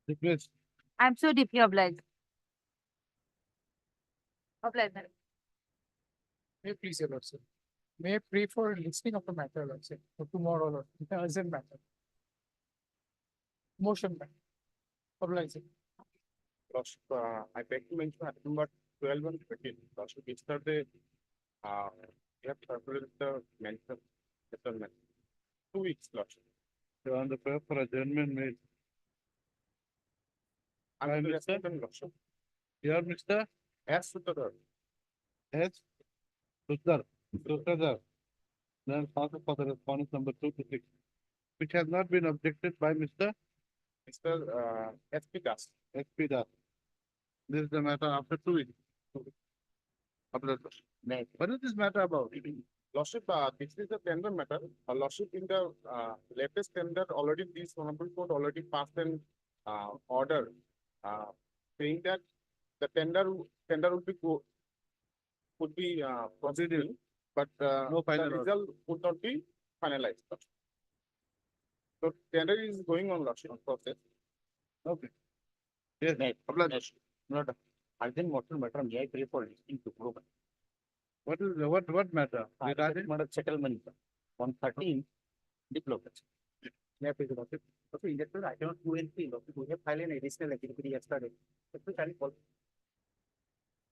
Request. I'm so deeply obliged. Obliged, madam. May please, your lordship. May I pray for listing of the matter, lordship, for tomorrow, lord, it's an urgent matter. Motion, madam. Obliging. Lordship, I beg to mention item number 12 and 13. Lordship, yesterday, we have circulated the mention settlement. 2 weeks, Lordship. So on the prayer for adjournment made. I'm Prime very Minister? certain, Lordship. Here, Mr. As to the S. Sutar. Sutar. Then also for the response number 2 to 6, which has not been objected by Mr. SP Das. SP Das. This is the matter after 2 weeks. After what is this matter about? Lordship, this is the tender matter. Lordship, in the latest tender, already this honorable court already passed an order saying that the tender would be procedural, but No final the order. result would not be finalized. So tender is going on, Lordship, process. Okay. Yes. Obliged. Not. Urgent motion matter, may I pray for listing to global? What is what matter? Regarding Matter settlement, 113, development. May I pray the lordship? Okay, in that case, item 2 and 3, lordship, we have filed an additional activity yesterday.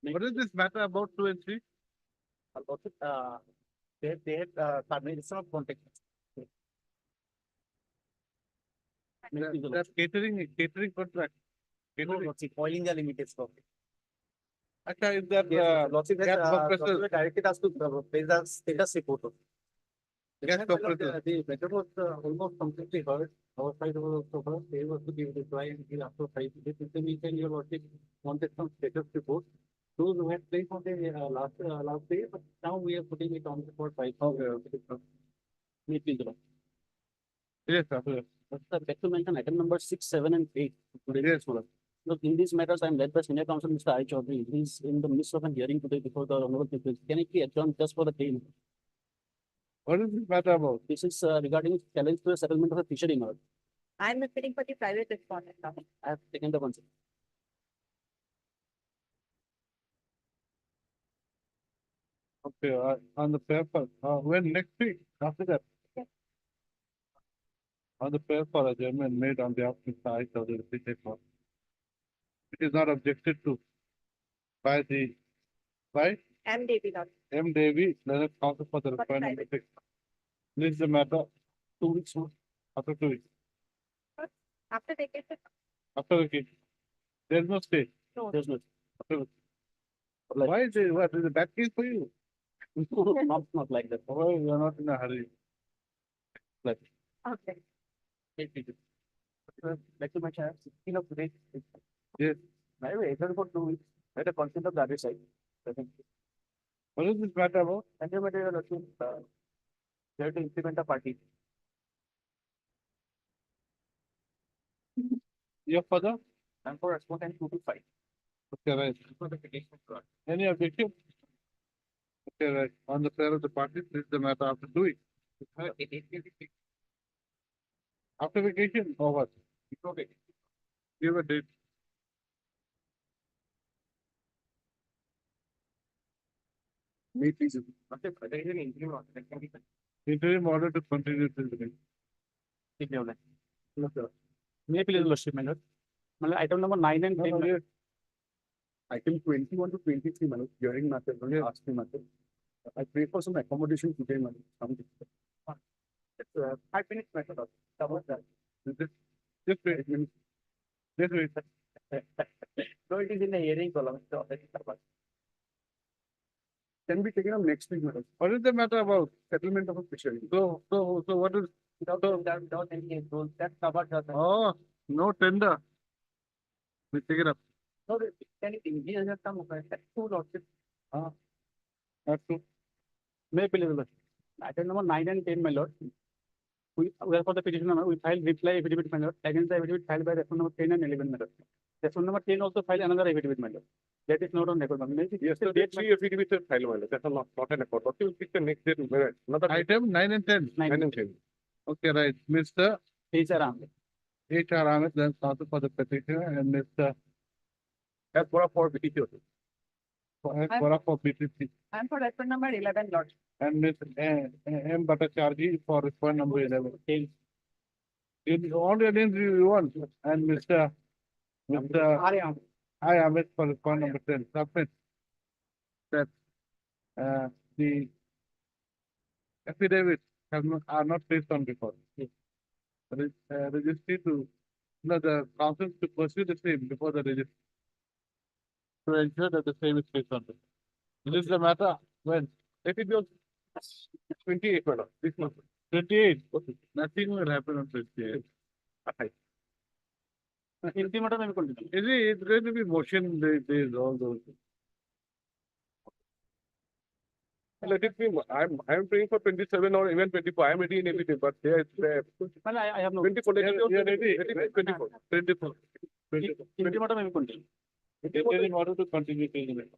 what is this matter about 2 and 3? Lordship, they have termination of contract. May I please the That catering contract. No, Catering. lordship, oil India Limited stock. Acha, is that Yes, lordship has gas compressor? lordship directed us to pay the status report. Gas compressor. The matter was almost completely heard. Our side was also heard. They were to give reply and give after 5 days. In the meantime, your lordship wanted some status report. Those who had placed on the last day, but now we are putting it on for 5. Okay. May please, Lord. Yes, sir. Back to mention item number 6, 7, and 8. Yes. Look, in these matters, I am led by Senior Counsel Mr. I. Chaudhary. He is in the midst of a hearing today before the Honorable People. Can it be adjourned just for the day? What is this matter about? This is regarding challenge to the settlement of a fishery matter. I'm appealing for the private respondent now. I have taken the consent. Okay, on the paper, when next week, after that? Yes. On the prayer for adjournment made on behalf of Mr. I. Chaudhary, it is not objected to by I'm Devi, Lord. M. Devi, Leonard Counsel for the For requirement. private. This is the matter 2 weeks more. after 2 weeks. After vacation, After the case. There's no stay. no. There's no. Why is it, what is a bad case for you? Not like that. Why you are not in a hurry? Okay. Back to my chair. 16 of today. Yes. By the way, adjourned for 2 weeks. By the consent of the other side. What is this matter about? And the material they have to implement a party. Your father? And for respondent 2 to 5. Okay, right. Any objection? Okay, right. On the prayer of the party, this is the matter after 2 weeks. After vacation or what? Okay. Give a date. May please. Lordship, there is an interim order that can be. Interim order to continue till the next. May I please lordship, my lord? My lord, item number 9 and 10. No, yes. Item 21 to 23, my lord, during matter, last matter. I pray for some accommodation today, my lord. Something. 5 minutes matter, lord. Cover that. Just wait. Just wait. So it is in the hearing column. So that is the part. Can be taken up next week, madam. What is the matter about? Settlement of a fishery. So what is, Without any rules, that's covered. oh, no tender. We take it up. No, anything. He has come over. That's two lordship. That's true. May I please, lord? Item number 9 and 10, my lord. We are for the petition number, we filed reply affidavit, my lord, against the affidavit filed by respondent number 10 and 11, my lord. Respondent number 10 also filed another affidavit, my lord. That is not on record, my lord. Yes, sir. There 3 affidavits are filed, my lord. That's not an accord. What will pick the next date? Another Item 9 and 10. 9 and 10. Okay, right. Mr. He is around. HR Ahmed, then counsel for the petitioner, and Mr. That's what for BTC. S. Bora for BTC, I'm for reference number 11, Lord. and Ms. M. Bhattacharjee for respond number 11. In all your names you want, and Mr. I Ahmed for respond number 10. Submit that the affidavits are not placed on record. Registry to, the council to pursue the same before the registry to ensure that the same is placed on record. This is the matter when Let it be on 28, madam, this month. 28. Nothing will happen on 28. Hindi madam, I will continue. Is it? It's going to be motion days, all those. Let it be, I'm praying for 27 or even 24, I'm ready in everything, but there is, Well, I have no. 24, let it be on You are ready? 24. 24. Hindi madam, I will continue. It is in order to continue taking it.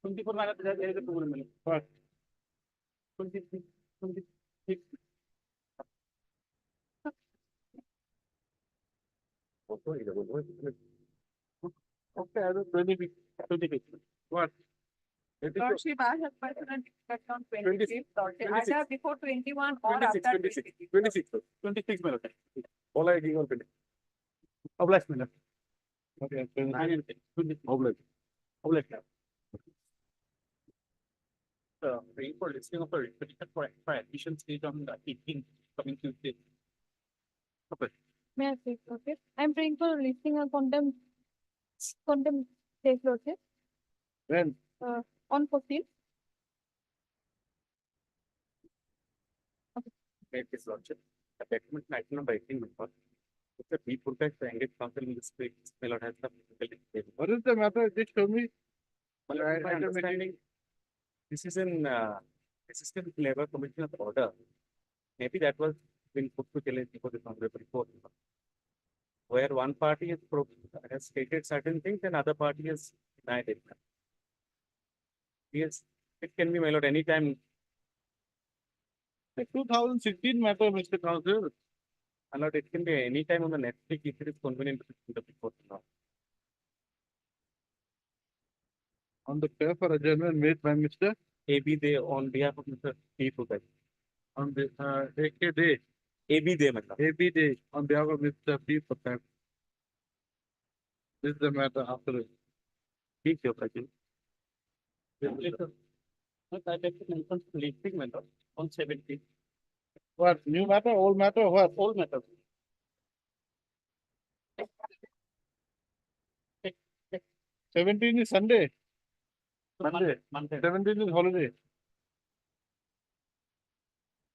24 madam, there is a problem. What? 26. Okay, I don't 26. What? Lordship, I have personal discussion on 26, 26, Lordship. 26. Either before 21 or 26, after 26, 26. 26, madam. All I give on 20. Obliged, madam. Okay, Obliged. Obliged. Praying for listing of a petition for admission stage on the 18th coming Tuesday. May I speak? Okay. I'm praying for listing a contempt case, Lordship, when? on 14. Make this lordship. The document item number 18 member. It's a B full text engaged counsel in this case. May not have some difficulty. What is the matter? Just show me. Well, I- my I don't make understanding, this is an assistant labor commissioner order. Maybe that was been put to challenge before this honorable court. Where one party has stated certain things and other party has denied it. Yes, it can be mailed anytime. The 2016 matter, Mr. Council. Allowed, it can be anytime on the next week if it is convenient to the court now. On the prayer for adjournment made by Mr. AB they on behalf of Mr. P. Futai. on the AK Day, AB they matlab. AB Day, on behalf of Mr. P. Patel. This is the matter after it. ठीक है प्रजी. Listing matter on 17. What, new matter, old matter, what? Old matter. 17 is Sunday, Monday. 17 is holiday.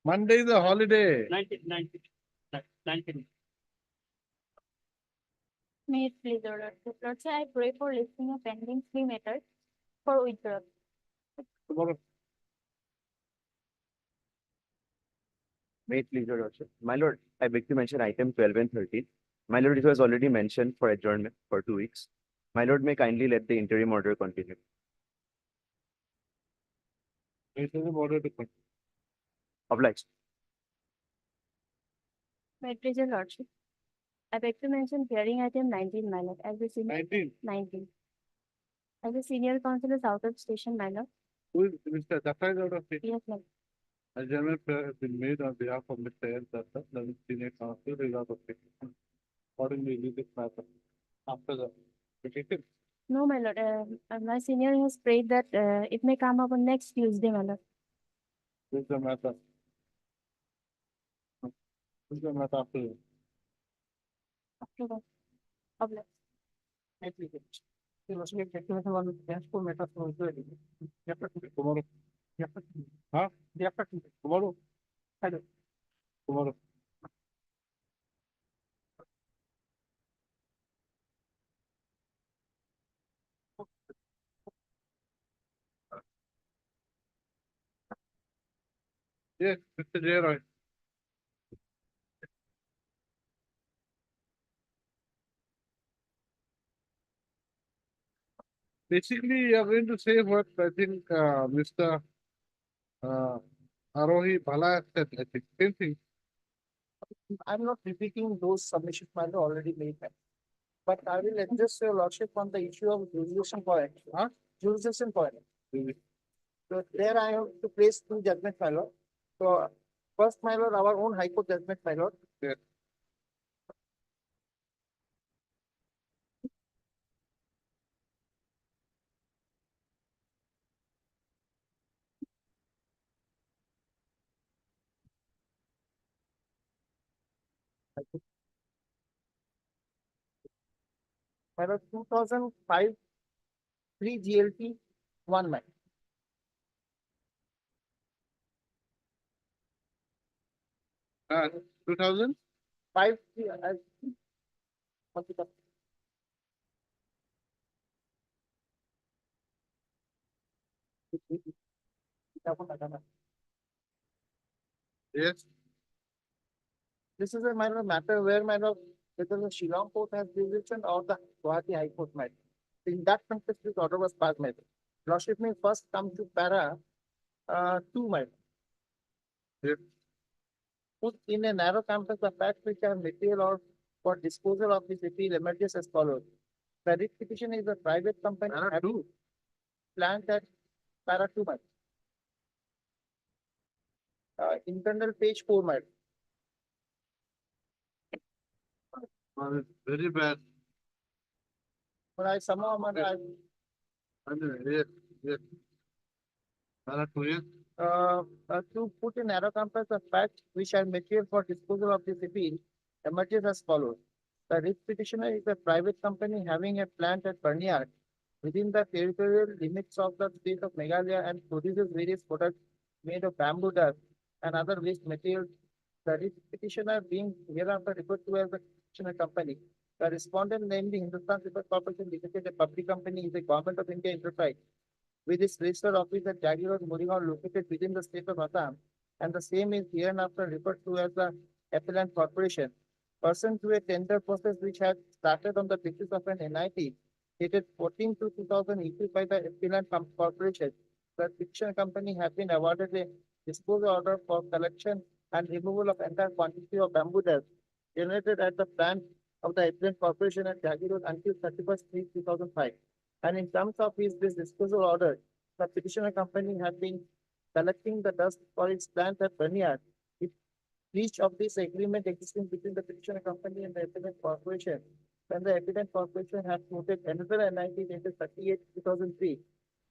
Monday is a holiday. 19. May it please the Lordship. Lordship, I pray for listing of pending three matters for withdrawal. Tomorrow, May it please your lordship. My lord, I beg to mention item 12 and 13. My lord, it was already mentioned for adjournment for 2 weeks. My lord may kindly let the interim order continue. it is in order to continue. Obliged. May it please your Lordship. I beg to mention hearing item 19, my lord, as a senior 19, 19. As a senior counsel is out of station, my lord. who is Mr. Datta is out of state. Yes, ma'am. Adjournment prayer has been made on behalf of Mr. S. Datta, the senior counsel is out of state. Accordingly, leave this matter after the petition. No, my lord. My senior has prayed that it may come up on next Tuesday, my lord. This is the matter. This is the matter after it. After that. Obliged. Tomorrow. Huh? Tomorrow. Tomorrow. Yes, Mr. J. Roy. Basically, you are going to say what I think Mr. Arohi Bala said, I think, same thing. I'm not repeating those submissions I have already made. But I will address your lordship on the issue of jurisdiction point, jurisdiction point. So there I have to place two judgments, my lord. So first, my lord, our own high court judgment, my lord. Yes. My lord, 2005, 3 GLT, 1 man. 2000? 5, Yes. this is a minor matter where my lord, whether the Shillong court has jurisdiction or the Guwahati High Court might. In that context, this order was passed, my lord. Lordship may first come to para 2, my lord. Yes. Put in a narrow campus the facts which are material or for disposal of this appeal emerges as follows. The writ petition is a private company Para having two. planned at para 2, my lord. Internal page 4, my lord. Very bad. But I somehow, my lord, Yes. Yes. Para 2 years. to put in narrow compass the facts which are material for disposal of this appeal emerges as follows. The writ petitioner is a private company having a plant at Barnyard within the territorial limits of the state of Meghalaya and produces various products made of bamboo dust and other waste materials. The writ petitioner being hereafter referred to as the petitioner company. The respondent, namely Hindustan Paper Corporation Limited, a public company, is a government of India enterprise with its registered office at Jagir Road, Murigaon, located within the state of Assam, and the same is hereinafter referred to as the Appellant Corporation. Pursuant to a tender process which had started on the basis of an NIT dated 14 to 2000 issued by the Appellant Corporation, the fiction company has been awarded a disposal order for collection and removal of entire quantity of bamboo dust generated at the plant of the Appellant Corporation at Jagir Road until 31st 3, 2005. And in terms of this disposal order, the petitioner company has been collecting the dust for its plant at Barnyard. With each of this agreement existing between the petitioner company and the Appellant Corporation, when the Appellant Corporation has noted another NIT dated 38 2003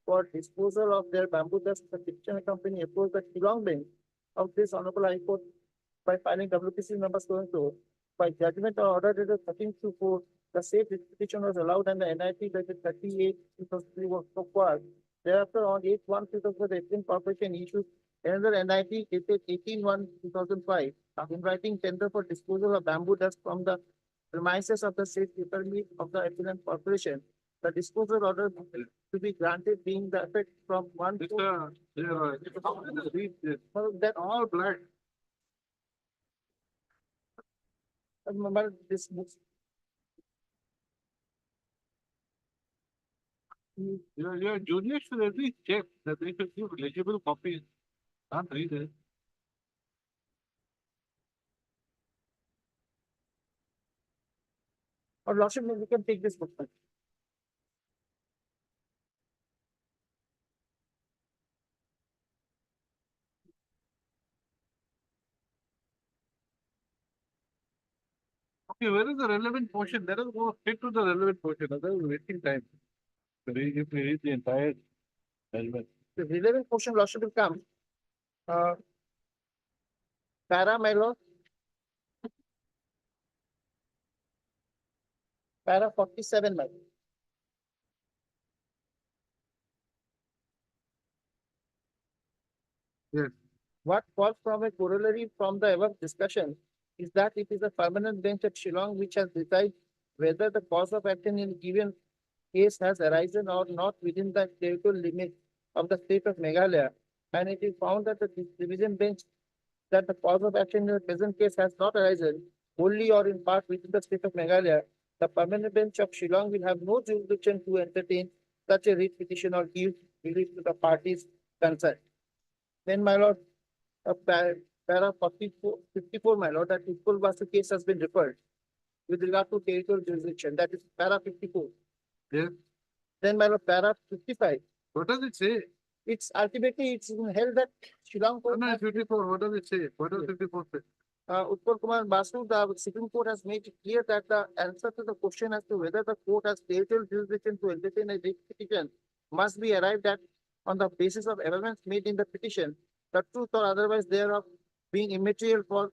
for disposal of their bamboo dust, the petitioner company approached the Shillong bench of this Honorable High Court by filing WPC number so and so. By judgment or order dated 13 to 4, the said petition was allowed and the NIT dated 38 2003 was required. Thereafter, on 8/1/2004, the Appellant Corporation issued another NIT dated 18/1/2005 in writing tender for disposal of bamboo dust from the premises of the said paper mill of the Appellant Corporation. The disposal order to be granted being the effect from 1 to Read this. that All black. remember this books. Your juniors should at least check that they should give legible copies. Can't read it. Or Lordship, we can take this book. Okay, where is the relevant portion? Let us go straight to the relevant portion. Otherwise, wasting time. If we read the entire judgment. The relevant portion, Lordship, will come. Para, my lord. Para 47, my lord. Yes. What falls from a corollary from the above discussion is that it is a permanent bench at Shillong which has decided whether the cause of action in given case has arisen or not within the territorial limit of the state of Meghalaya. And it is found that the division bench that the cause of action in the present case has not arisen wholly or in part within the state of Meghalaya. The permanent bench of Shillong will have no jurisdiction to entertain such a writ petition or give relief to the parties concerned. Then, my lord, para 54, my lord, that Utpal Basu case has been referred with regard to territorial jurisdiction, that is para 54. Yes. Then my lord, para 55, What does it say? it's ultimately it's held that Shillong Court No, has 54, what does it say? What does Yes. 54 say? Utpal Kumar Basu, the Supreme Court has made it clear that the answer to the question as to whether the court has territorial jurisdiction to entertain a writ petition must be arrived at on the basis of evidence made in the petition, the truth or otherwise thereof being immaterial for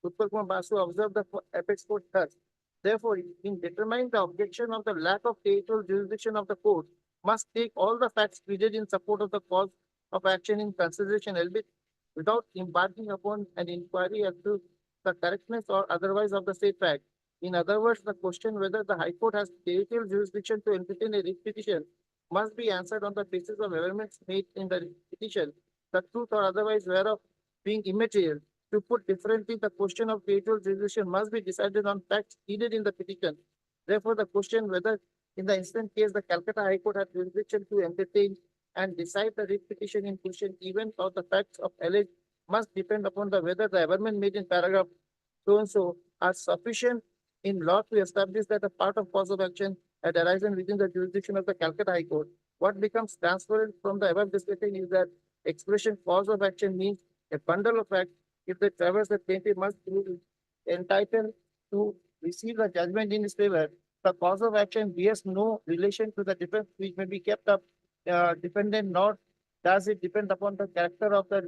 Utpal Kumar Basu observed the apex court thus. Therefore, in determining the objection of the lack of territorial jurisdiction of the court, must take all the facts pleaded in support of the cause of action in consideration, albeit without embarking upon an inquiry as to the correctness or otherwise of the said fact. In other words, the question whether the High Court has territorial jurisdiction to entertain a writ petition must be answered on the basis of amendments made in the petition, the truth or otherwise whereof being immaterial. To put differently, the question of territorial jurisdiction must be decided on facts pleaded in the petition. Therefore, the question whether in the instant case the Calcutta High Court had jurisdiction to entertain and decide the writ petition in question, even or the facts of alleged must depend upon the whether the amendment made in paragraph so and so are sufficient in law to establish that a part of cause of action had arisen within the jurisdiction of the Calcutta High Court. What becomes transparent from the above discussion is that expression cause of action means a bundle of facts. If the traverse the plaintiff must be entitled to receive the judgment in his favor, the cause of action bears no relation to the defense which may be kept up defendant, nor does it depend upon the character of the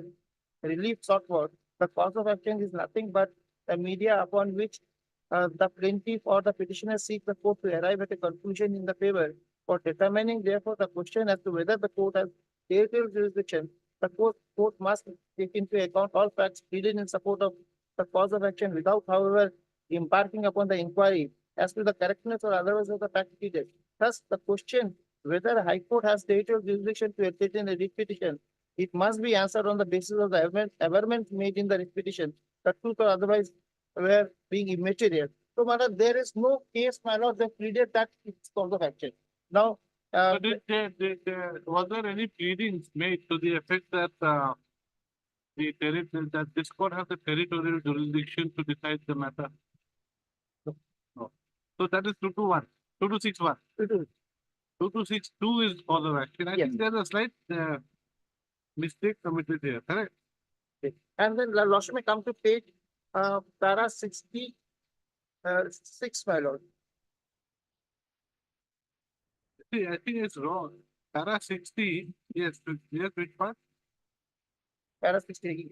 relief sought for. The cause of action is nothing but the media upon which the plaintiff or the petitioner seek the court to arrive at a conclusion in the favor. For determining therefore the question as to whether the court has territorial jurisdiction, the court must take into account all facts pleaded in support of the cause of action without, however, embarking upon the inquiry as to the correctness or otherwise of the fact pleaded. Thus, the question whether a High Court has territorial jurisdiction to entertain a writ petition, it must be answered on the basis of the amendments made in the writ petition, the truth or otherwise were being immaterial. So, madam, there is no case, my lord, that pleaded that it's cause of action. Now, But was there any pleadings made to the effect that that this court has the territorial jurisdiction to decide the matter? No. So that is 221, 2261. it is 2262 is cause of action. I Yes. think there's a slight mistake committed here, correct? and then the loss may come to page para 60 6, my lord. See, I think it's wrong. Para 60, yes, yes, which part? Para 60.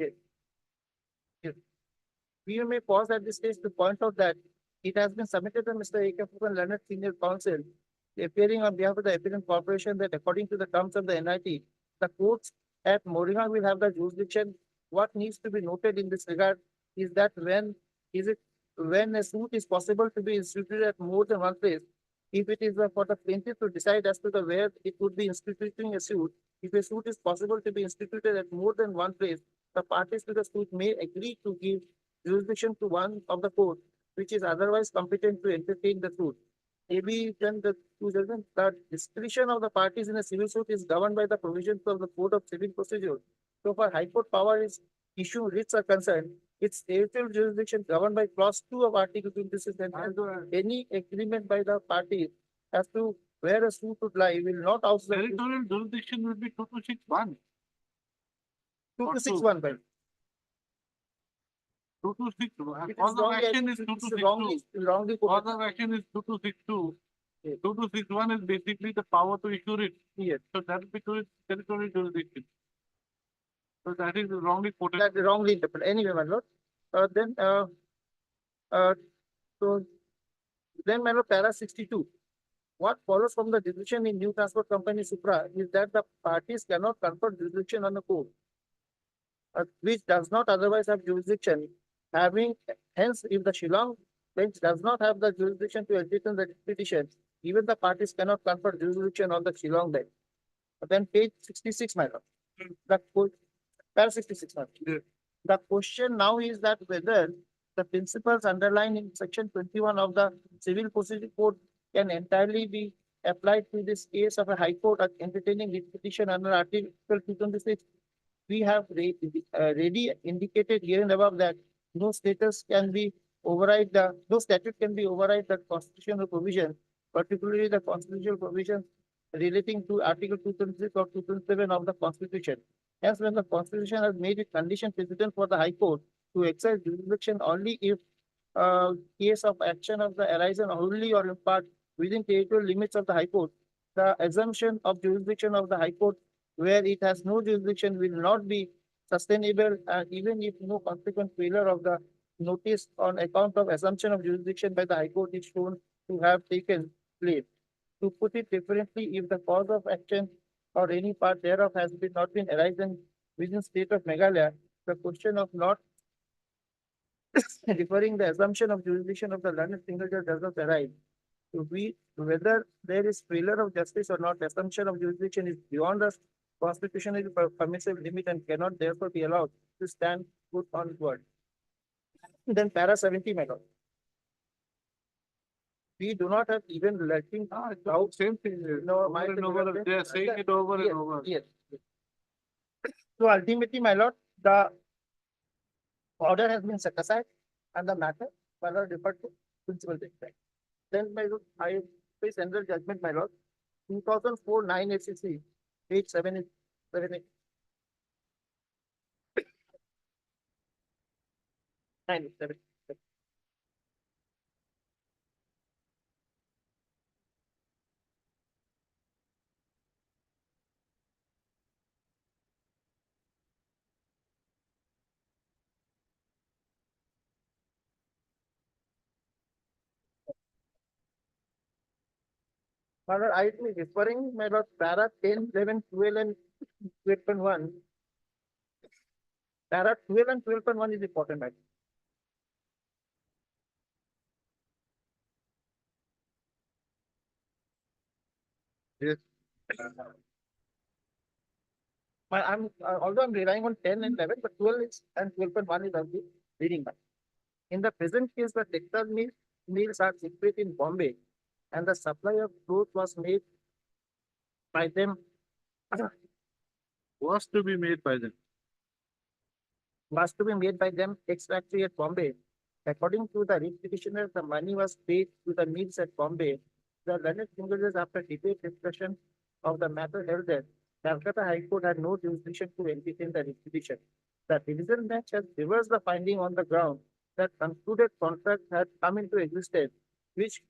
Yes. We may pause at this stage to point out that it has been submitted to Mr. A.K. Fukan Leonard Senior Counsel, appearing on behalf of the Appellant Corporation, that according to the terms of the NIT, the courts at Moringa will have the jurisdiction. What needs to be noted in this regard is that when a suit is possible to be instituted at more than one place, if it is for the plaintiff to decide as to the where it would be instituting a suit, if a suit is possible to be instituted at more than one place, the parties to the suit may agree to give jurisdiction to one of the court, which is otherwise competent to entertain the suit. Maybe then the discretion of the parties in a civil suit is governed by the provisions of the Code of Civil Procedure. So far, High Court power is issue writs are concerned, its territorial jurisdiction governed by clause 2 of Article 26, and any agreement by the parties as to where a suit would lie will not outside Territorial jurisdiction will be 2261. 2 by. 2261. It is Cause of wrongly, action is it's 2262. wrongly Cause quoted. of action is 2262. Yes. 2261 is basically the power to issue it. Yes. So that will be to its territorial jurisdiction. So that is wrongly quoted. That is wrongly interpreted. Anyway, my lord, then, so then, my lord, para 62. What follows from the decision in New Transport Company Supra is that the parties cannot confer jurisdiction on the court, which does not otherwise have jurisdiction. Having hence, if the Shillong bench does not have the jurisdiction to entertain the petition, even the parties cannot confer jurisdiction on the Shillong bench. Then page 66, my lord. The para 66, my lord. Yeah. The question now is that whether the principles underlined in section 21 of the Civil Procedure Code can entirely be applied to this case of a High Court entertaining this petition under Article 226 we have already indicated here and above that no status can be no statute can be override the constitutional provision, particularly the constitutional provisions relating to Article 226 or 227 of the Constitution. Hence, when the Constitution has made it condition precedent for the High Court to exercise jurisdiction only if case of action of the arising only or in part within territorial limits of the High Court, the assumption of jurisdiction of the High Court where it has no jurisdiction will not be sustainable, and even if no consequent failure of the notice on account of assumption of jurisdiction by the High Court is shown to have taken place. To put it differently, if the cause of action or any part thereof has not been arising within state of Meghalaya, the question of not referring the assumption of jurisdiction of the learned single judge does not arise. To be whether there is failure of justice or not, assumption of jurisdiction is beyond the constitutional permissive limit and cannot therefore be allowed to stand put on its word. Then para 70, my lord. We do not have even letting out. Same thing. No, Over and over, they are saying it over and Yes, over. yes. So ultimately, my lord, the order has been set aside and the matter, my lord, referred to principal judge. Then, my lord, I face under judgment, my lord, 2004 9 ACC, page 7 8. 9 7. My lord, I will be referring, my lord, para 10, 11, 12, and 12.1. Para 12 and 12.1 is important, my lord. Yes. Although I'm relying on 10 and 11, but 12 is and 12.1 is also reading back. In the present case, the textile mills are situated in Bombay, and the supply of clothes was made by them. Was to be made by them. Was to be made by them ex-factory at Bombay. According to the writ petitioner, the money was paid to the mills at Bombay. The learned single after debate discussion of the matter held that Calcutta High Court had no jurisdiction to entertain the writ petition. The division bench has reversed the finding on the ground that concluded contract had come into existence, which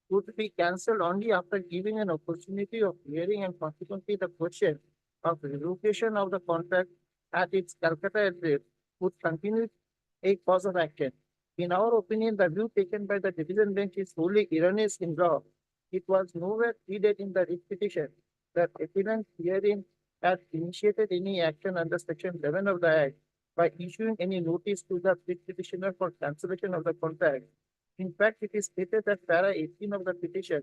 could be cancelled only after giving an opportunity of hearing and consequently the question of revocation of the contract at its Calcutta address would continue a cause of action. In our opinion, the view taken by the division bench is wholly erroneous in law. It was nowhere pleaded in the writ petition that appellant herein had initiated any action under section 11 of the Act by issuing any notice to the writ petitioner for cancellation of the contract. In fact, it is stated that para 18 of the petition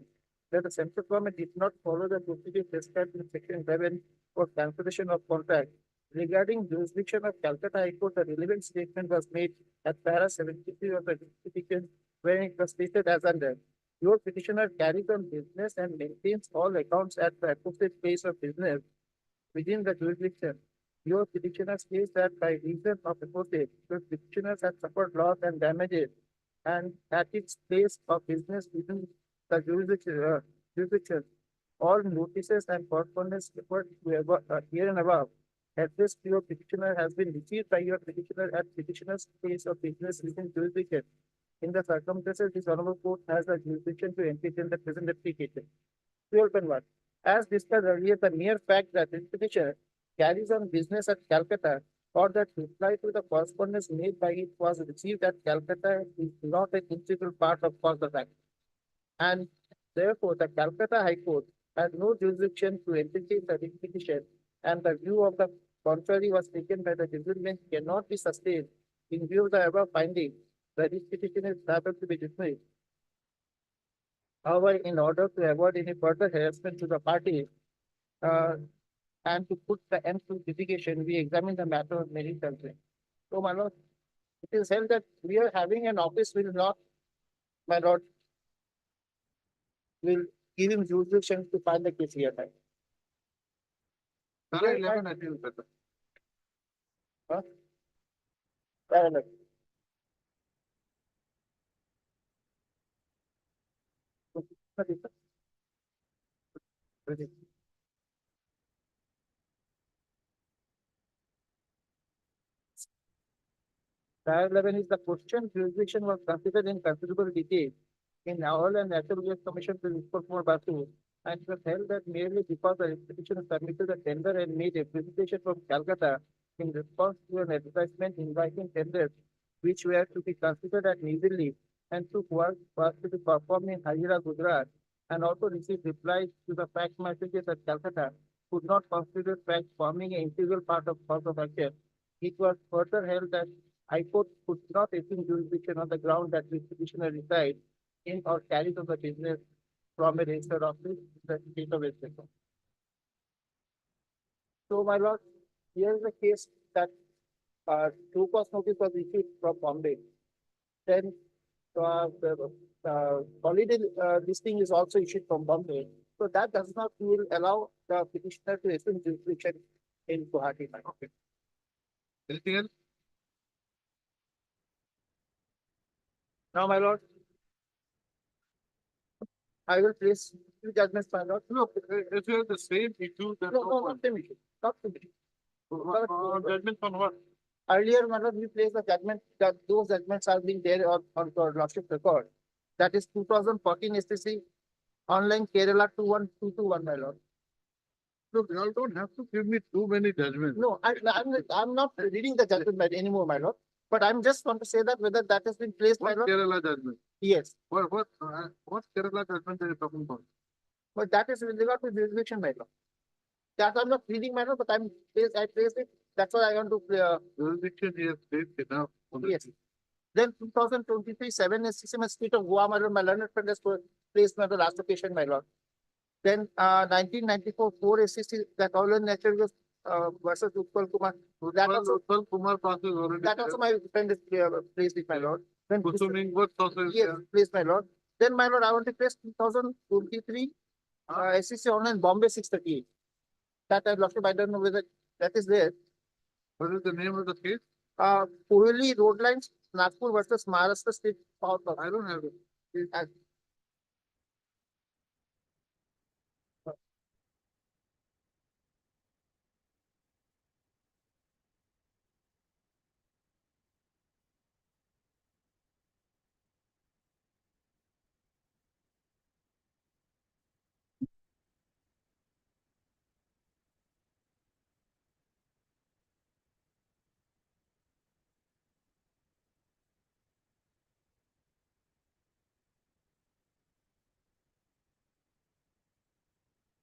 that the central government did not follow the procedure prescribed in section 11 for cancellation of contract. Regarding jurisdiction of Calcutta High Court, the relevant statement was made at para 73 of the petition, where it was stated as under. Your petitioner carries on business and maintains all accounts at the appropriate place of business within the jurisdiction. Your petitioner states that by reason of appropriate, your petitioners have suffered loss and damages and at its place of business within the jurisdiction. All notices and correspondence referred to here and above addressed to your petitioner has been received by your petitioner at petitioner's place of business within jurisdiction. In the circumstances, this honorable court has the jurisdiction to entertain the present application. 12.1. As discussed earlier, the mere fact that this petitioner carries on business at Calcutta or that reply to the correspondence made by it was received at Calcutta is not an integral part of cause of action. And therefore, the Calcutta High Court has no jurisdiction to entertain the writ petition, and the view of the contrary was taken by the judgment cannot be sustained. In view of the above finding, the writ petition is liable to be dismissed. However, in order to avoid any further harassment to the party, and to put the end to litigation, we examine the matter of merit concern. So, my lord, it is held that we are having an office will not, my lord, will give him jurisdiction to file the case here. Para 11, I think better. Parallel. Tier 11 is the question jurisdiction was considered in considerable detail in Oil and Natural Gas Commission to report more Basu, and it was held that merely because the institution submitted a tender and made a presentation from Calcutta in response to an advertisement inviting tenders which were to be considered at New Delhi and took work was to be performed in Hazira, Gujarat, and also received replies to the fact messages at Calcutta, could not consider fact forming an integral part of cause of action. It was further held that High Court could not assume jurisdiction on the ground that the petitioner resides in or carries on the business from a registered office in the state of West Bengal. So, my lord, here is a case that true cause notice was issued from Bombay. Then the holiday listing is also issued from Bombay. So that does not will allow the petitioner to assume jurisdiction in Guwahati. Okay. Anything else? Now, my lord, I will place two judgments, my lord. No, if you have the same issue, then No, not same issue. Not same issue. Judgment on what? Earlier, my lord, we placed the judgment that those judgments are being there on the lordship record. That is 2014 STC online Kerala 21221, my lord. Look, you all don't have to give me too many judgments. No, I'm not reading the judgment anymore, my lord. But I'm just want to say that whether that has been placed, my What lord. Kerala judgment? Yes, What Kerala judgment are you talking about? but that is with regard to jurisdiction, my lord. That I'm not reading, my lord, but I placed it. That's what I want to. Jurisdiction is safe enough. Yes. Then 2023 7 SCCM State of Goa, my lord, my learned friend has placed my last occasion, my lord. Then 1994 4 SCC that Oil and Natural Gas versus Utpal Kumar. That also, Utpal Kumar process already. that also my friend is placed it, my lord. Then Kusuming what process? yes, please, my lord. Then, my lord, I want to place 2023 SCC online Bombay 638. That I lost, I don't know whether that is there. What is the name of the case? Kohli Road Lines, Nagpur versus Maharashtra State Power Corp. I don't have it.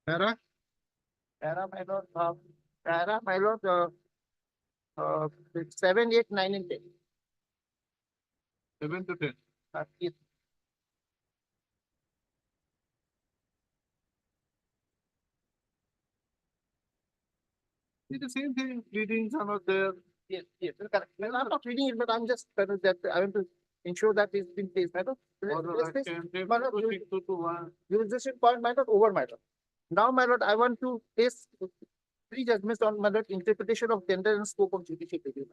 Para? Para, my lord, Para, my lord, 7, 8, 9, and 10. 7 to 10. Yes. It's the same thing. Pleadings are not there. Yes, yes, correct. Well, I'm not reading it, but I'm just that I want to ensure that it's been placed. My lord, let's place my lord, jurisdiction point, my lord, over, my lord. Now, my lord, I want to place three judgments on my lord interpretation of tender and scope of judicial review.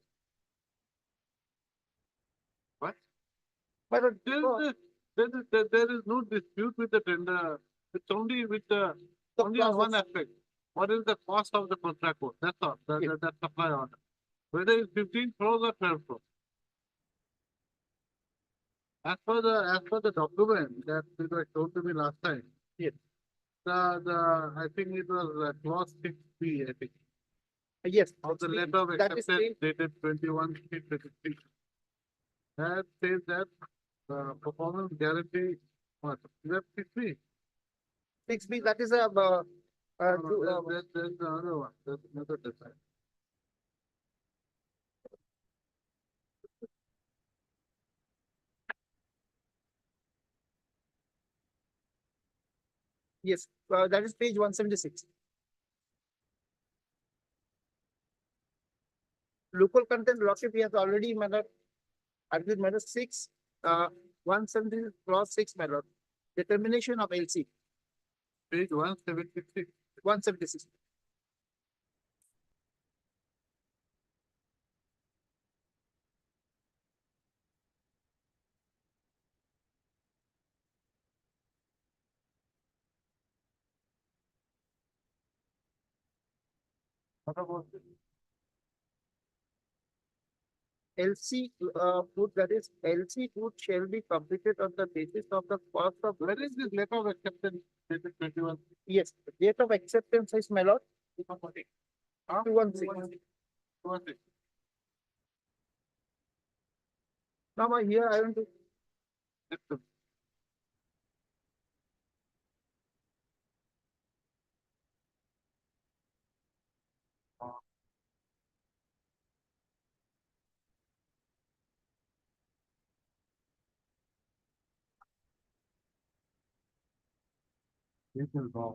What? My lord, There is no dispute with the tender. It's only with the only on one aspect. What is the cost of the contract work? That's all. That's supply order. Whether it's 15 crores or 12 crores. As per the document that you were told to me last time. Yes. I think it was clause 6B, I think. yes, Of the letter of that is acceptance dated 21/3/23. That says that performance guarantee, what, is that 6B? 6B, that is a, There's the other one, there's another design. yes, that is page 176. Local content lordship, he has already, my lord, argued matter 6, 170 clause 6, my lord. Determination of LC, Page 176. 176. What about this? LC, food, that is LC food shall be completed on the basis of the cost of. Where is this letter of acceptance dated 21? Yes, date of acceptance is, my lord, Huh? 216. 216. Now, here I want to, Accept. This is wrong.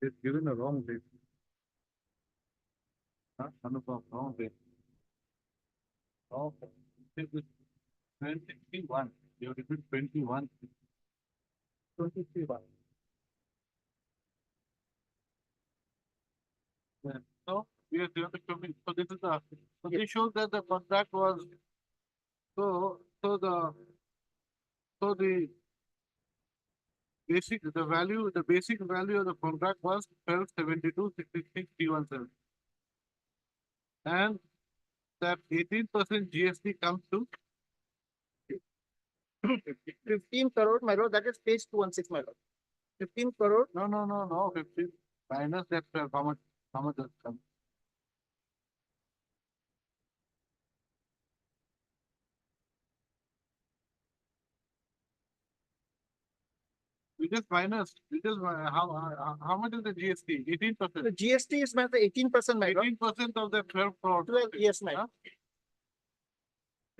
It's given a wrong date. Huh? Anupam, wrong date. Okay. This is 21. You have written 21. 23. Yeah. So we have to show me. So this is the. So this shows that the contract was. So the basic the basic value of the contract was 1272.66 and that 18% GST comes to 15 crore, my lord, that is page 216, my lord. 15 crore, no 15 minus that how much does come? We just how much is the GST? 18%. the GST is my 18%, my lord. 18% of the 12 crore. 12, yes, my Huh?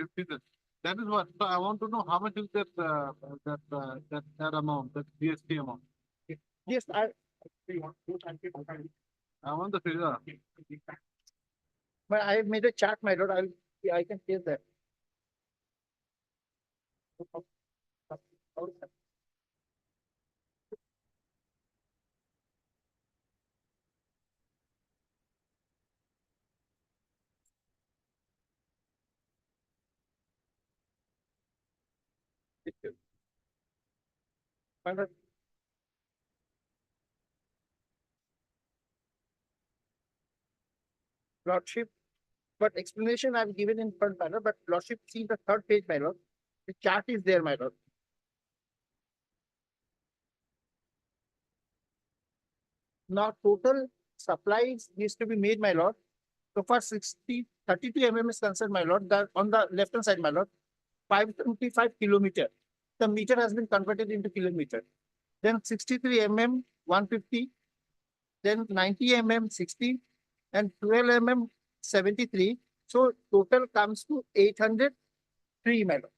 lord. 50%. That is what. So I want to know how much is that amount, that GST amount. Yes, I want the figure. but I have made a chart, my lord. I can say that. My lord, lordship, but explanation I've given in front, my lord, but lordship, see the third page, my lord. The chart is there, my lord. Now, total supplies needs to be made, my lord. So for 32 mm is concerned, my lord, that on the left hand side, my lord, 525 kilometer. The meter has been converted into kilometer. Then 63 mm 150, then 90 mm 60, and 12 mm 73. So total comes to 803, my lord.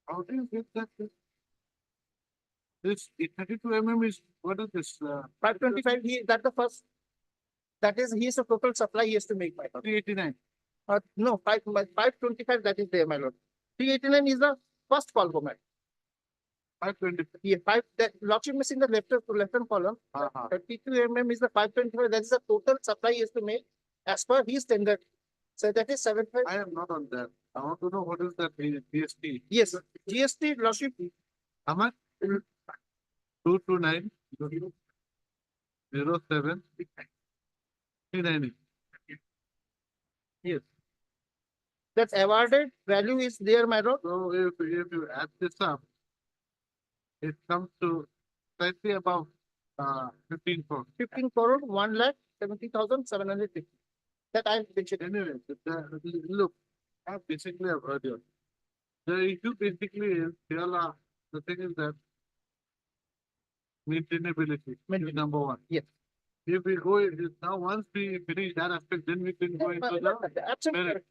How do you get that? This 32 mm is, what is this? 525, that the first, that is, he is the total supply he has to make, my lord. 389. No, 525, that is there, my lord. 389 is the first column, my lord. 520. Yeah, that lordship is in the left hand column. 32 mm is the 525. That is the total supply he has to make as per his tender. So that is 75. I am not on that. I want to know what is that GST. Yes, GST lordship. How much? 229 07 390. Yes. That awarded value is there, my lord. So if you add this up, it comes to slightly above 15 crores. 15 crore, 1,70,750. That I mentioned. Anyway, look, I basically have heard you. The issue basically is here the thing is that maintainability is number one. Yes. If we go now, once we finish that aspect, then we can go into the Absolutely. merit.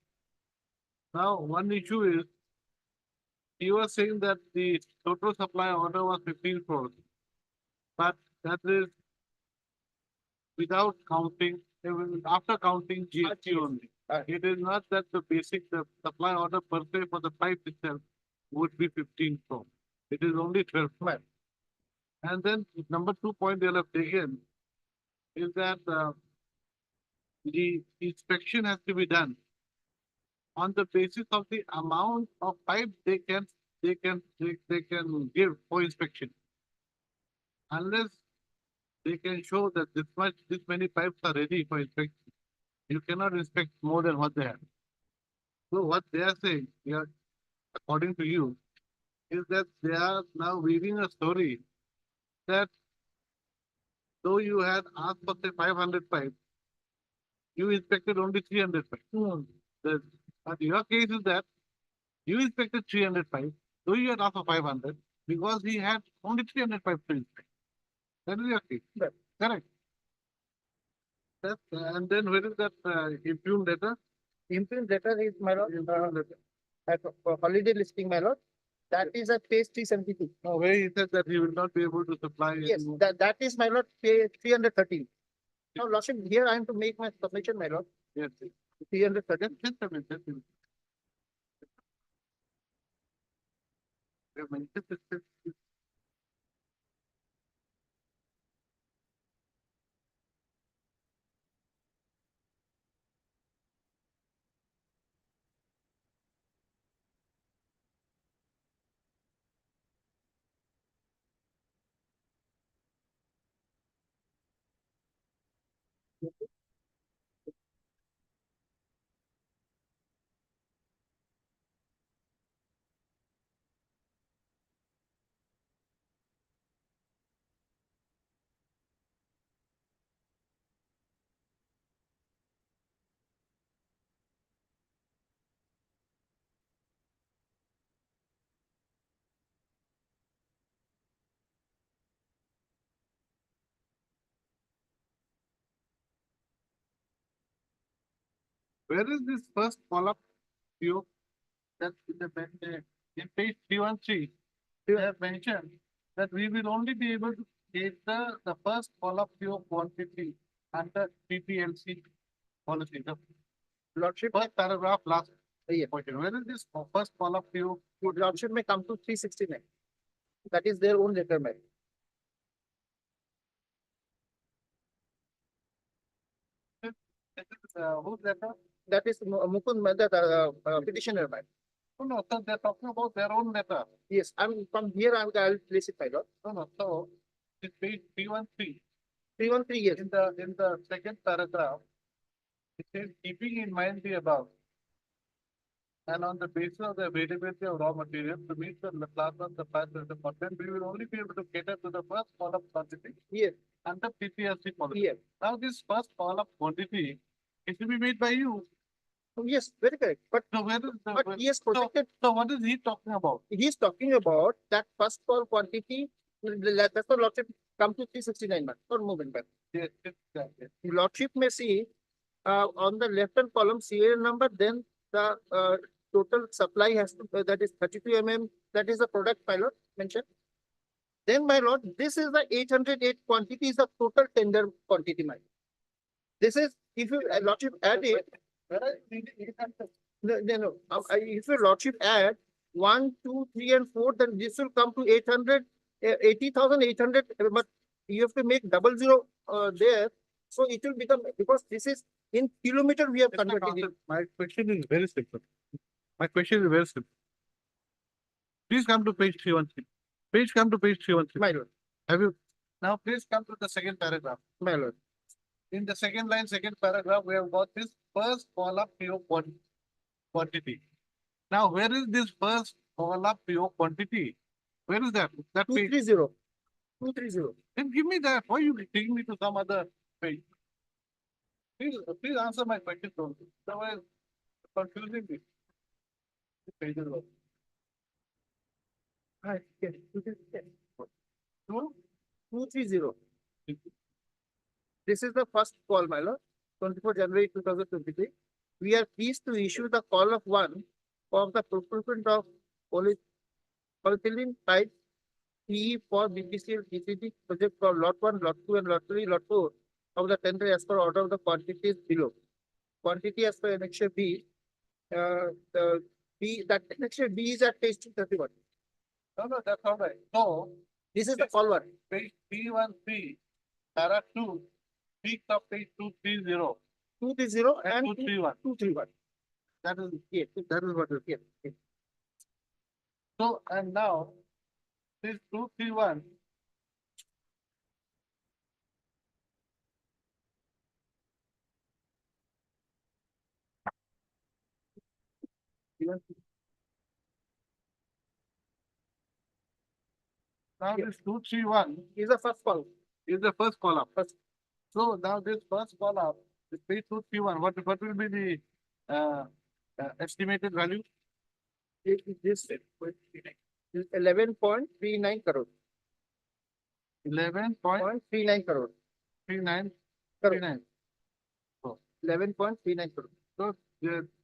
Now, one issue is you were saying that the total supply order was 15 crores, but that is without counting, even after counting GST only. It is not that the supply order per se for the pipe itself would be 15 crores. It is only 12 crores. And then number 2 point they'll have taken is that the inspection has to be done on the basis of the amount of pipe they can give for inspection. Unless they can show that this many pipes are ready for inspection, you cannot inspect more than what they have. So what they are saying, according to you, is that they are now weaving a story that though you had asked for say 500 pipes, you inspected only 300 pipes. But your case is that you inspected 300 pipes, though you had asked for 500, because he had only 300 pipes to inspect. That is your case. Right. Correct. And then where is that impugned letter? Imprint letter is, my lord, for holiday listing, my lord. That is at page 372. No, where he said that he will not be able to supply. Yes, anymore. that is, my lord, page 313. Now, lordship, here I am to make my submission, my lord. Yes. 313. Just a minute. Just a minute. Wait a minute, just- Where is this first follow-up PO? That in page 313, you have mentioned that we will only be able to get the first follow-up PO quantity under PPLC policy. The Lordship, first paragraph, last yeah. question. Where is this first follow-up PO? Lordship may come to 369. That is their own letter, my lord. Whose letter? That is Mukund, that petitioner, my lord. No, so they're talking about their own letter. Yes, I'm from here, I'll place it, my lord. No, so it's page 313. 313, yes. In the second paragraph, it says keeping in mind the above. And on the basis of the availability of raw materials to meet the plasma supply to the content, we will only be able to cater to the first call-up quantity Yes, under PPLC policy. yes. Now, this first call-up quantity is to be made by you. Yes, very correct. But So where is but he has protected. so what is he talking about? He's talking about that first call quantity. That's the lordship come to 369 months or movement back. Yes, yes. Lordship may see on the left hand column serial number, then the total supply has to that is 32 mm. That is the product pilot mentioned. Then, my lord, this is the 808 quantity is the total tender quantity, my lord. This is if you lordship add it. No. If your lordship add 1, 2, 3, and 4, then this will come to 80,800. But you have to make 00 there, so it will become because this is in kilometer we have converted it. My question is very simple. Please come to page 313. Come to page 313. My lord, Have you now? Please come to the second paragraph. my lord. In the second line, second paragraph, we have got this first call-up PO quantity. quantity. Now, where is this first call up PO quantity? Where is that? That page. 230. 230. Then give me that. Why you taking me to some other page? Please answer my question, don't you? Otherwise, confusing me. This page is what? Hi, yes, 230. Two? 230. This is the first call, my lord, 24 January 2023. We are pleased to issue the call of one of the procurement of polyethylene pipe PE for BPCL PCD project for lot 1, lot 2, and lot 3, lot 4 of the tender as per order of the quantities below. Quantity as per annexure B, the B, that annexure B is at page 231. No, that's all right. No, This is the call one. page P1P, para 2, peak of page 230 230 and and 231. 231. That is, Yes, that is what it is. yes, yes. So, and now, this 231, now this 231 Is the first call. is the first column. First. So now this first column, this page 231, what will be the estimated value? This is 11.39 crore. 11.39. 0.39 crore. 39. 11.39 crore. So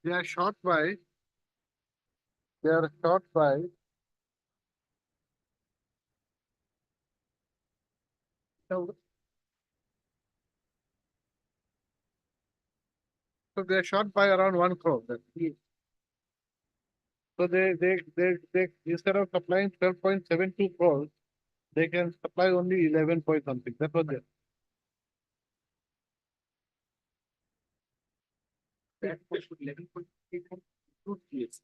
they are short by, they are short by So so they are short by around 1 crore. Yes. So they instead of supplying 12.72 crores, they can supply only 11 point something. That's what they. That was 11.8 include GST.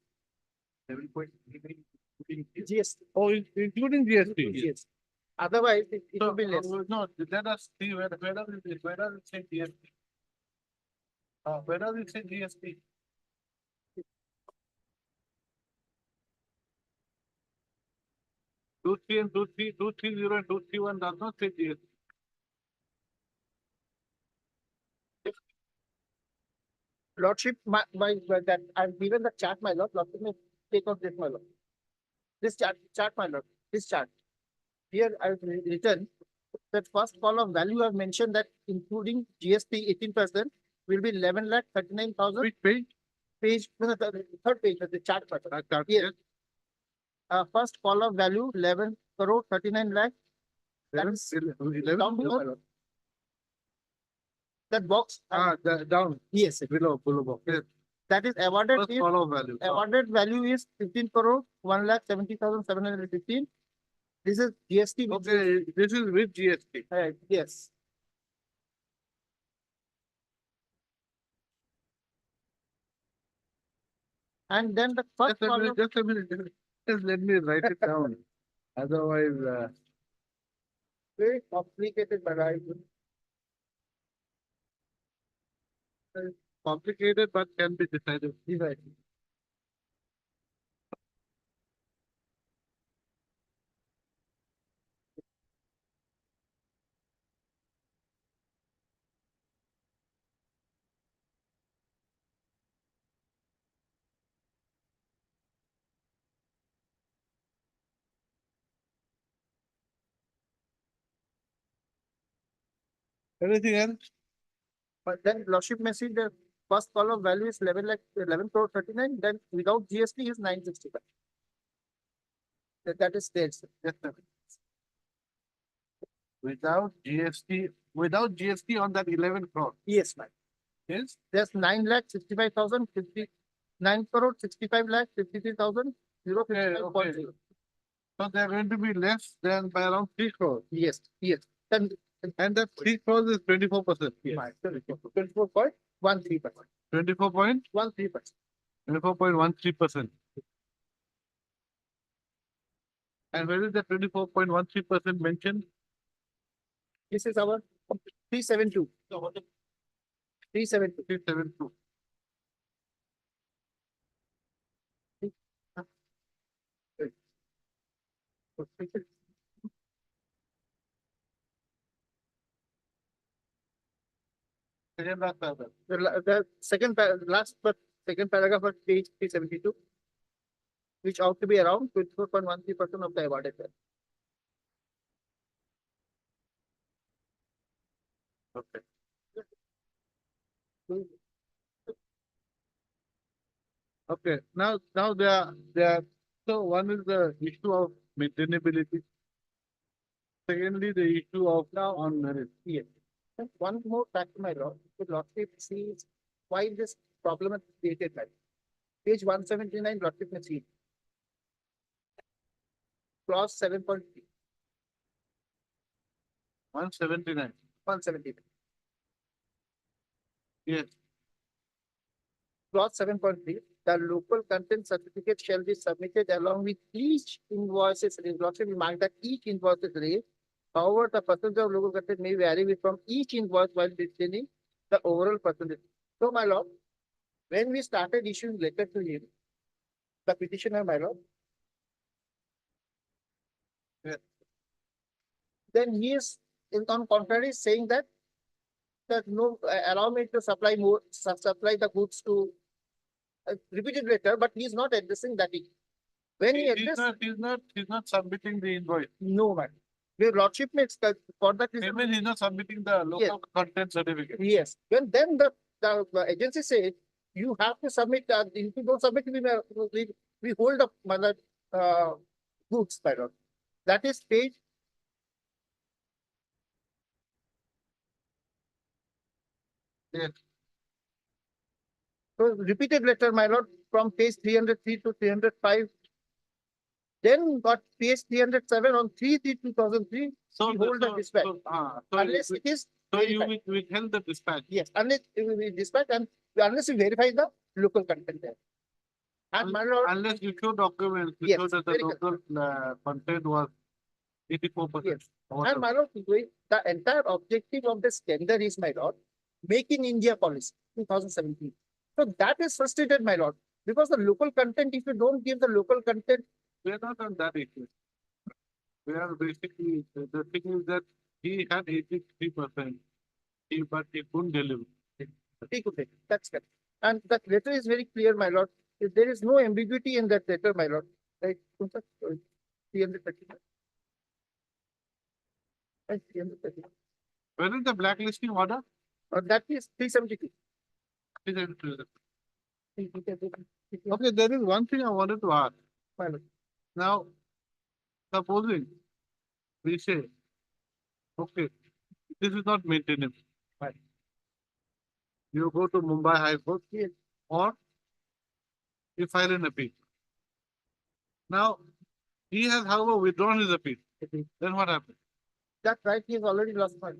11.8 including GST. Oh, including GST. Yes. Otherwise, it So, will be less. no, let us see where does it say GST? Where does it say GST? Two three and 230 and 231 does not say GST. Lordship, that I've given the chart, my lord. Lordship may take out this, my lord. This chart, my lord. This chart. Here I've written that first column value I've mentioned that including GST 18% will be 11,39,000. Which page? Page, no, the third page of the chart. my lord. Chart, Yes. First column value 11 crore 39 lakh. That is 11 down below, my lord. That box. down Yes, below box. Yes, that is awarded. first column value. Awarded value is 15 crore 1,70,715. This is GST. Which Okay, this is with GST. Yes. And then the first column. Just a minute. Just let me write it down. Otherwise, Very complicated, but I complicated but can be decided. divide. Anything else? But then Lordship may see the first column value is 11 crore 39. Then without GST is 965. That is there. Sir. Just a minute. Without GST on that 11 crore. Yes, ma'am. Yes. There's 9,65,000 9 crore 65 lakh 53,000 Okay. So they're going to be less than by around 3 crores. Yes, yes. Then And that 3 crores is 24%. yes. 24.13%. 24.13%. 24.13%. And where is the 24.13% mentioned? This is our 372. 372. 372. Second last paragraph. The second, last but second paragraph of page 372, which ought to be around 24.13% of the awarded value. Okay. Okay, now so one is the issue of maintainability. Secondly, the issue of on merit. Yes. And one more factor, my lord, the lordship sees why this problem is created by. Page 179, lordship may see. Clause 7.3, 179. 179. Yes, Clause 7.3, the local content certificate shall be submitted along with each invoices. Lordship will mark that each invoice is raised. However, the percentage of local content may vary with from each invoice while retaining the overall percentage. So, my lord, when we started issuing letter to him, the petitioner, my lord, Yes. then he is on contrary saying that no, allow me to supply more, supply the goods to repeated letter, but he is not addressing that. When he addressed, he's not submitting the invoice. no, man. Your lordship makes for that reason. Even he's not submitting the local content certificate. Yes. Then the agency says you have to submit. If you don't submit, we hold up goods, my lord. That is page. Yes. So repeated letter, my lord, from page 303 to 305. Then got page 307 on 3/3/2003. So we hold the dispatch. Unless it is so you verified. withheld the dispatch. Yes, unless we dispatch and unless we verify the local content there. And my lord, Unless you show documents, you Yes, show that the very good. local content was 84%. Yes. or And whatever. my lord, the entire objective of this tender is, my lord, Make in India policy, 2017. So that is frustrated, my lord, because the local content, if you don't give the local content, We are not on that issue. We are basically, the thing is that he had 83%, but he couldn't deliver. take it. That's correct. And that letter is very clear, my lord. If there is no ambiguity in that letter, my lord. Right? 339. Right, 339. Where is the blacklisting order? That is 372. Okay, there is one thing I wanted to ask. My lord. Now, supposing we say, okay, this is not maintainable. Right. You go to Mumbai High Court Yes. or you file an appeal. Now, he has, however, withdrawn his appeal. Then what happens? That right, he has already lost money.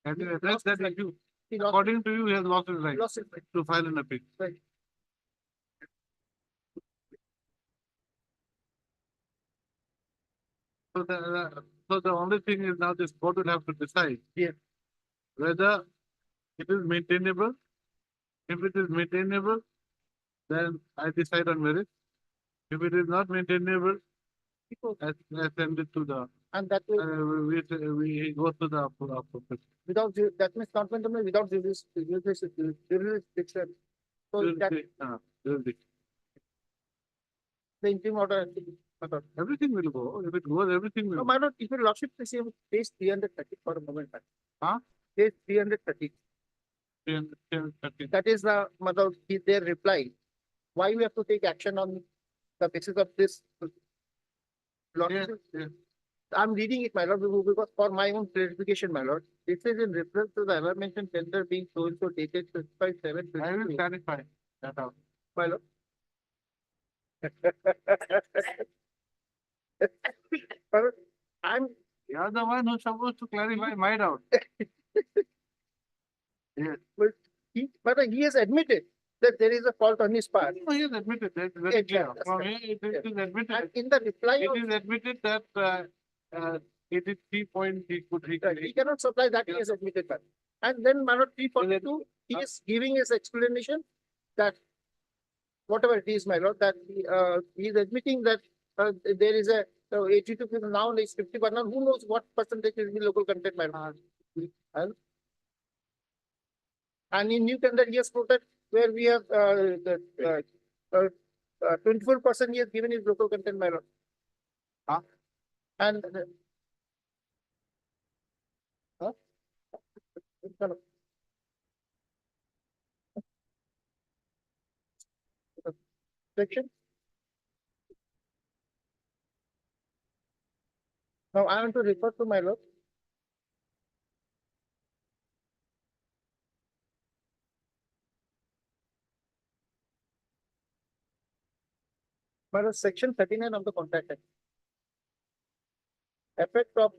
Can you He address lost that his right. issue? He lost, According to you, he has lost his he right lost his right. to file an appeal. Right. So the only thing is now this court will have to decide Yes. whether it is maintainable. If it is maintainable, then I decide on merit. If it is not maintainable, I send it to the, And that will, we go to the appropriate without, that means not maintainable without jurisdiction. So that jurisdiction. the interim order has to be. Everything will go. If it goes, everything will No, go. my lord, if your lordship is page 330 for a moment. Huh? Page 330. That is the their reply. Why we have to take action on the basis of this? Yes, yes. I'm reading it, my lord, because for my own clarification, my lord, this is in reference to the above mentioned tender being so and so dated 55/7. I will clarify that out. My lord. But I'm You are the one who's supposed to clarify my doubt. Yes. but he has admitted that there is a fault on his part. No, he has admitted that very Yes, clear. that's From right. here, it is admitted. And in the reply, It is admitted that 83 point he could he recreate. cannot supply that he has admitted that. And then Manor 342, he is giving his explanation that whatever it is, my lord, that he is admitting that there is a, 82, now it's 50, but now who knows what percentage will be local content, my lord. And in new tender, he has quoted where we have, 24% he has given is local content, my lord. And, huh? Section. Now I want to refer to my lord. But section 39 of the Contract Act. Effect of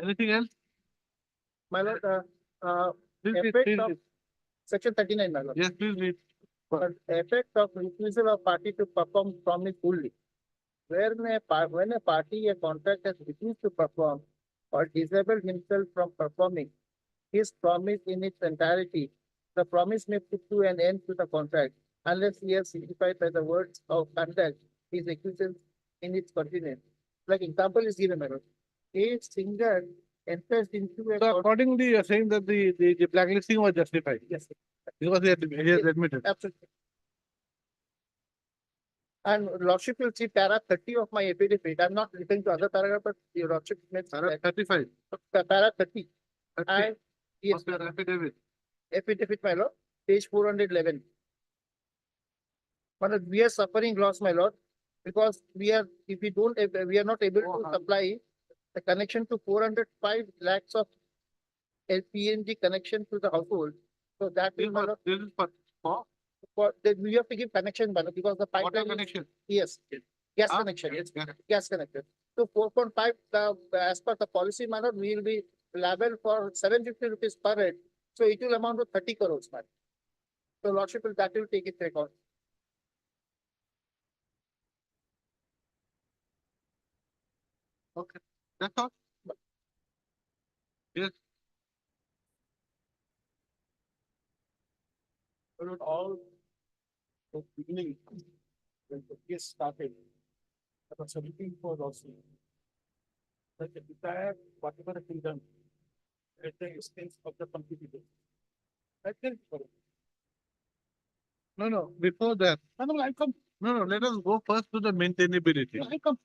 Anything else? my lord, Please read, effect please of read. section 39, my lord. Yes, please read. Effect of refusal of party to perform promise fully. When a party, a contract has refused to perform or disabled himself from performing his promise in its entirety, the promise may put to an end to the contract unless he has signified by the words of conduct his acquiescence in its continuance. Like example is given, my lord. A singer enters into a So accordingly, you're saying that the blacklisting was justified. yes, Because he has admitted. absolutely. And Lordship will see para 30 of my affidavit. I'm not referring to other paragraph, but your Lordship makes Para 35. para 30. 30 And yes, of your affidavit. affidavit, my lord, page 411. But we are suffering loss, my lord, because if we don't, if we are not able to supply the connection to 405 lakhs of LPNG connection to the household. So that will, my lord, This is for that we have to give connection, my lord, because the water pipeline is, connection. yes, gas Huh? connection, Yes, yes. gas connection. So 4.5, as per the policy, my lord, we will be liable for 750 rupees per head. So it will amount to 30 crores, man. So Lordship will, that will take it record. Okay, that's all. Yes, But all the beginning, when the case started, I was looking for also. That the entire, whatever has been done, at the expense of the competitor. I think for it. no, before that, No, I come, let us go first to the maintainability. I come.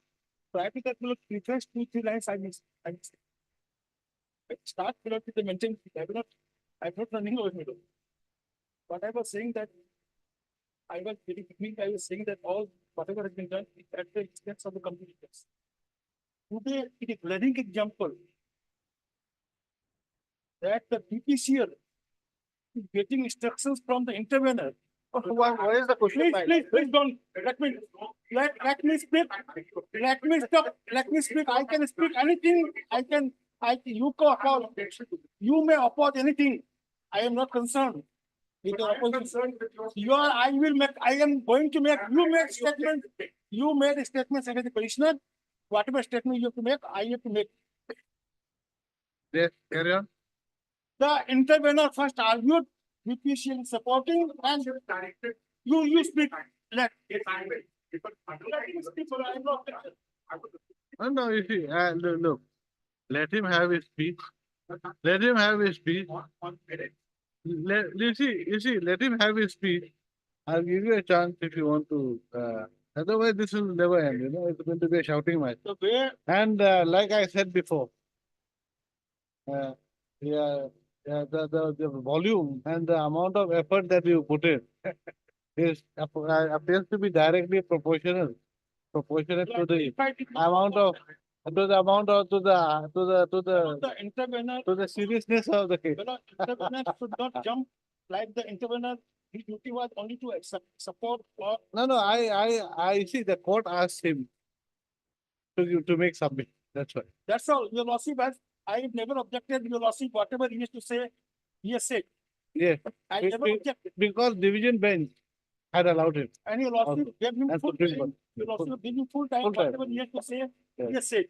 Prior to that, look, the first 2-3 lines I missed. I start with the mention, I'm not running away from it. But I was saying that I was saying that all, whatever has been done is at the expense of the competitors. Today, it is glaring example that the BPCL is getting instructions from the intervener. What is the question? Please don't, let me speak, let me speak, I can speak anything, you can oppose, you may oppose anything, I am not concerned. With the opposition, I am going to make, you make statement, you made a statement as the commissioner, whatever statement you have to make, I have to make. Yes, carry on. The intervener first argued, BPCL is supporting, and you speak. Let me speak, but I am not. No, you see, look, let him have his speech. Let him have his speech. You see, let him have his speech. I'll give you a chance if you want to. Otherwise, this will never end. You know, it's going to be a shouting match. So where, And like I said before, uh, the volume and the amount of effort that you put in is appears to be directly proportional to the amount of the intervener, to the seriousness of the case. intervener should not jump like the intervener, his duty was only to support or. No, I see the court asked him to make submit. That's why. That's all, your lordship has, I have never objected, your lordship, whatever he has to say, he has said. Yes, I Be- never be- objected. because division bench had allowed it. And your lordship Okay. gave him And full Supreme time. Court. Your lordship gave him full time, Full time. whatever he had to say, Yes. he has said.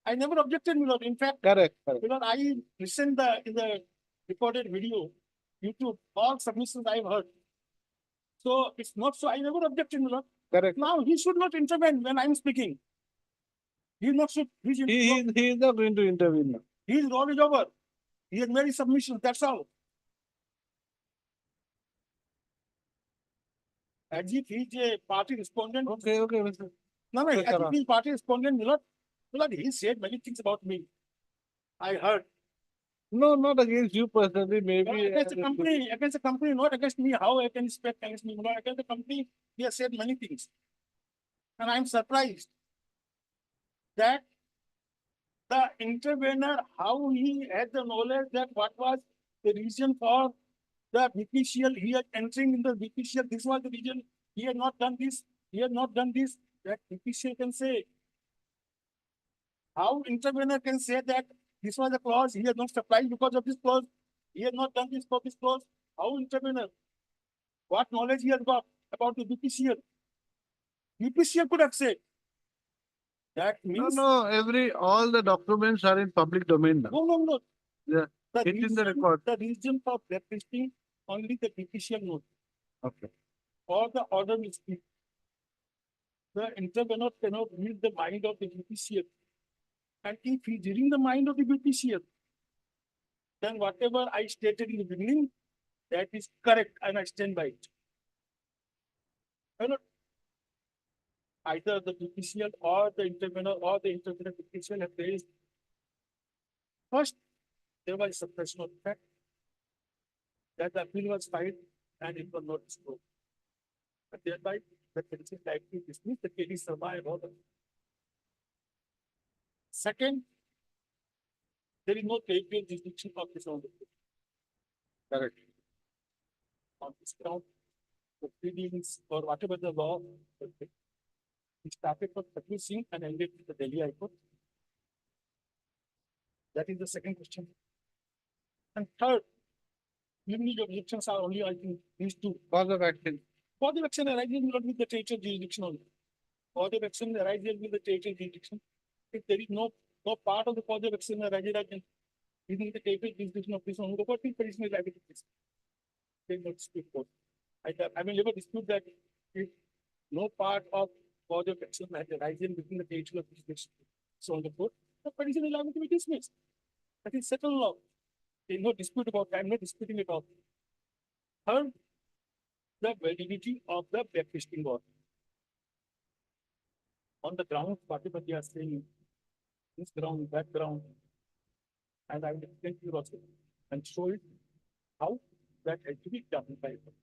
I never objected, my lord. In fact, Correct, correct. because I listened in the recorded video, YouTube, all submissions I've heard. So it's not so, I never objected, my lord. Correct. Now he should not intervene when I'm speaking. He not should, He is not going to intervene now. his role is over. He has made his submission, that's all. As if he's a party respondent. Okay, okay, Mr. No, Okay, as if Karan. he's party respondent, my lord, he said many things about me. I heard. No, not against you personally, maybe. Against the company, not against me. How I can speak against me? Not against the company. He has said many things. And I'm surprised that the intervener, how he had the knowledge that what was the reason for the BPCL, he had entering in the BPCL, this was the reason, he had not done this, he had not done this, that BPCL can say. How intervener can say that this was a clause, he had not supplied because of this clause, he had not done this for this clause, how intervener? What knowledge he has got about the BPCL? BPCL could have said. That No, means, all the documents are in public domain now. no. Yeah, The it's in the record. The reason for blacklisting, only the BPCL knows, Okay. or the order will speak. The intervener cannot read the mind of the BPCL. And if he's reading the mind of the BPCL, then whatever I stated in the beginning, that is correct and I stand by it. Either the BPCL or the intervener BPCL have raised. First, there was suppression of fact that the appeal was filed and it was not disclosed. But thereby, the case is likely dismissed, the case is survived. Second, there is no territorial jurisdiction of this on the court. Correct. On this ground, the pleadings or whatever the law, we started from producing and ended with the Delhi High Court. That is the second question. And third, preliminary objections are only, I think, these two. Cause of action. Cause of action arises not with the territorial jurisdiction only. Cause of action arises with the territorial jurisdiction. If there is no part of the cause of action arises within the territorial jurisdiction of this one, the court is traditionally liable to this. They will not dispute court. I will never dispute that if no part of cause of action has arisen within the territorial jurisdiction. So on the court, the petition is liable to be dismissed. That is settled law. There is no dispute about that. I am not disputing it all. Third, the validity of the blacklisting order. On the ground, whatever they are saying, this ground, that ground, and I will explain to you also and show it how that has to be done by them.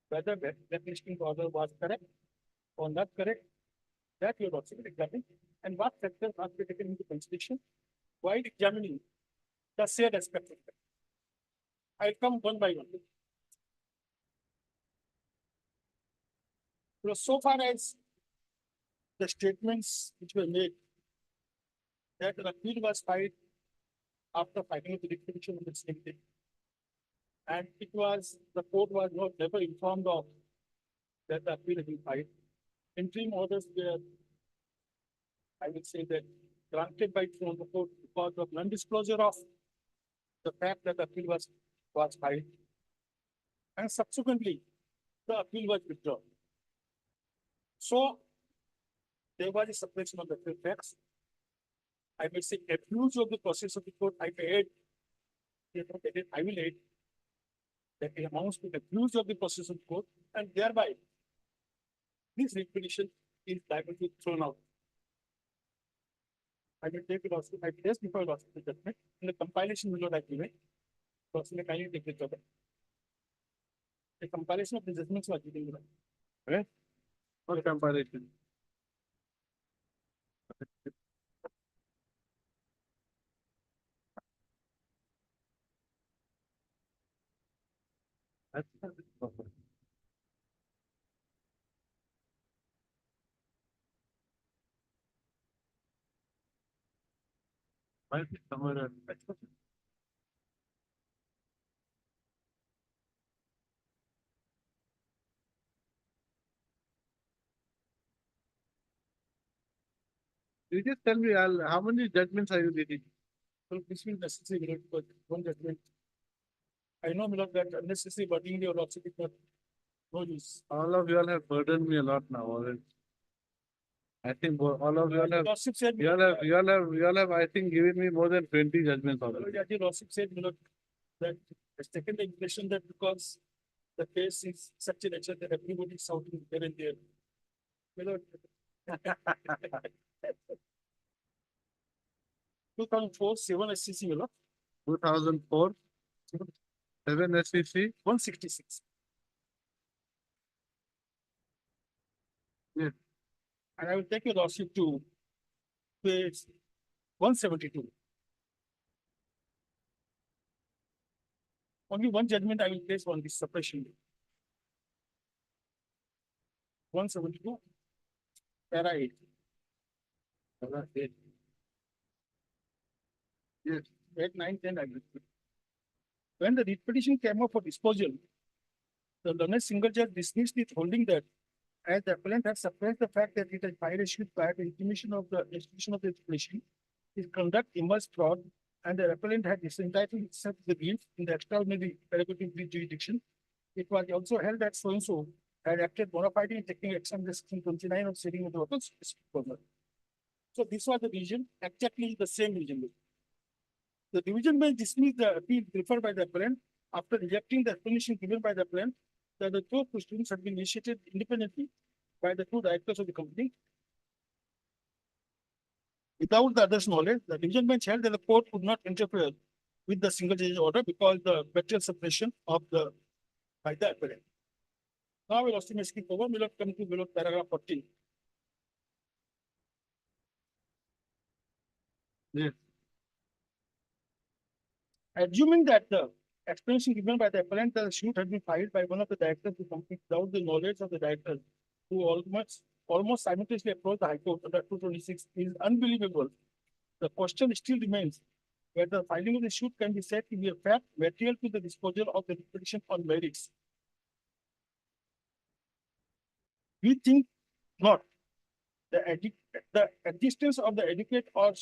Whether blacklisting order was correct or not correct, that you also will examine, and what factors are taken into consideration while examining the said aspect of it. I'll come one by one. So far as the statements which were made that the appeal was filed after filing the liquidation on the same day. And the court was never informed of that the appeal had been filed. Interim orders were, I would say that, granted by the court because of non-disclosure of the fact that the appeal was filed. And subsequently, the appeal was withdrawn. So, there was a suppression of the facts. I may say abuse of the process of the court. I will add that it amounts to abuse of the process of the court, and thereby this repetition is liable to be thrown out. I will take it also. I just before I lost the judgment in the compilation will not activate. Personally, kindly take it over. The compilation of the judgments was given. Okay. What comparison? That's not it. Might be somewhere else. You just tell me, how many judgments are you getting? So this will necessary, but one judgment. I know, Milord, that unnecessary burdening your lordship is not no use. All of you all have burdened me a lot now already. I think all of you all have, Lordship said, you all have, I think, given me more than 20 judgments already. the lordship said, Milord, that has taken the impression that because the case is such a nature that everybody is shouting here and there. Milord. 2004, 7 SCC, Milord, 2004, 7 SEC. 166. Yes. And I will take your lordship to page 172. Only one judgment I will place on this suppression. 172, para 8. Yes. 8, 9, 10, I will. When the writ petition came up for disposal, the learned single judge dismissed it, holding that as the appellant has suppressed the fact that it had filed a suit prior to intimation of the execution of the petition, his conduct emerged fraud, and the appellant had entitled itself to the relief in the extraordinary prerogative jurisdiction. It was also held that so-and-so had acted bona fide in taking action under section 29 of setting of the local government. So this was the reason, exactly the same reason. The division bench dismissed the appeal referred by the appellant after rejecting the explanation given by the appellant that the two proceedings had been initiated independently by the two directors of the company. Without the other's knowledge, the division bench held that the court would not interfere with the single judge order because the better suppression of the by the appellant. Now we'll also skip over, we'll come to below paragraph 14. Yes. Assuming that the explanation given by the appellant that the suit had been filed by one of the directors of the company without the knowledge of the director who almost simultaneously approached the High Court under 226 is unbelievable. The question still remains whether the filing of the suit can be said to be a fact material to the disposal of the petition on merits. We think not. The existence of the adequate or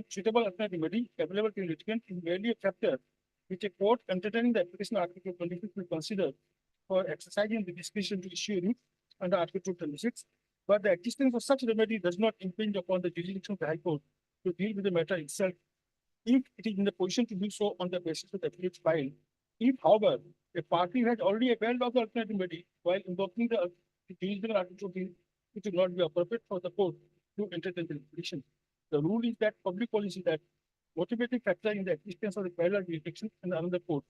suitable alternative remedy available to litigant is merely a factor which a court entertaining the application of Article 26 will consider for exercising the discretion to issue a writ under Article 26. But the existence of such remedy does not impinge upon the jurisdiction of the High Court to deal with the matter itself, if it is in the position to do so on the basis of the affiliate's file. If, however, a party has already availed of the alternative remedy while invoking the jurisdictional article, it will not be appropriate for the court to entertain the petition. The rule is that public policy that motivating factor in the existence of the parallel jurisdiction in another court.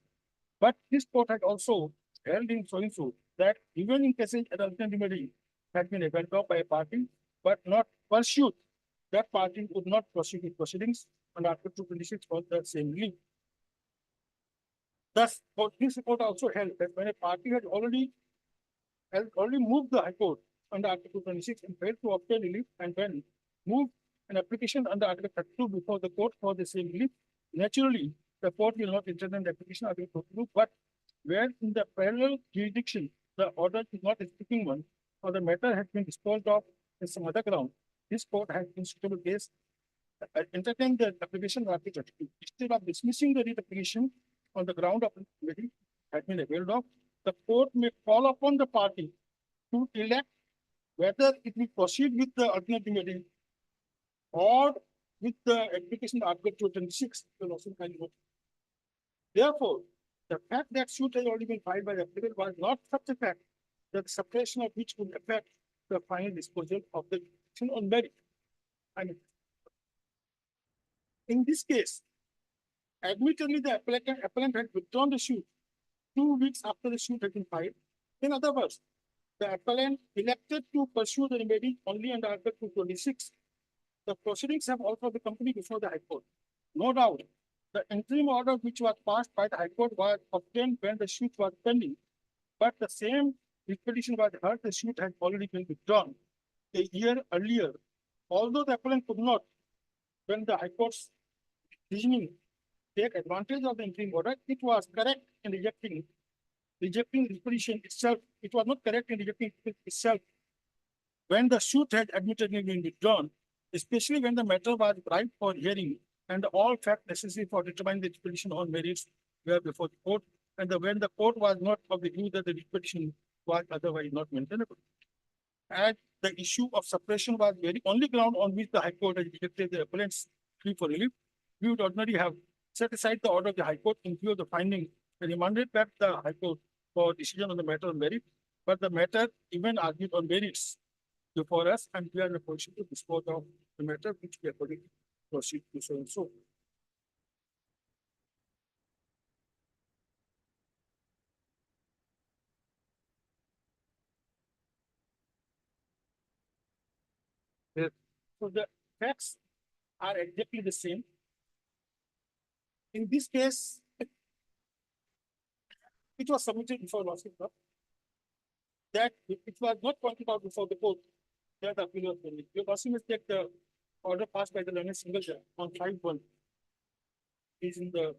But this court had also held in so that even in cases an alternative remedy had been availed of by a party but not pursued, that party would not proceed with proceedings under Article 226 for the same relief. Thus, this court also held that when a party had already moved the High Court under Article 26 and failed to obtain relief, and when moved an application under Article 32 before the court for the same relief, naturally the court will not entertain the application of Article 32, but where in the parallel jurisdiction the order is not a speaking one, or the matter has been disposed of in some other ground, this court has in suitable case entertain the application of Article 32. Instead of dismissing the writ application on the ground of remedy has been availed of, the court may call upon the party to elect whether it will proceed with the alternate remedy or with the application of Article 226. Therefore, the fact that suit has already been filed by the applicant was not such a fact that the suppression of which would affect the final disposal of the petition on merit. I mean, in this case, admittedly, the appellant had withdrawn the suit 2 weeks after the suit had been filed. In other words, the appellant elected to pursue the remedy only under Article 226. The proceedings have also the company before the High Court. No doubt, the interim order which was passed by the High Court was obtained when the suit was pending, but the same petition was heard, the suit had already been withdrawn a year earlier. Although the appellant could not, when the High Court's reasoning take advantage of the interim order, it was correct in rejecting the petition itself. It was not correct in rejecting it itself when the suit had admittedly been withdrawn, especially when the matter was ripe for hearing and all facts necessary for determining the petition on merits were before the court, and when the court was not of the view that the petition was otherwise not maintainable. And the issue of suppression was very only ground on which the High Court has rejected the appellant's plea for relief. We would ordinarily have set aside the order of the High Court in view of the finding and remanded back the High Court for decision on the matter of merit. But the matter even argued on merits before us, and we are in a position to dispose of the matter which we are going to proceed to so and so. Yes. So the facts are exactly the same. In this case, it was submitted before lawsuit, no? That it was not pointed out before the court that the appeal was pending. Your lawsuit must take the order passed by the learned single judge on 5-1 is in the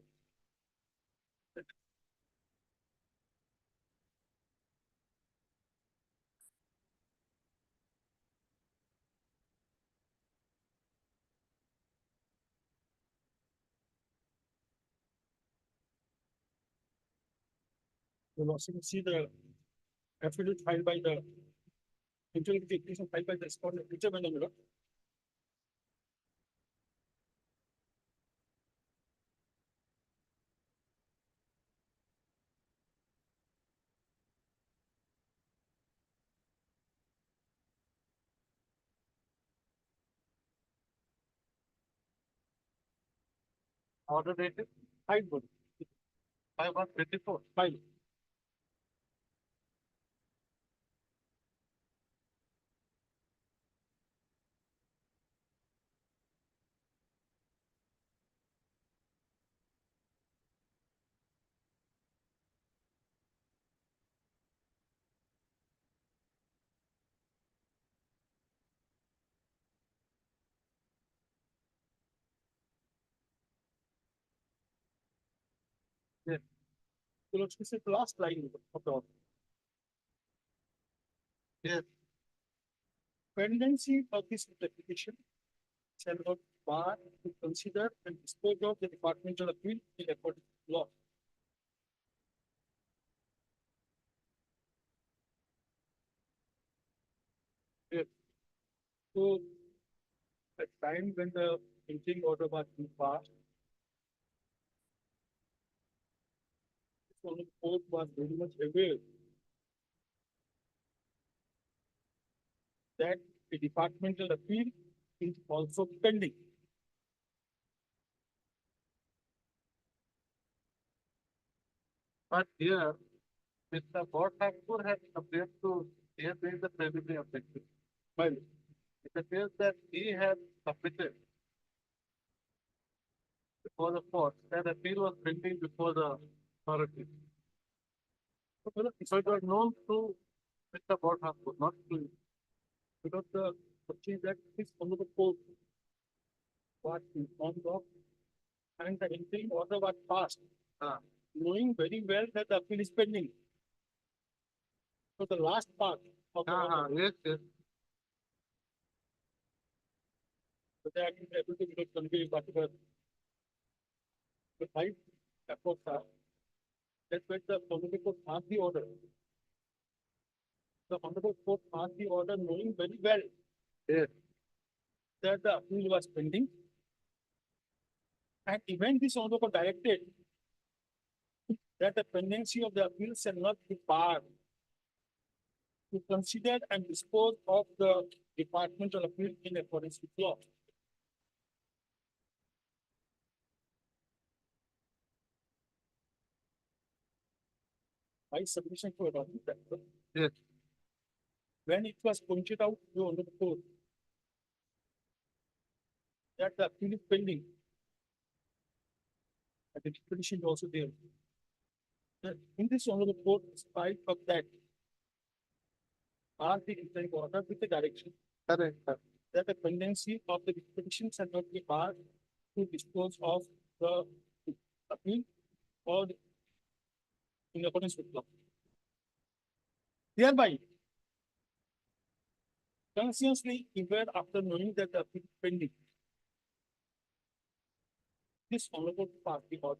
lawsuit. See the affidavit filed by the integrity petition filed by the respondent, Peter Miller. Order dated 5-1, 5/1/24. 5. Yes. So let's say the last line of the order. Yes. Pendency of this application shall not bar to consider and dispose of the departmental appeal in accordance with law. Yes. So at time when the interim order was being passed, the court was very much aware that the departmental appeal is also pending. But here, Mr. Thakur has appeared to, he has made the preliminary objection. Well, It appears that he has submitted before the court, that appeal was pending before the authority. So it was known to Mr. Thakur, not to you. because the change that is under the court was informed of and the interim order was passed, knowing very well that the appeal is pending. So the last part of the order, Yes, yes. so that is able to convey particular the five efforts are. That's why the honorable court passed the order. The honorable court passed the order knowing very well Yes. that the appeal was pending. And even this honorable court directed that the pendency of the appeal shall not be barred to consider and dispose of the departmental appeal in accordance with law. My submission to adopt that. Yes. When it was pointed out to honorable court that the appeal is pending, and the petition is also there. That in this honorable court, in spite of that, are the interim order with the direction Correct. that the pendency of the petition shall not be barred to dispose of the appeal or in accordance with law. Thereby, conscientiously even after knowing that the appeal is pending. This honorable party or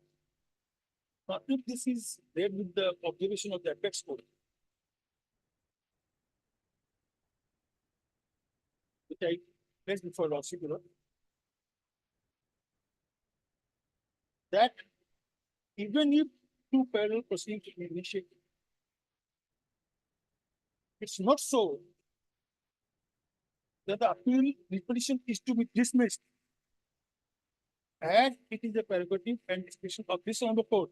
now, if this is read with the observation of the apex code, which I placed before lordship, that even if two parallel proceedings to be initiated, it's not so that the appeal repetition is to be dismissed, as it is a prerogative and discretion of this honorable court.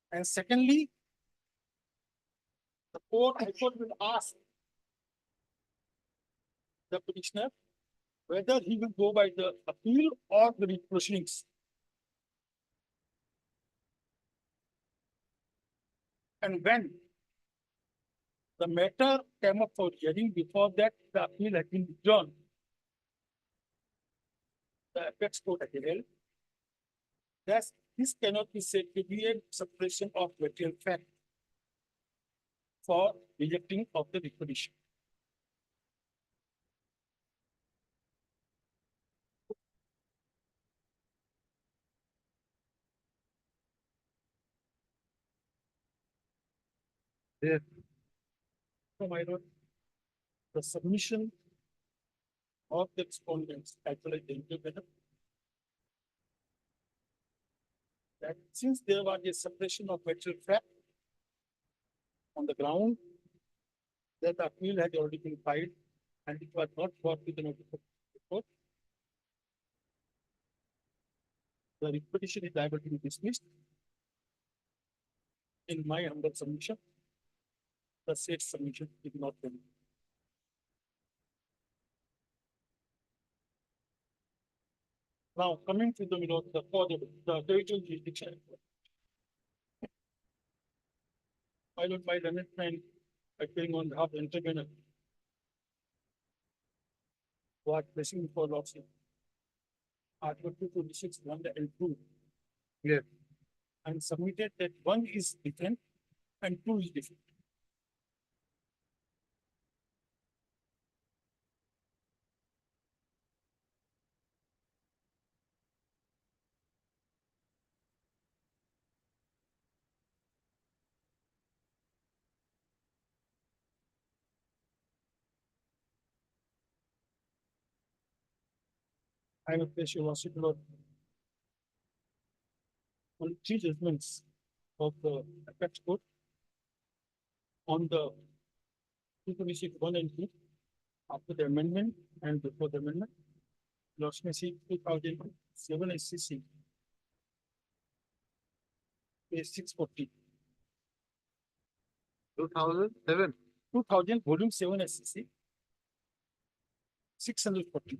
And secondly, the High Court will ask the petitioner whether he will go by the appeal or the proceedings. And when the matter came up for hearing, before that the appeal had been withdrawn, the apex court had held that this cannot be said to be a suppression of material fact for rejecting of the requisition. Yes. So my lord, the submission of the respondents as well as the interpreter, that since there was a suppression of material fact on the ground that the appeal had already been filed and it was not brought to the notice of the court, the repetition is liable to be dismissed. In my humble submission, the said submission is not valid. Now, coming to the middle of the territorial jurisdiction. Filed by the next man appearing on behalf of the intervener, who are placing before lordship. Article 226, 1 and 2. Yes. And submitted that 1 is different and 2 is different. I will place your lordship, Lord, on 3 judgments of the apex court on the 226, 1 and 2 after the amendment and before the amendment. Lordship may see 2007 SCC page 640. 2007. 2000 volume 7 SCC 640.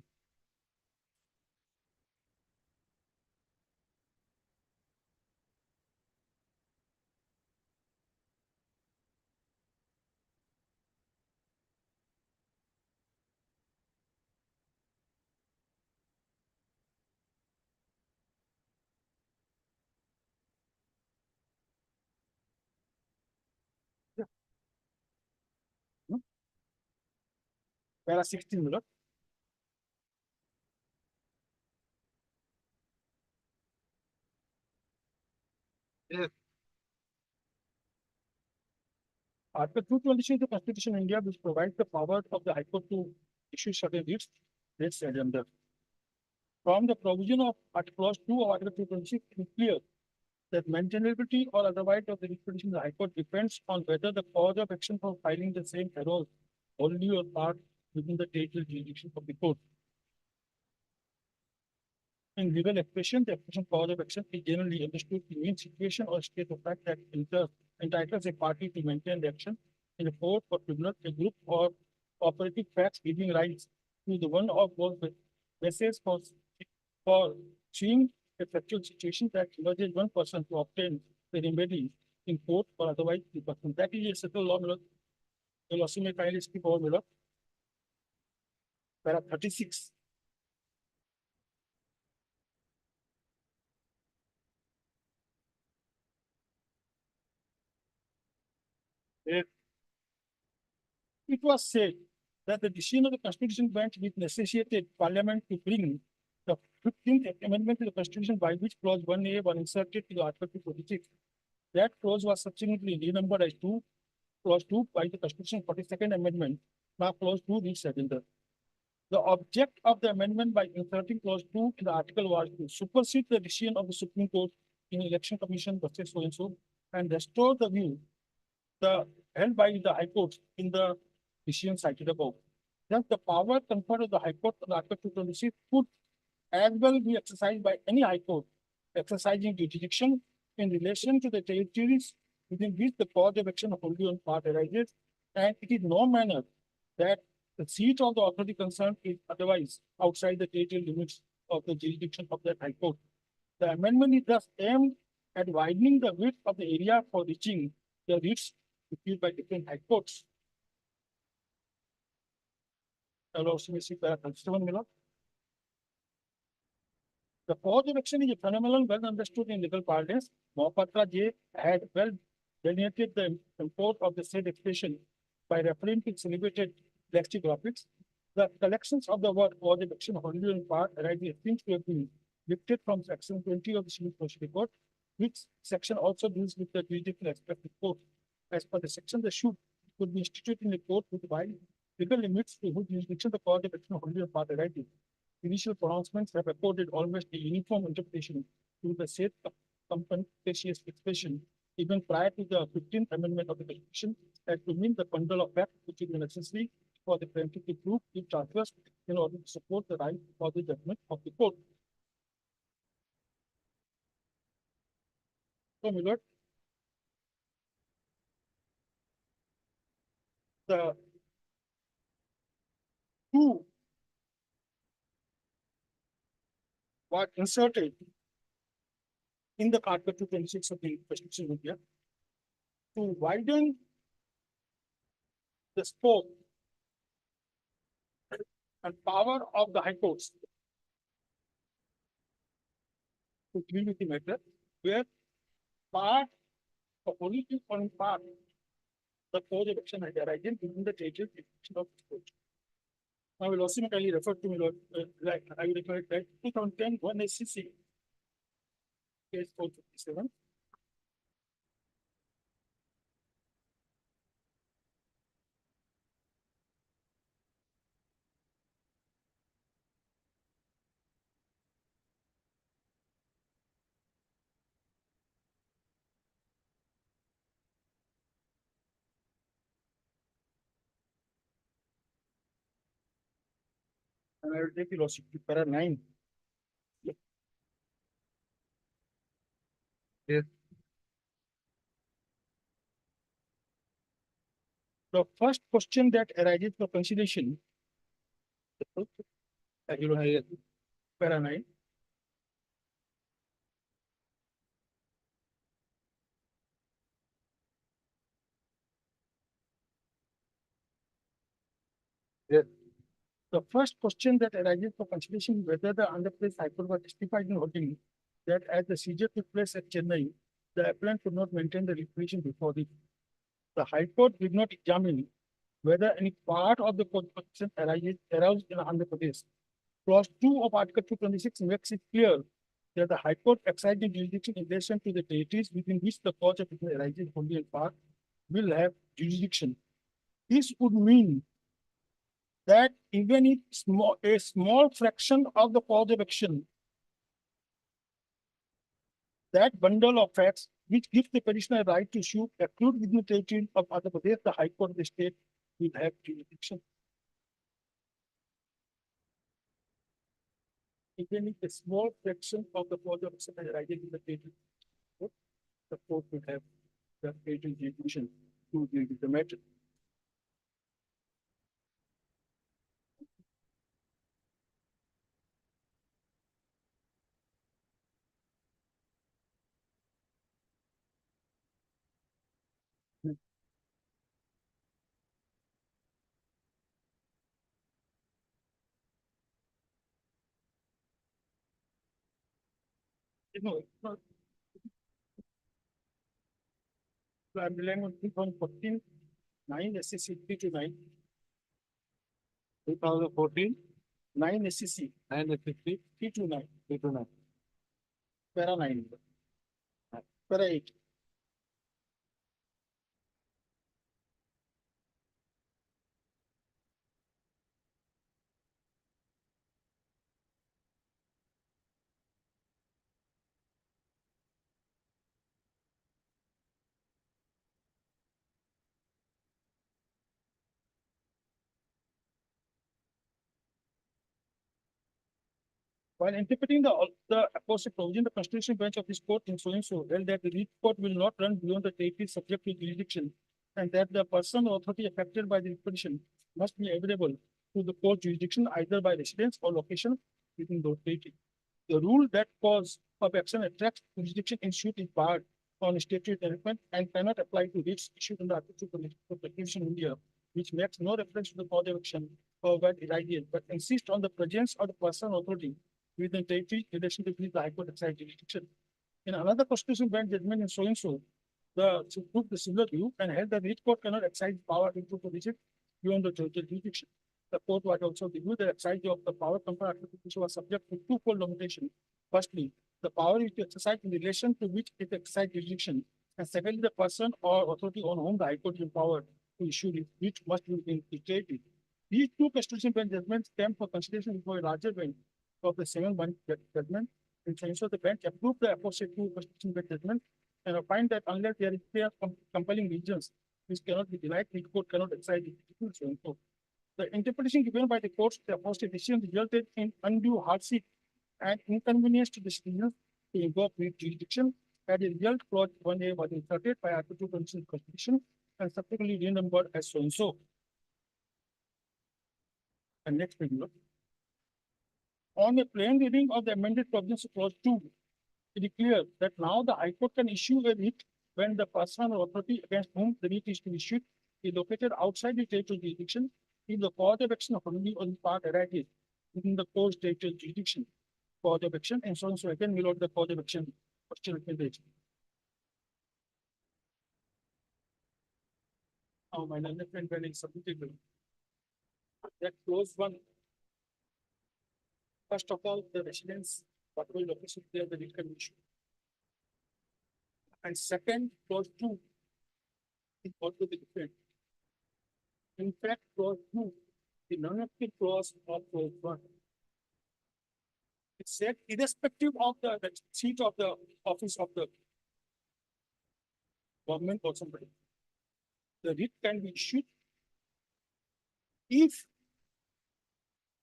Para 16 minutes. Yes. Article 226 of the Constitution of India, which provides the power of the High Court to issue certain writs, writs agenda. From the provision of Clause 2 of Article 226, it is clear that maintainability or otherwise of the disposition of the High Court depends on whether the cause of action for filing the same arose only or part within the territorial jurisdiction of the court. In legal expression, the expression cause of action is generally understood to mean situation or state of fact that entitles a party to maintain the action in a court or tribunal, a group or operative facts giving rise to the one or more basis for seeing a factual situation that emerges one person to obtain the remedy in court or otherwise the person. That is a settled law. The lawsuit may kindly skip over para 36. Yes. It was said that the decision of the Constitution bench which necessitated Parliament to bring the 15th Amendment to the Constitution by which clause 1A was inserted to the Article 246. That clause was subsequently renumbered as clause 2 by the Constitution 42nd Amendment. Now clause 2 reads as under. The object of the amendment by inserting clause 2 in the article was to supersede the decision of the Supreme Court in Election Commission versus so and so and restore the view held by the High Court in the decision cited above. Thus, the power conferred on the High Court on Article 226 could as well be exercised by any High Court exercising jurisdiction in relation to the territories within which the cause of action wholly on part arises, and it is no manner that the seat of the authority concerned is otherwise outside the territorial limits of the jurisdiction of that High Court. The amendment is thus aimed at widening the width of the area for reaching the writs issued by different High Courts. Also, we see para 37 Miller. The cause of action is a phenomenon well understood in legal parlance. Mohapatra J had well delineated the import of the said expression by referring to celebrated lexicographics. The collections of the word cause of action wholly in part arising seems to have been lifted from section 20 of the Civil Procedure Code, which section also deals with the jurisdictional aspect of court. As per the section, the suit could be instituted in a court with wide legal limits to whose jurisdiction the cause of action wholly in part arising. Initial pronouncements have accorded almost a uniform interpretation to the said compensatious expression even prior to the 15th Amendment of the Constitution as to mean the bundle of facts which is necessary for the plaintiff to prove the charges in order to support the right or the judgment of the court. So, my lord, the two were inserted in the Article 226 of the Constitution of India to widen the scope and power of the High Courts to deal with the matter where part or only one part the cause of action has arisen within the territorial jurisdiction of the court. I will also kindly refer to me, like I will refer that 2010 1 SCC case 457. And I will take the lawsuit to para 9. Yes. The first question that arises for consideration, para 9. Yes. The first question that arises for consideration is whether the Andhra High Court was justified in holding that as the seizure took place at Chennai, the appellant could not maintain the liquidation before it. The High Court did not examine whether any part of the constitution aroused in Andhra Pradesh. Clause 2 of Article 226 makes it clear that the High Court exercising jurisdiction in relation to the territories within which the cause of action arises only in part will have jurisdiction. This would mean that even if a small fraction of the cause of action, that bundle of facts which gives the petitioner right to sue accrued within the territory of Andhra Pradesh, the High Court of the state will have jurisdiction. Even if a small fraction of the cause of action arises in the territory, the court will have the territorial jurisdiction to deal with the matter. No, so I'm relying on 2014 9 SCC 3 to 9. 2014, 9 SCC, 9 SCC, 329, 329. para 9, para 8. While interpreting the apostate provision, the constitutional bench of this court in so held that the writ court will not run beyond the territory subject to jurisdiction, and that the person or authority affected by the petition must be available to the court jurisdiction either by residence or location within those territory. The rule that cause of action attracts jurisdiction in suit is barred on statutory development and cannot apply to writs issued under Article 2 of the Constitution of India, which makes no reference to the cause of action or that is ideal, but insists on the presence of the person or authority within territory in relation to which the High Court exercise jurisdiction. In another constitutional bench judgment in so, the took the similar view and held that each court cannot exercise power to improve the visit beyond the territorial jurisdiction. The court was also the view that exercise of the power conferred under the Constitution was subject to twofold limitation. Firstly, the power is to exercise in relation to which it exercise jurisdiction, and secondly, the person or authority on whom the High Court is empowered to issue it, which must be in the territory. These two constitutional bench judgments came for consideration before a larger bench of the second one judgment. In so the bench approved the apostate two constitutional bench judgment and opined that unless there is clear compelling reasons which cannot be denied, the court cannot exercise jurisdiction. So the interpretation given by the courts, the apostate decision resulted in undue hardship and inconvenience to the citizens to invoke jurisdiction. As a result, clause 1A was inserted by Article 2 Constitution and subsequently renumbered as so and so. And next page, look. On a plain reading of the amended provisions of clause 2, it is clear that now the High Court can issue a writ when the person or authority against whom the writ is to be issued is located outside the territorial jurisdiction if the cause of action of only on part arises within the court's territorial jurisdiction. Cause of action and so on. So again, we load the cause of action question page. Now my learned friend when it's submitted that clause 1. First of all, the residence, whatever location there, the writ can be issued. And second, clause 2 is also the different. In fact, clause 2, the non-active clause of clause 1. It said, irrespective of the seat of the office of the government or somebody, the writ can be issued if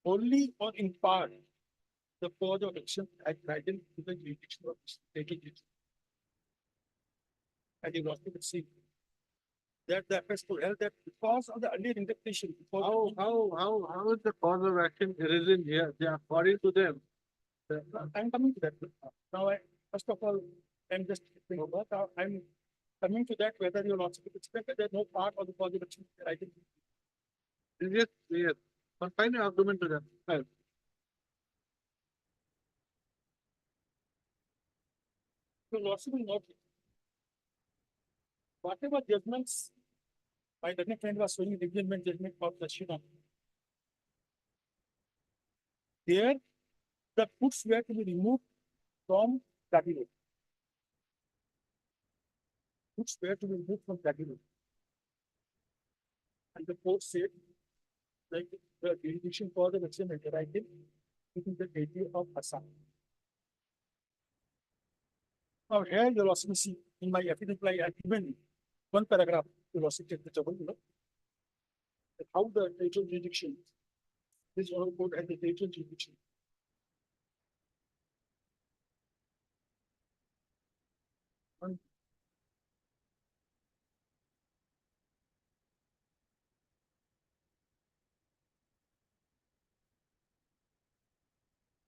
only or in part the cause of action has guidance to the jurisdiction of the state jurisdiction. And you also could see that the effects to held that because of the earlier interpretation. How is the cause of action arisen here? They are according to them. I'm coming to that. Now, first of all, I'm just thinking about how I'm coming to that whether you'll also expect that there's no part of the cause of action. I think. Yes, yes. But find an argument to that. Right. You'll also will note whatever judgments my learned friend was showing the judgment of the Shina. There, the puts were to be removed from Kagiro. Puts were to be removed from Kagiro. And the court said, like the jurisdiction for the action arising within the territory of Assam. Now here you'll also see in my affidavit, I given one paragraph, you'll also take the trouble, how the territorial jurisdiction, this honorable court as the territorial jurisdiction.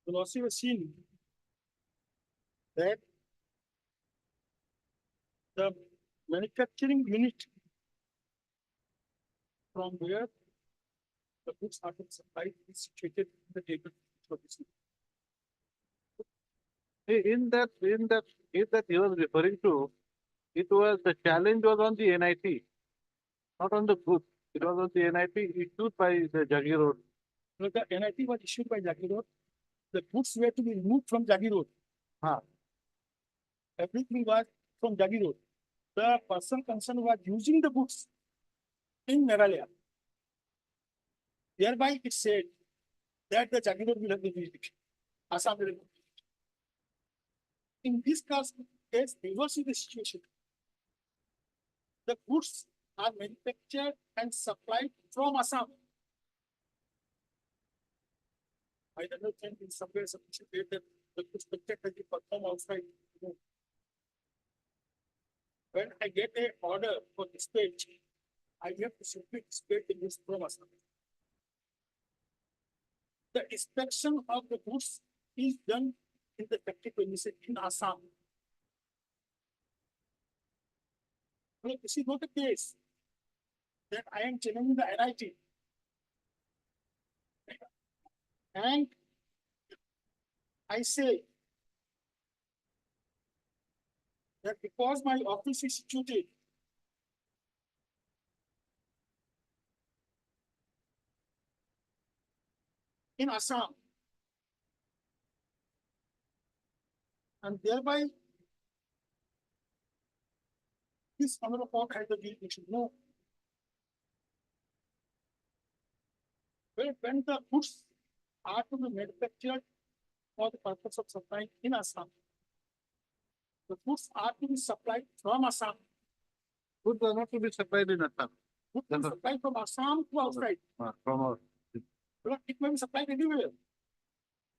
You'll also have seen that the manufacturing unit from where the goods are supplied is situated in the table. In that case that he was referring to, it was the challenge was on the NIT, not on the goods. It was on the NIT issued by the Jaggi Road So the NIT was issued by Jagi Road. The goods were to be removed from Jagi Road. Everything was from Jagi Road. The person concerned was using the goods in Meghalaya. Thereby, it said that the Jagi Road will have the jurisdiction. Assam will have the jurisdiction. In this case, reverse is the situation. The goods are manufactured and supplied from Assam. I don't know if in some way sufficient way that the goods manufactured can be performed outside. When I get an order for dispatch, I have to simply dispatch the goods from Assam. The inspection of the goods is done in the factory premises in Assam. But this is not the case that I am challenging the NIT. And I say that because my office is situated in Assam, and thereby this honorable court has the jurisdiction. No. When the goods are to be manufactured for the purpose of supplying in Assam, the goods are to be supplied from Assam. Goods are not to be supplied in Assam. Goods are supplied from Assam to outside. From our, But it may be supplied anywhere.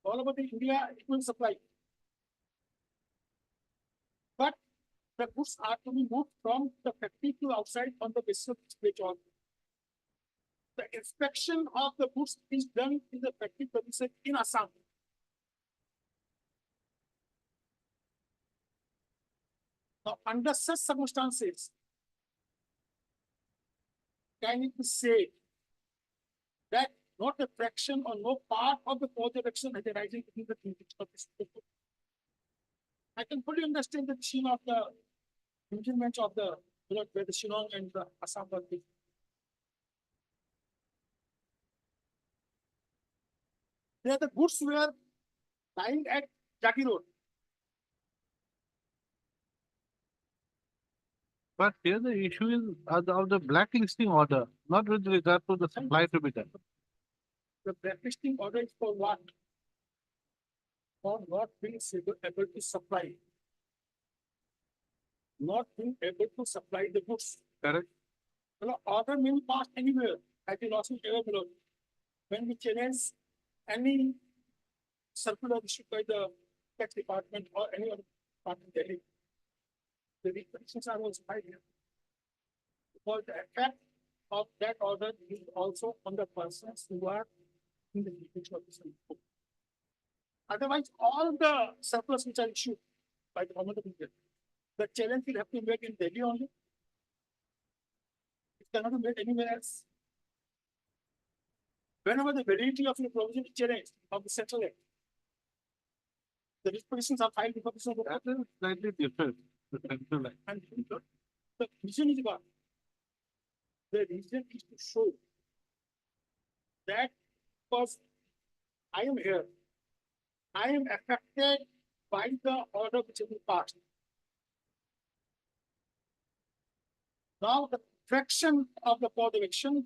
All over the India, it will supply. But the goods are to be moved from the factory to outside on the basis of dispatch order. The inspection of the goods is done in the factory premises in Assam. Now, under such circumstances, can it be said that not a fraction or no part of the cause of action is arising in the jurisdiction of this court? I can fully understand the decision of the implement of the where the Shillong and the Assam were taken. There the goods were lying at Jagi Road. but here the issue is of the blacklisting order, not with regard to the supply to be done. The blacklisting order is for what? For not being able to supply. Not being able to supply the goods. Correct. The order may be passed anywhere. I can also ever below. When we challenge any circular issued by the tax department or any other department, Delhi, the restrictions are also high here. Because the effect of that order is also on the persons who are in the jurisdiction of this court. Otherwise, all the surplus which are issued by the government of India, the challenge will have to be made in Delhi only. It cannot be made anywhere else. Whenever the validity of your provision is challenged of the central act, the dispositions are filed before the Supreme Court. That is slightly different. The central act. And the reason is what? The reason is to show that because I am here, I am affected by the order which has been passed. Now the fraction of the cause of action,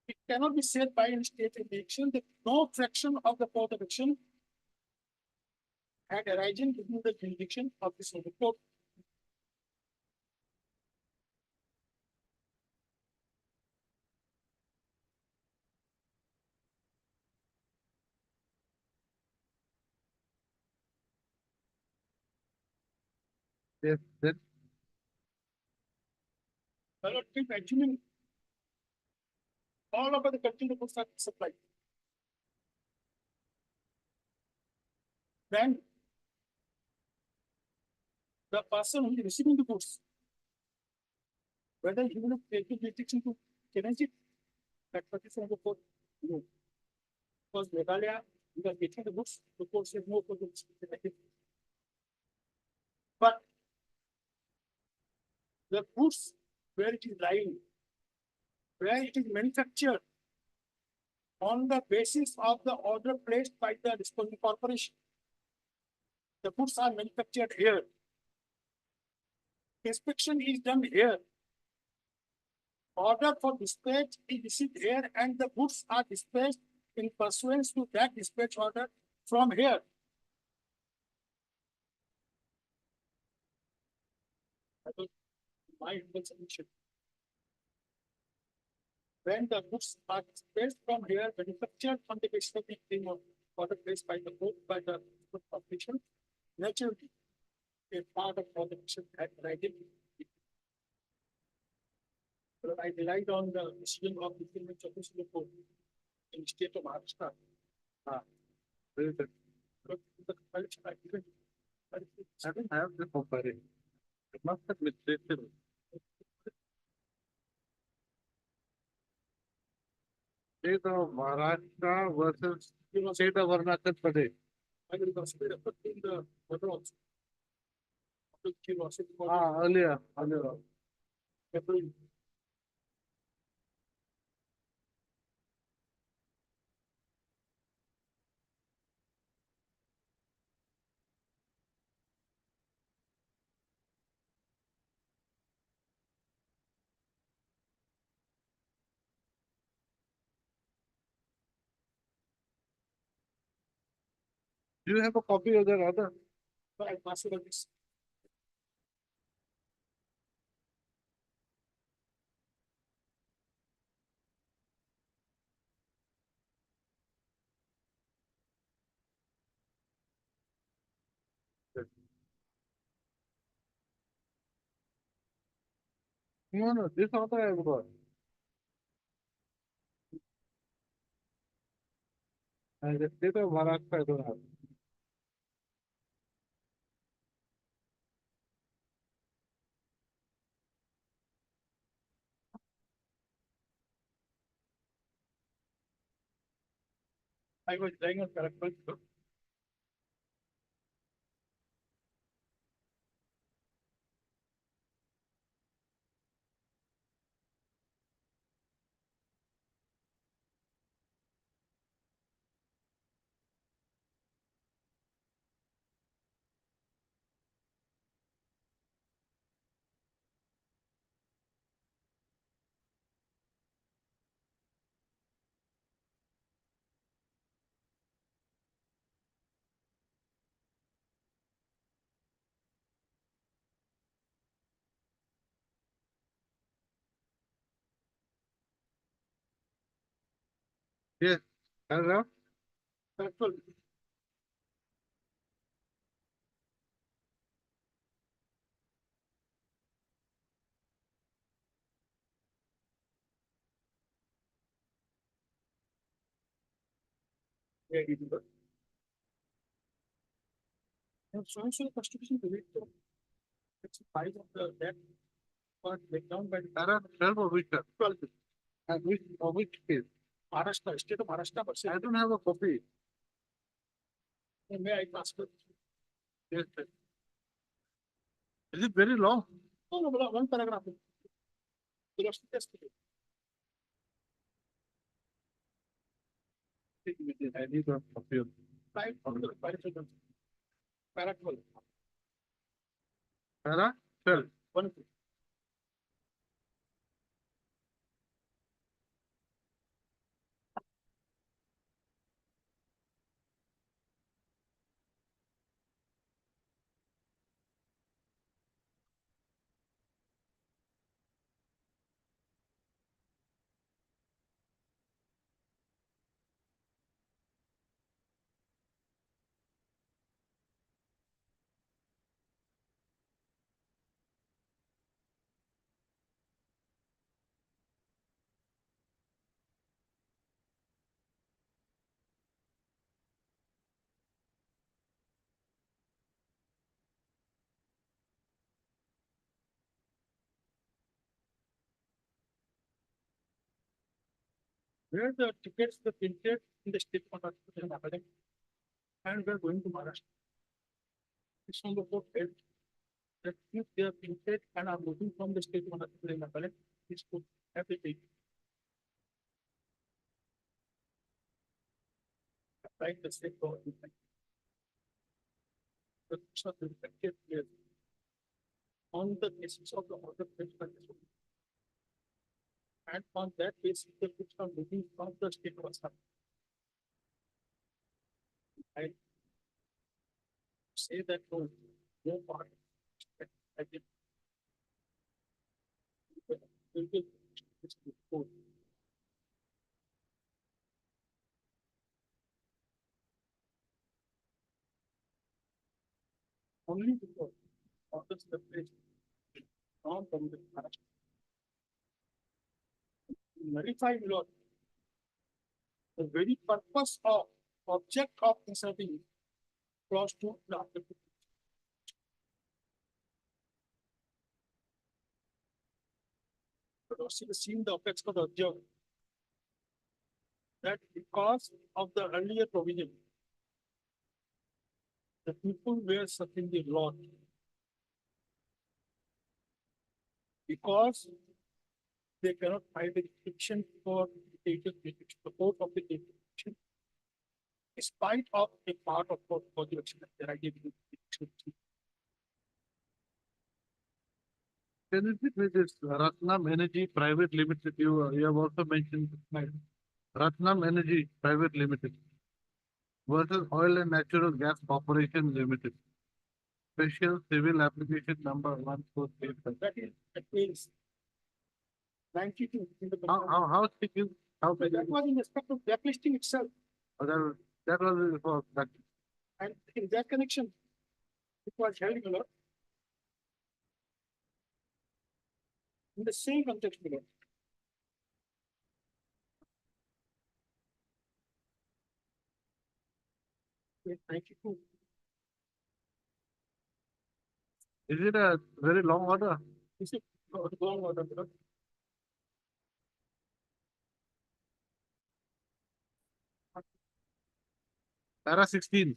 it cannot be said by any state in the action that no fraction of the cause of action had arisen within the jurisdiction of this court. Yes, then Now, keep assuming all over the country the goods are supplied. Then the person who is receiving the goods, whether he will take the jurisdiction to challenge it, that particular court, no. Because Meghalaya, we are getting the goods, the court says no for the goods. But the goods where it is lying, where it is manufactured, on the basis of the order placed by the disposal corporation. The goods are manufactured here. Inspection is done here. Order for dispatch is received here and the goods are dispatched in pursuance to that dispatch order from here. That was my humble submission. When the goods are dispatched from here, manufactured on the basis of the claim of order placed by the court by the corporation, naturally, a part of corporation had writing. But I relied on the decision of the Finance Office Court in the state of Maharashtra. Very good. But the collection I given. I don't have the comparison. It must have mistaken. State of Maharashtra versus state of Arunachal Pradesh. I will consider putting the order also. To curiosity. Earlier. April. Do you have a copy of that order? But I pass it on this. No, this order I have got. And the state of Maharashtra I don't have. I was trying on character. Yes, paragraph. Character. Yeah, it is. And so constitution relate to section 5 of the that was laid down by the Paragraph 12 of which, 12 and which case? Maharashtra, state of Maharashtra versus. I don't have a copy. May I ask? Yes, sir. Is it very long? No, one paragraph. Curiosity test. I need a copy of. Right from the paragraph. Paragraph. Para 12. One. Where the tickets the printed in the state contract and we are going to Maharashtra. It's on the board that if they are printed and are moving from the state contract, it's put everything. right, the state government. The question of the effective is on the basis of the order placed by this one. And on that basis, the fixed on living from the state of Assam. I say that no part. I did. Will be this report. Only because of the separation from the past. Nullify law. The very purpose of object of inserting clause 2 after but also seen the effects of the observer that because of the earlier provision, the people were suffering the lot because they cannot find the restriction for the support of the restriction, despite of a part of the election that they are giving. Can you speak with this Ratnam Energy Private Limited? You have also mentioned Ratnam Energy Private Limited versus Oil and Natural Gas Corporation Limited. Special Civil Application number 1485. That means 92 in the How speaking? How that was in respect of blacklisting itself, that was for that. and in that connection, it was held in law in the same context below. With 92. Is it a very long order? This is wrong order below. Para 16.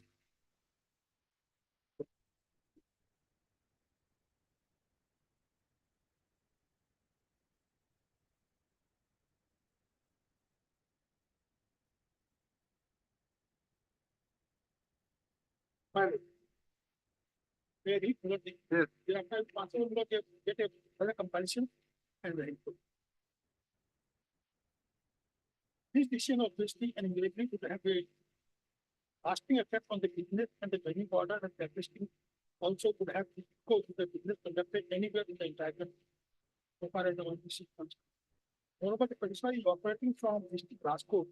Where he not the Yes. thereafter possible not get a further comparison and the input. This decision obviously and immediately to have a lasting effect on the business and the training order and blacklisting also could have echo to the business conducted anywhere in the entire country, so far as the ONGC is concerned. Moreover, the petitioner is operating from district Rajkot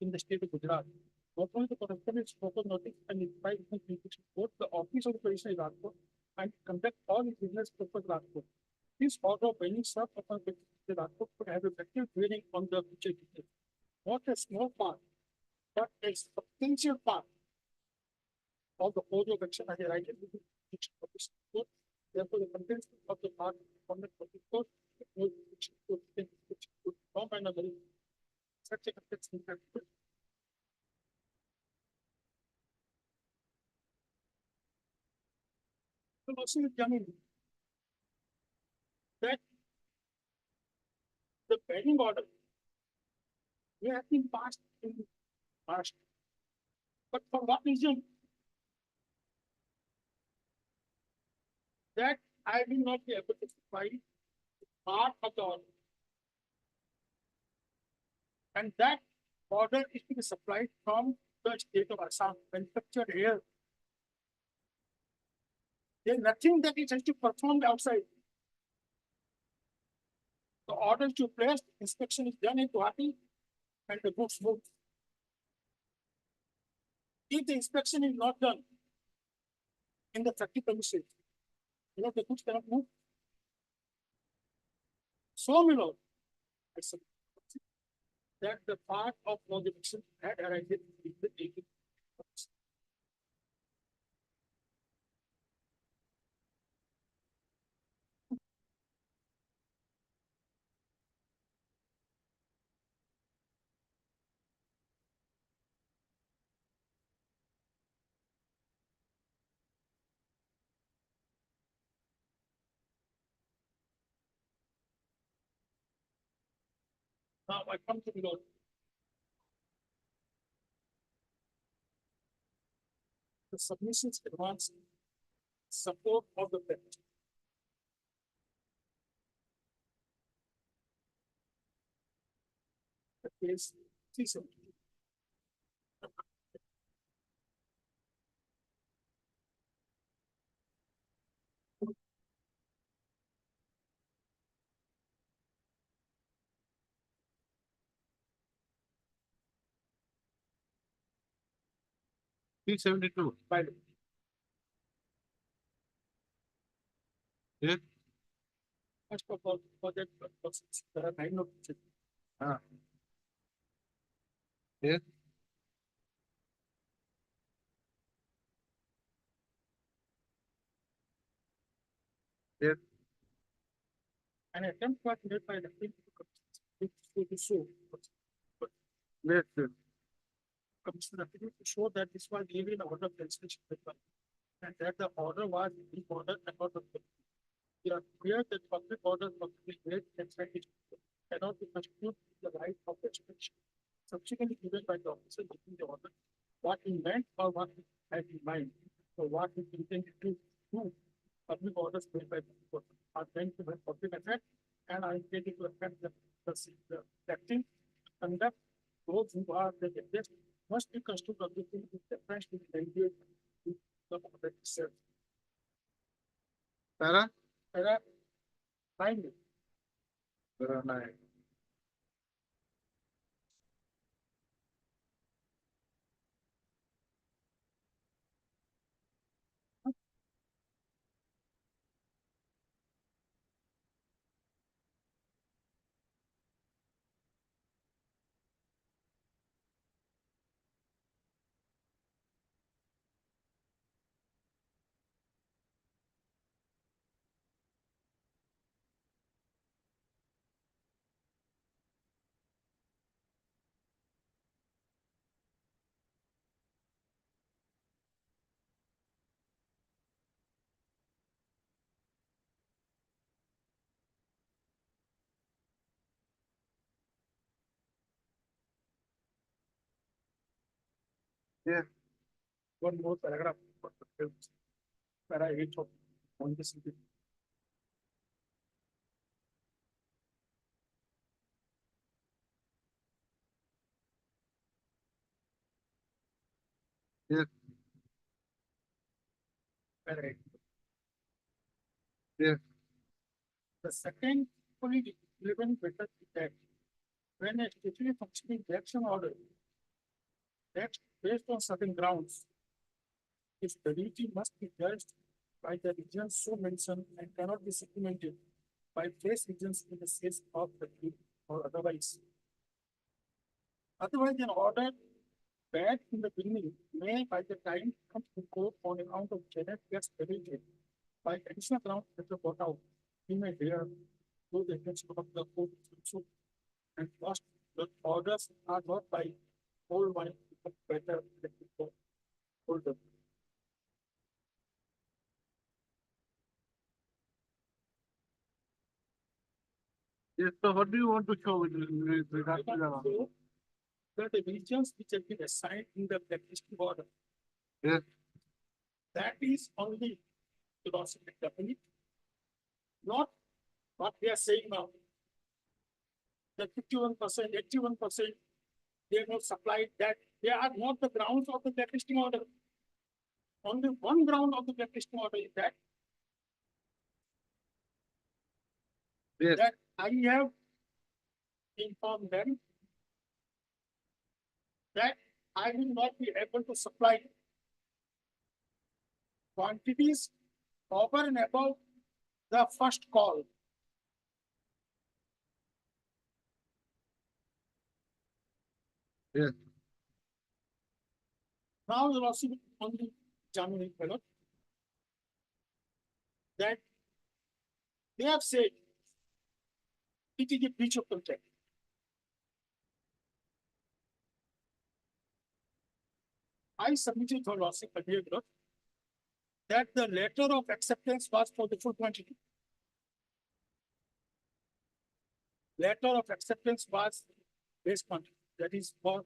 in the state of Gujarat. Not only the correspondence proper notice and notified both the office of the petitioner is Rajkot and conduct all its business purpose Rajkot. This order of binding sub upon the Rajkot could have effective bearing on the future business. Not a small part, but a substantial part of the whole of action as a right of this court. Therefore, the contents of the part from the court would from another such a context in fact. So also examine that the pending order may have been passed in the past, but for what reason that I will not be able to find part of the order. And that order is to be supplied from the state of Assam, manufactured here. There's nothing that is to performed outside. The order to place, inspection is done in Guwahati, and the goods move. If the inspection is not done in the factory premises, the goods cannot move. So, my lord, I said that the part of modification had arrived in the 18th. Now I come to the Lord. submissions advance support of the pledge. The case 370. P72. By the Yes. first of all, for that purpose, there are 9 notices. Yes. Yes. An attempt was made by the to show, Yes. Yes. Commissioner to show that this was given in order of legislation paper, and that the order was in order and not of the. We are clear that public order publicly made and cited cannot be constituted the right of expression subsequently given by the officer within the order, what he meant or what he had in mind, or what he intended to do. Public orders made by the court are meant to have public effect and are intended to affect the acting conduct. Those who are the guest must be construed objectively with reference to the language to the order itself. Para? Para 9. Para 9. Yes. One more paragraph. Para 8 of on this. Yes. Para 8. Yes. The second fully relevant method is that when a statutory functioning action order that based on certain grounds, its validity must be judged by the regions so mentioned and cannot be supplemented by fresh regions in the case of the field or otherwise. Otherwise, an order bad in the beginning may, by the time it comes to court on account of genetic gets validated by additional grounds that are brought out, we may hear those agents of the court so and first the orders are not by whole mind but better than before. Hold up. Yes. So what do you want to show with regard to that? So that the regions which have been assigned in the blacklisting order, Yes. that is only to the definite, not what we are saying now. The 51%, 81%, they have not supplied that. They are not the grounds of the blacklisting order. Only one ground of the blacklisting order is that Yes. that I have informed them that I will not be able to supply quantities over and above the first call. Yes. Now you're also on the examining fellow that they have said it is a breach of contract. I submitted for lawsuit earlier that the letter of acceptance was for the full quantity. Letter of acceptance was base quantity, that is for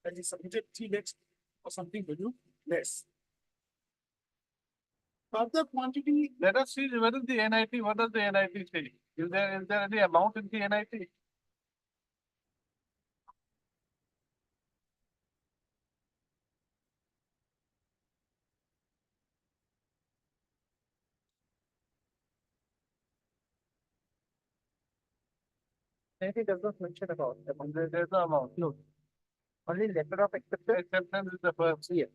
that is submitted 3 lakhs or something value less. further quantity, Let us see what is the NIT, what does the NIT say? Is there any amount in the NIT? It does not mention about the amount. There's no amount. No. Only letter of acceptance. Acceptance is the first. Yes.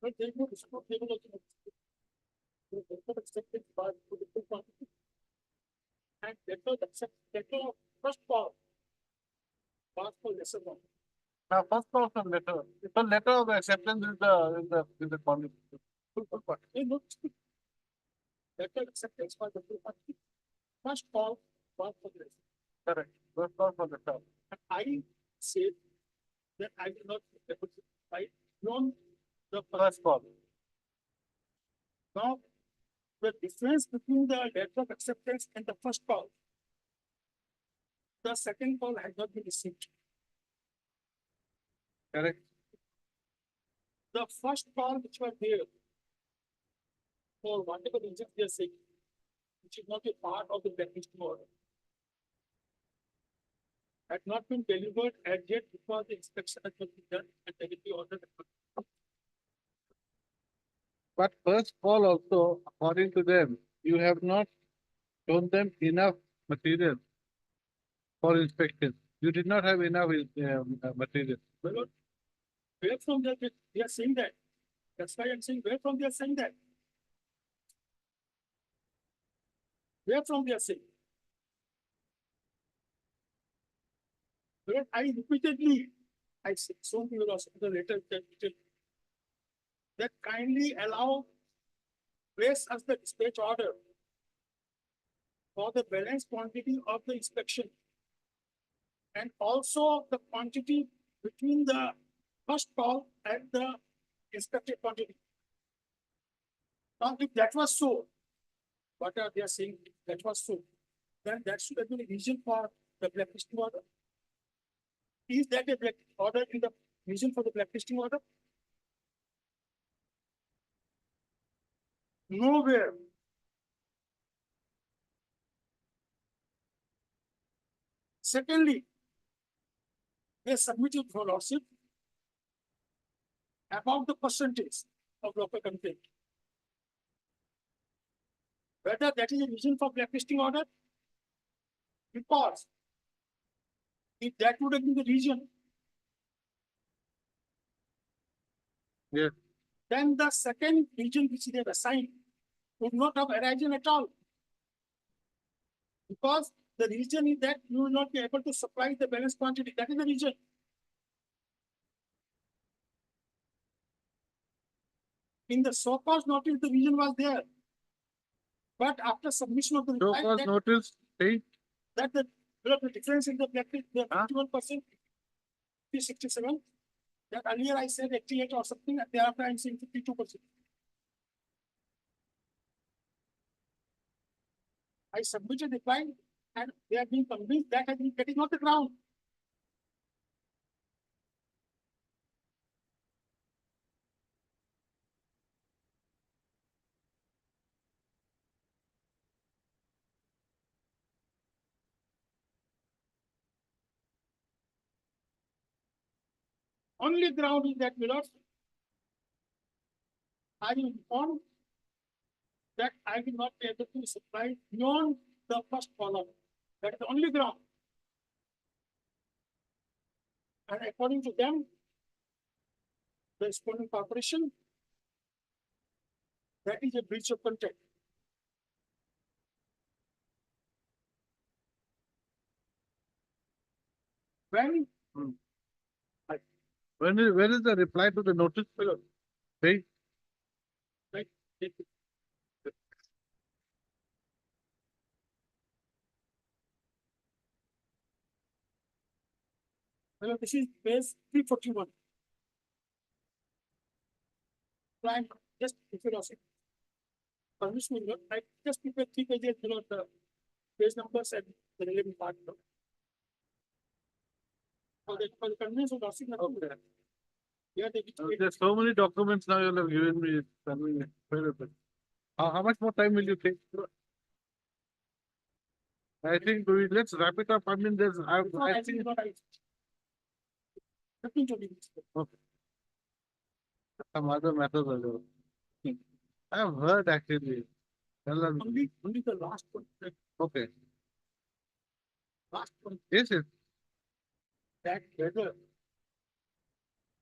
but there is no dispute, there is also no dispute. The letter acceptance by to the full quantity. And letter of first call. Pass for lesser one. Now, first person letter, the letter of acceptance is the quantity. Full quantity. There is no dispute. Letter acceptance by the full quantity. First call, pass for lesser. Correct. First call for the term. And I said that I will not be able to fight beyond the First call. Now, the difference between the letter of acceptance and the first call, the second call has not been received. Correct. The first call which were there, for whatever reason they are saying, which is not a part of the blacklisting order, had not been delivered as yet because the inspection has not been done and the order. has not been. But first call also, according to them, you have not shown them enough material for inspection. You did not have enough material. Well, where from they are saying that? That's why I'm saying where from they are saying that? Where from they are saying? Well, I repeatedly, I said, so people also the letter that kindly allow, place as the dispatch order for the balance quantity of the inspection and also the quantity between the first call and the inspected quantity. Now, if that was so, what are they saying? If that was so, then that should have been a reason for the blacklisting order. Is that a black order in the reason for the blacklisting order? Nowhere. Secondly, they submitted for lawsuit about the percentage of local content. Whether that is a reason for blacklisting order? Because if that would have been the reason, Yes. then the second region which they have assigned would not have arisen at all. Because the reason is that you will not be able to supply the balance quantity. That is the reason. In the so-called notice, the reason was there. But after submission of the So reply, called notice state that the difference in the blacklist, the 51%, 367. That earlier I said 88 or something, and thereafter I'm saying 52%. I submitted the reply and they have been convinced that is not the ground. Only ground is that, my lord, I am informed that I will not be able to supply beyond the first column. That is the only ground. And according to them, the responding corporation, that is a breach of contract. When where is the reply to the notice? State like well, this is page 341. So I'm just if you also permit me, I just prepare 3 pages below the page numbers and the relevant part. For the convenience of nothing. Yeah, There's so many documents now you have given me. It's convenient. Very good. How much more time will you take? I think let's wrap it up. I mean, I think. Okay. Some other matters are there. I've heard actually. only the last one, Okay. last one, Yes, yes. that whether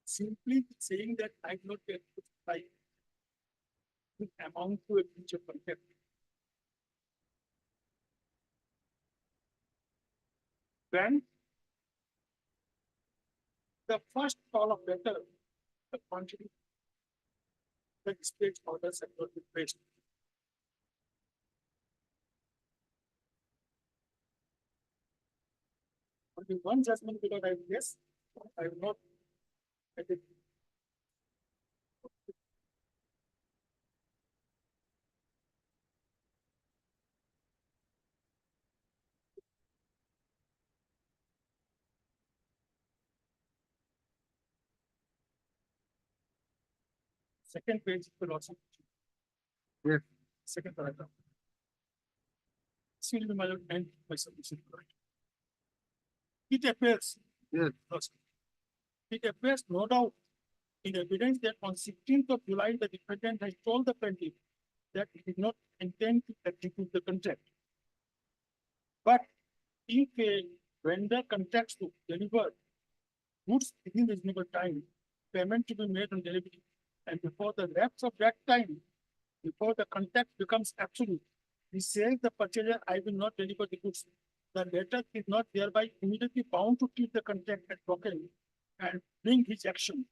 simply saying that I not get to buy will amount to a breach of contract. When the first call of letter, the quantity, the dispatch orders have not been placed. Only one judgment because I yes, I will not. I think second page philosophy. Yes. Second paragraph. Seal the mallet and my submission. It appears. Yes. It appears no doubt in evidence that on 16th of July, the defendant has told the plaintiff that he did not intend to execute the contract. But if a vendor contracts to deliver goods within reasonable time, payment to be made on delivery, and before the lapse of that time, before the contract becomes absolute, he says the purchaser, I will not deliver the goods. The debtor is not thereby immediately bound to keep the contract at broken and bring his action.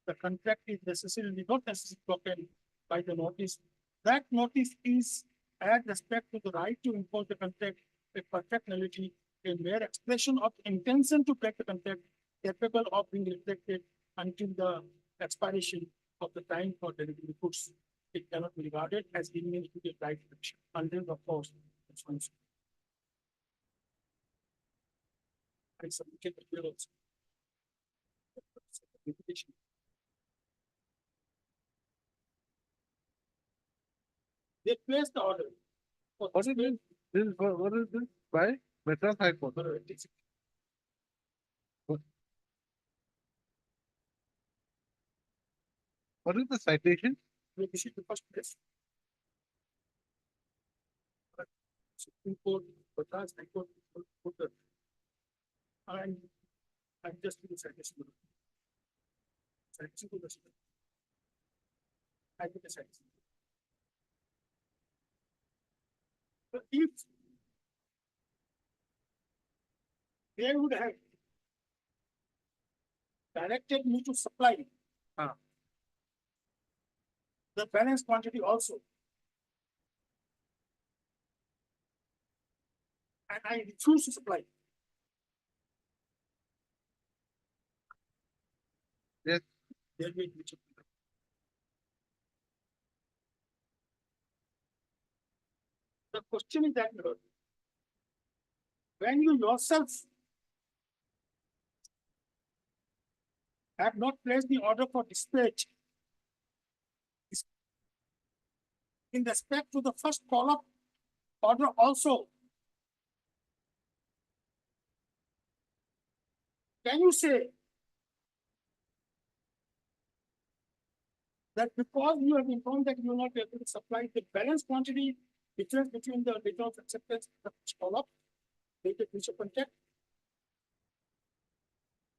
The contract is necessarily not necessarily broken by the notice. That notice is add respect to the right to impose the contract, a perfect nullity, a mere expression of intention to break the contract, capable of being reflected until the expiration of the time for delivery goods. It cannot be regarded as giving an immediate right to action until, of course, it's once. I submitted the bill also. They placed the order. What is this? What is this? By Madras High Court. What is the citation? We issued the first place. Supreme Court, Madras High Court, put the. And I'm just doing citation. Citation to the. I put the citation. But if they would have directed me to supply the balance quantity also, and I refuse to supply. Yes. There will be breach of contract. The question is that when you yourself have not placed the order for dispatch in respect to the first call-up order also, can you say that because you have informed that you are not able to supply the balance quantity difference between the date of acceptance and the first call-up, there is a breach of contract?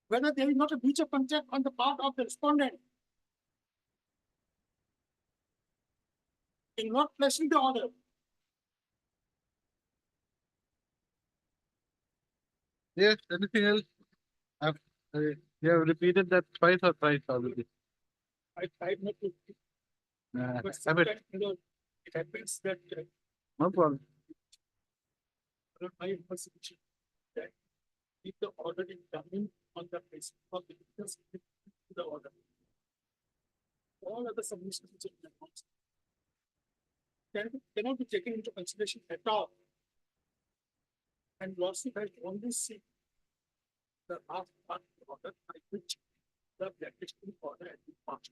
Whether there is not a breach of contract on the part of the respondent in not placing the order. Yes. Anything else? You have repeated that twice or thrice already. I tried not to, but I mean, sometimes, it happens that no problem. my information that if the order is coming on the basis of the difference in the order, all other submissions which are announced cannot be taken into consideration at all. And lawsuit has only seen the last part of the order by which the blacklisting order has been passed.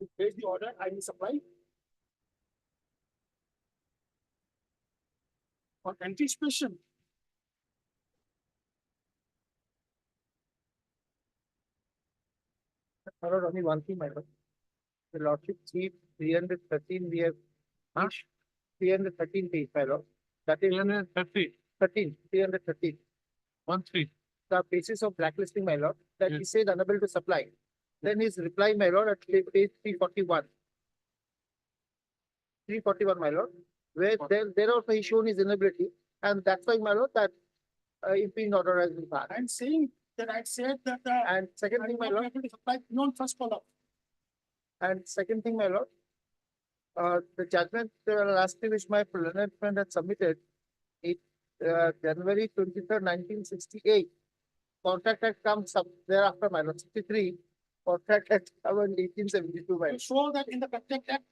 To place the order, I will supply. On anticipation, My lord, only one thing, my lord. The lordship chief 313, we have Huh? 313 page, my lord. That is 330, 313. 13. The basis of blacklisting, my lord, that he Yes. said unable to supply. Then his reply, my lord, at page 341. 341, my lord, where there also he shown his inability, and that's why, my lord, that impending order has been passed. I'm saying that I said that And second I thing, will my not lord, be able to supply beyond first column. and second thing, my lord, the judgment lastly which my learned friend had submitted, it January 23rd, 1968. Contract Act comes up thereafter, my lord, 63. Contract Act covered 1872, my To lord. show that in the Contract Act,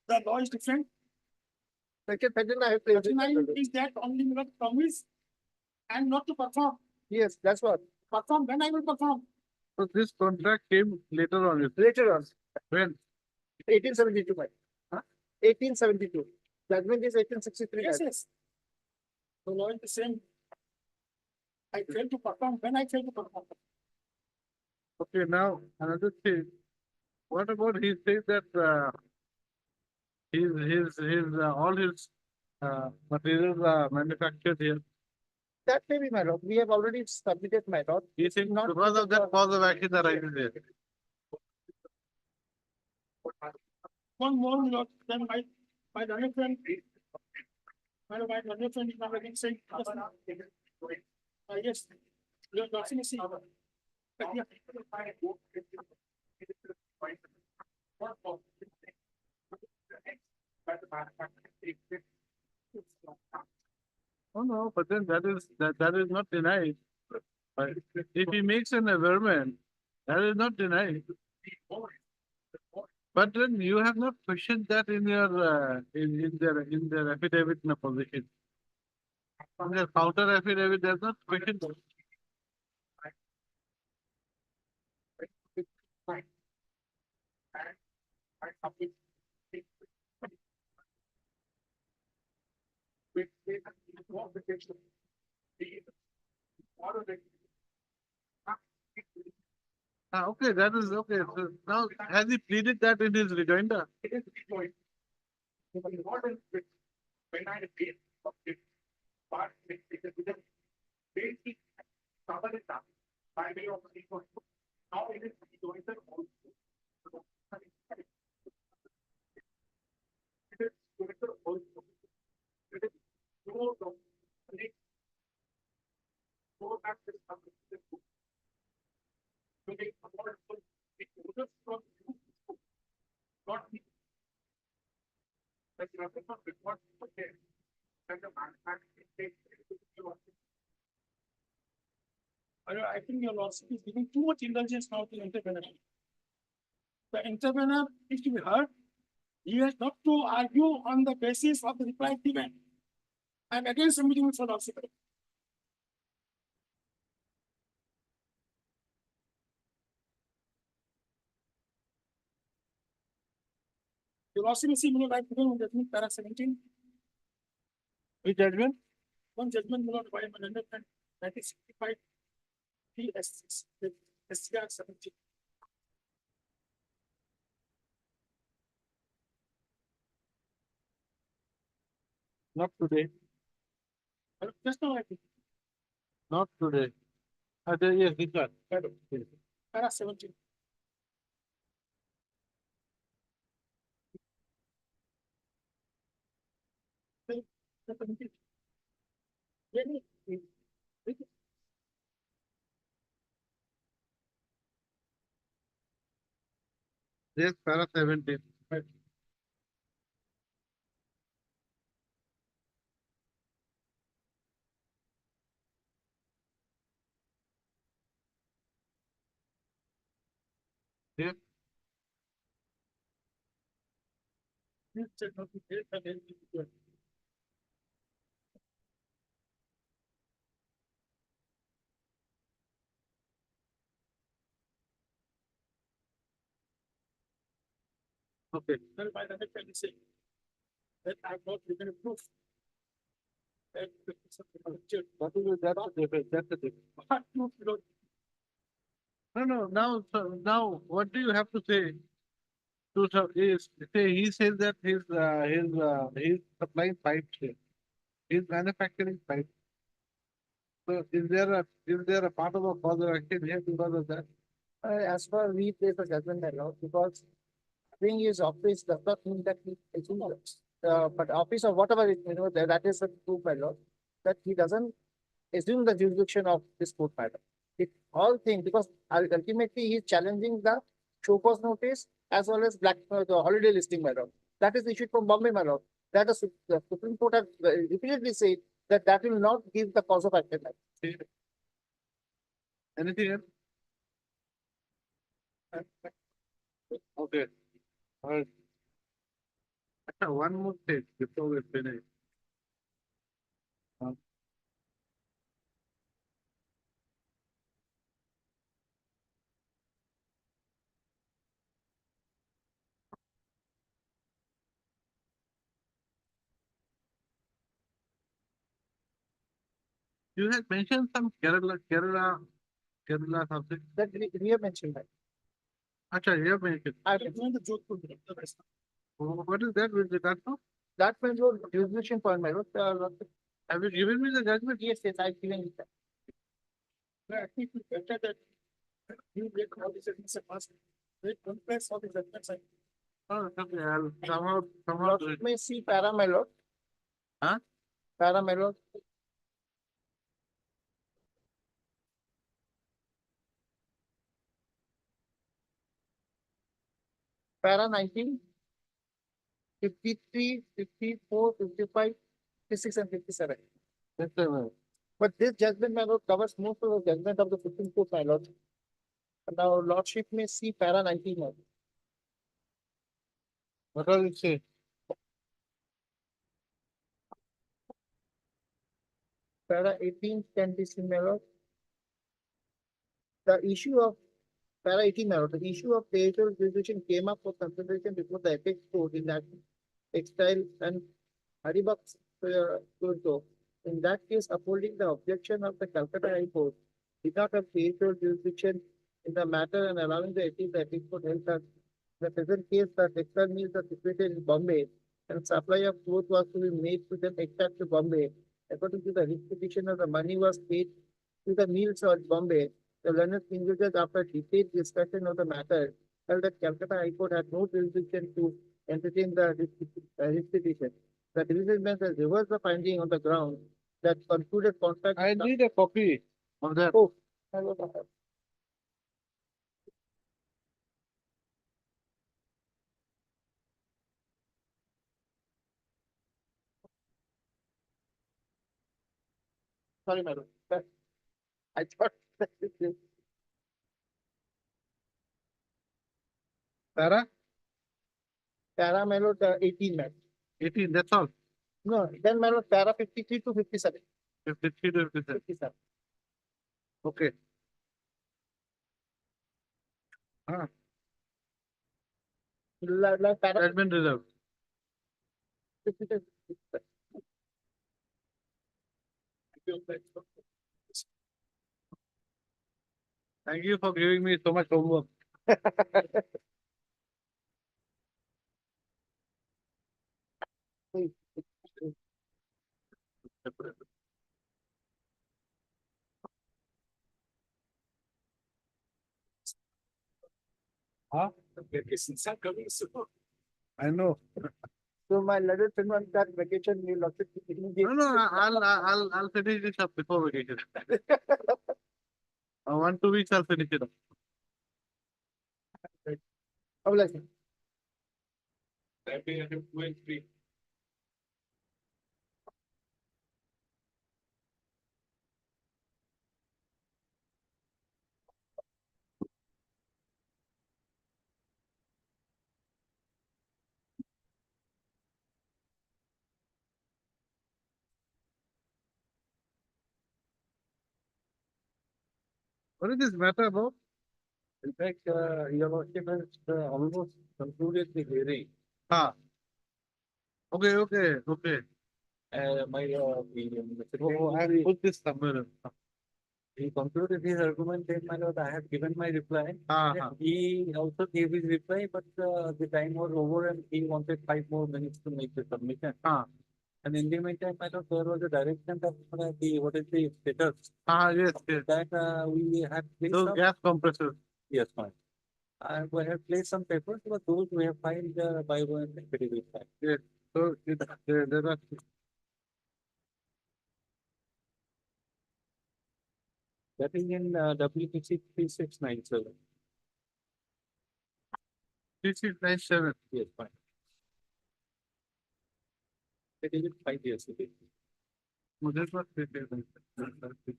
the law is different. Section 39, I have placed it, my 39 lord. is that only not promise and not to perform. Yes, that's what. Perform when I will perform. So this contract came later on. Later on, When? 1872, my. Huh? 1872. Judgment is 1863. Yes, yes. The law is the same. I fail to perform when I fail to perform. Okay, now another thing. What about he says that all his materials are manufactured here? That may be, my lord. We have already submitted, my lord. He thinks Not because of that cause of action arises there. One more, my lord, then my learned friend. My learned friend is now again saying. Yes, your document is. Oh no, but then that is not denied. But if he makes an averment, that is not denied. But then you have not questioned that in your in their affidavit in opposition. In their counter affidavit, there's not questioned. Ah, okay, that is okay. So now has he pleaded that in his rejoinder? I think your lordship is giving too much indulgence now to the entrepreneur. The entrepreneur is to be heard. He has not to argue on the basis of the reply given. I'm again submitting it for lordship. Your lordship is similar like given judgment para 17. Which judgment? One judgment will not by an understand 1965 PS6 with SCR 17. Not today. Just now I think Not today. Yes, this one. para 17. Really? Yes, para 17. Yes. Okay. Well, by that I can say that I've not given a proof. That it's a picture. That is, that's the difference, that's the difference. What proof you don't No, no, now, so now, what do you have to say? Is, say, he says that he's supplying pipes here. He's manufacturing pipes. So is there a part of a cause of action here because of that? As far we place a judgment allowed, because being his office does not mean that he assumes, but office or whatever it, that is a proof by law, that he doesn't assume the jurisdiction of this court matter. It all things, because ultimately he's challenging the show cause notice as well as the holiday listing matter. That is issued from Bombay matter. That the Supreme Court has repeatedly said that that will not give the cause of action. Anything else? Okay. All right. One more thing before we finish. You had mentioned some Kerala something. That we have mentioned that. Actually, you have mentioned. I know the joke from the rest. What is that with regard to? that means your jurisdiction point, my lord. Have you given me the judgment? Yes, yes, I've given it. I think we better that you get all these things at once. They compress all the judgments. Oh, okay, I'll somehow do it. Lord may see para, my lord. Huh? Para, my lord. Para 19, 53, 54, 55, 56, and 57. Just a minute. But this judgment, my lord, covers most of the judgment of the Supreme Court, my lord. Now, lordship may see para 19, my lord. What does it say? Para 18 can be seen, my lord. The issue of para 18, my lord, the issue of territorial jurisdiction came up for consideration before the apex court in that textile and Haribak's Kurto. In that case, upholding the objection of the Calcutta High Court did not have territorial jurisdiction in the matter and allowing the apex court held that the present case, the textile mills are situated in Bombay and supply of clothes was to be made to them except to Bombay. According to the writ petitioner, the money was paid to the mills at Bombay. The learned individuals, after detailed discussion of the matter, held that Calcutta High Court had no jurisdiction to entertain the writ petition. The division bench has reversed the finding on the ground that concluded contract. I need a copy of that. Oh, sorry, madam. I thought that is Para para melod 18, madam. 18, that's all. No, then melod para 53 to 57. 53 to 57. 57. Okay. Para Judgment reserved. 57. Thank you for giving me so much homework. Huh? Vacations are coming soon. I know. So my little friend on that vacation, we lost it. No, no, I'll finish this up before vacation. 1, 2 weeks, I'll finish it up. How will I say? That day I have 2 and 3. What is this matter about? In fact, your lordship has almost concluded the hearing. Ah. Okay, okay, okay. Oh, I Mr. put this somewhere. He concluded his argument, then my lord, I have given my reply. Ah, Then ah. he also gave his reply, but the time was over and he wanted 5 more minutes to make the submission. Ah. And in the meantime, my lord, there was a direction that what is the status Ah, yes, yes. that we have placed Those some, gas compressors. yes, ma'am. And we have placed some papers, but those we have filed by one executive file. Yes. So there are That is in WPC 3697. 3697. Yes, fine. It is 5 years ago. No, this was 3697.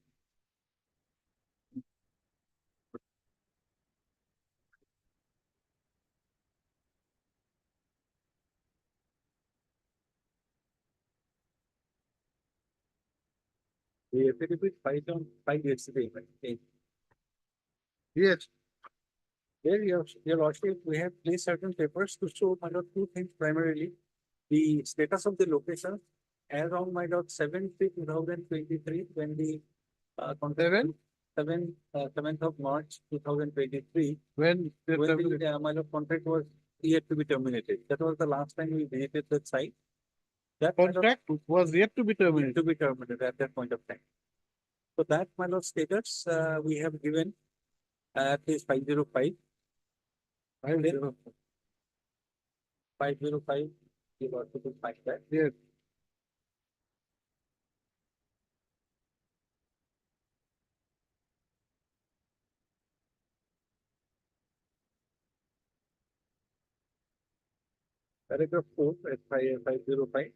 The affidavit filed on 5 years ago. Okay. Yes. There, your lordship, we have placed certain papers to show, my lord, two things primarily. The status of the location as on, my lord, 7/3/2023, when the contract. 7th of March 2023, When the when the my lord, contract was yet to be terminated. That was the last time we visited that site. That my lord, contract was yet to be yet terminated. to be terminated at that point of time. So that, my lord, status we have given at least 505. 505. 505, you got to be find that. Yes. Paragraph 4 at 505.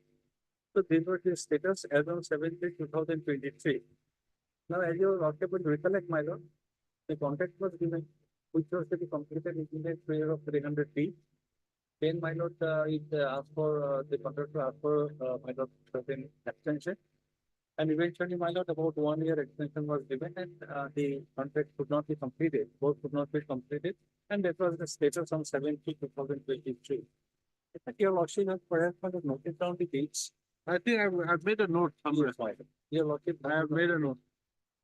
So these were the status as on 7/3/2023. Now, as your lordship will recollect, my lord, the contract was given, which was to be completed within the period of 300 feet. Then, my lord, it asked for the contractor asked for my lord certain extension. And eventually, my lord, about 1 year extension was given and the contract could not be completed, both could not be completed. And that was the status on 7/3/2023. In fact, your lordship has perhaps noted down the dates. I think I've made a note somewhere. Yes, my lord. Your lordship. I have made a note.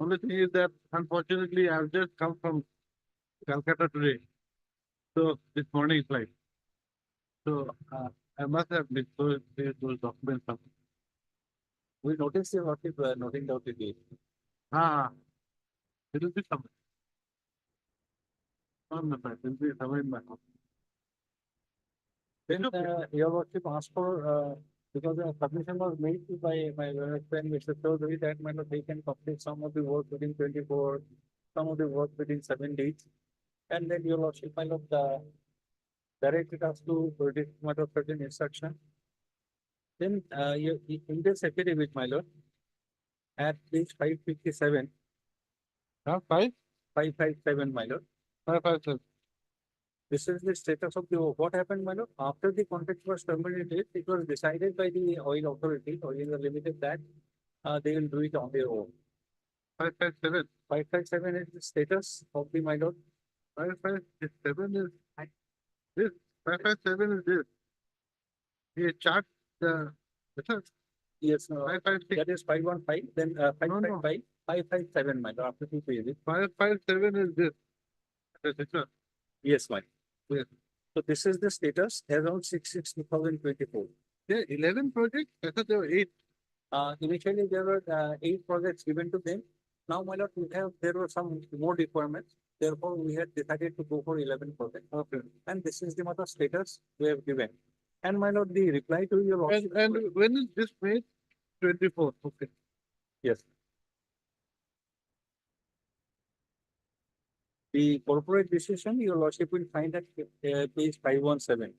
Only thing is that unfortunately I've just come from Calcutta today. So this morning flight. So I must have missed those documents. We noticed your lordship noting down the date. Ah, it will be somewhere. On the side, it will be somewhere in my house. Then Okay. your lordship asked for because the submission was made by my friend Mr. Chaudhary that might not they can complete some of the work within 24, some of the work within 7 days. And then your lordship might have directed us to predict matter of certain instruction. Then in this affidavit, my lord, at page 557, Ah, 5? 557, my lord. 557. This is the status of the what happened, my lord. After the contract was terminated, it was decided by the oil authority, Oil India Limited, that they will do it on their own. 557. 557 is the status of the, my lord. 557 is this. 557 is this. You chart the Yes, 556. that is 515, then No. 555, 557, my lord, after 2 pages. 557 is this. This one. Yes, my. Yes. So this is the status as on 6/6/2024. There are 11 projects. I thought there were 8. Initially, there were 8 projects given to them. Now, my lord, there were some more requirements. Therefore, we had decided to go for 11 projects. Okay. And this is the matter status we have given. And my lord, the reply to your lordship. And when is this made? 24th. Okay. Yes. The corporate decision, your lordship will find at page 517.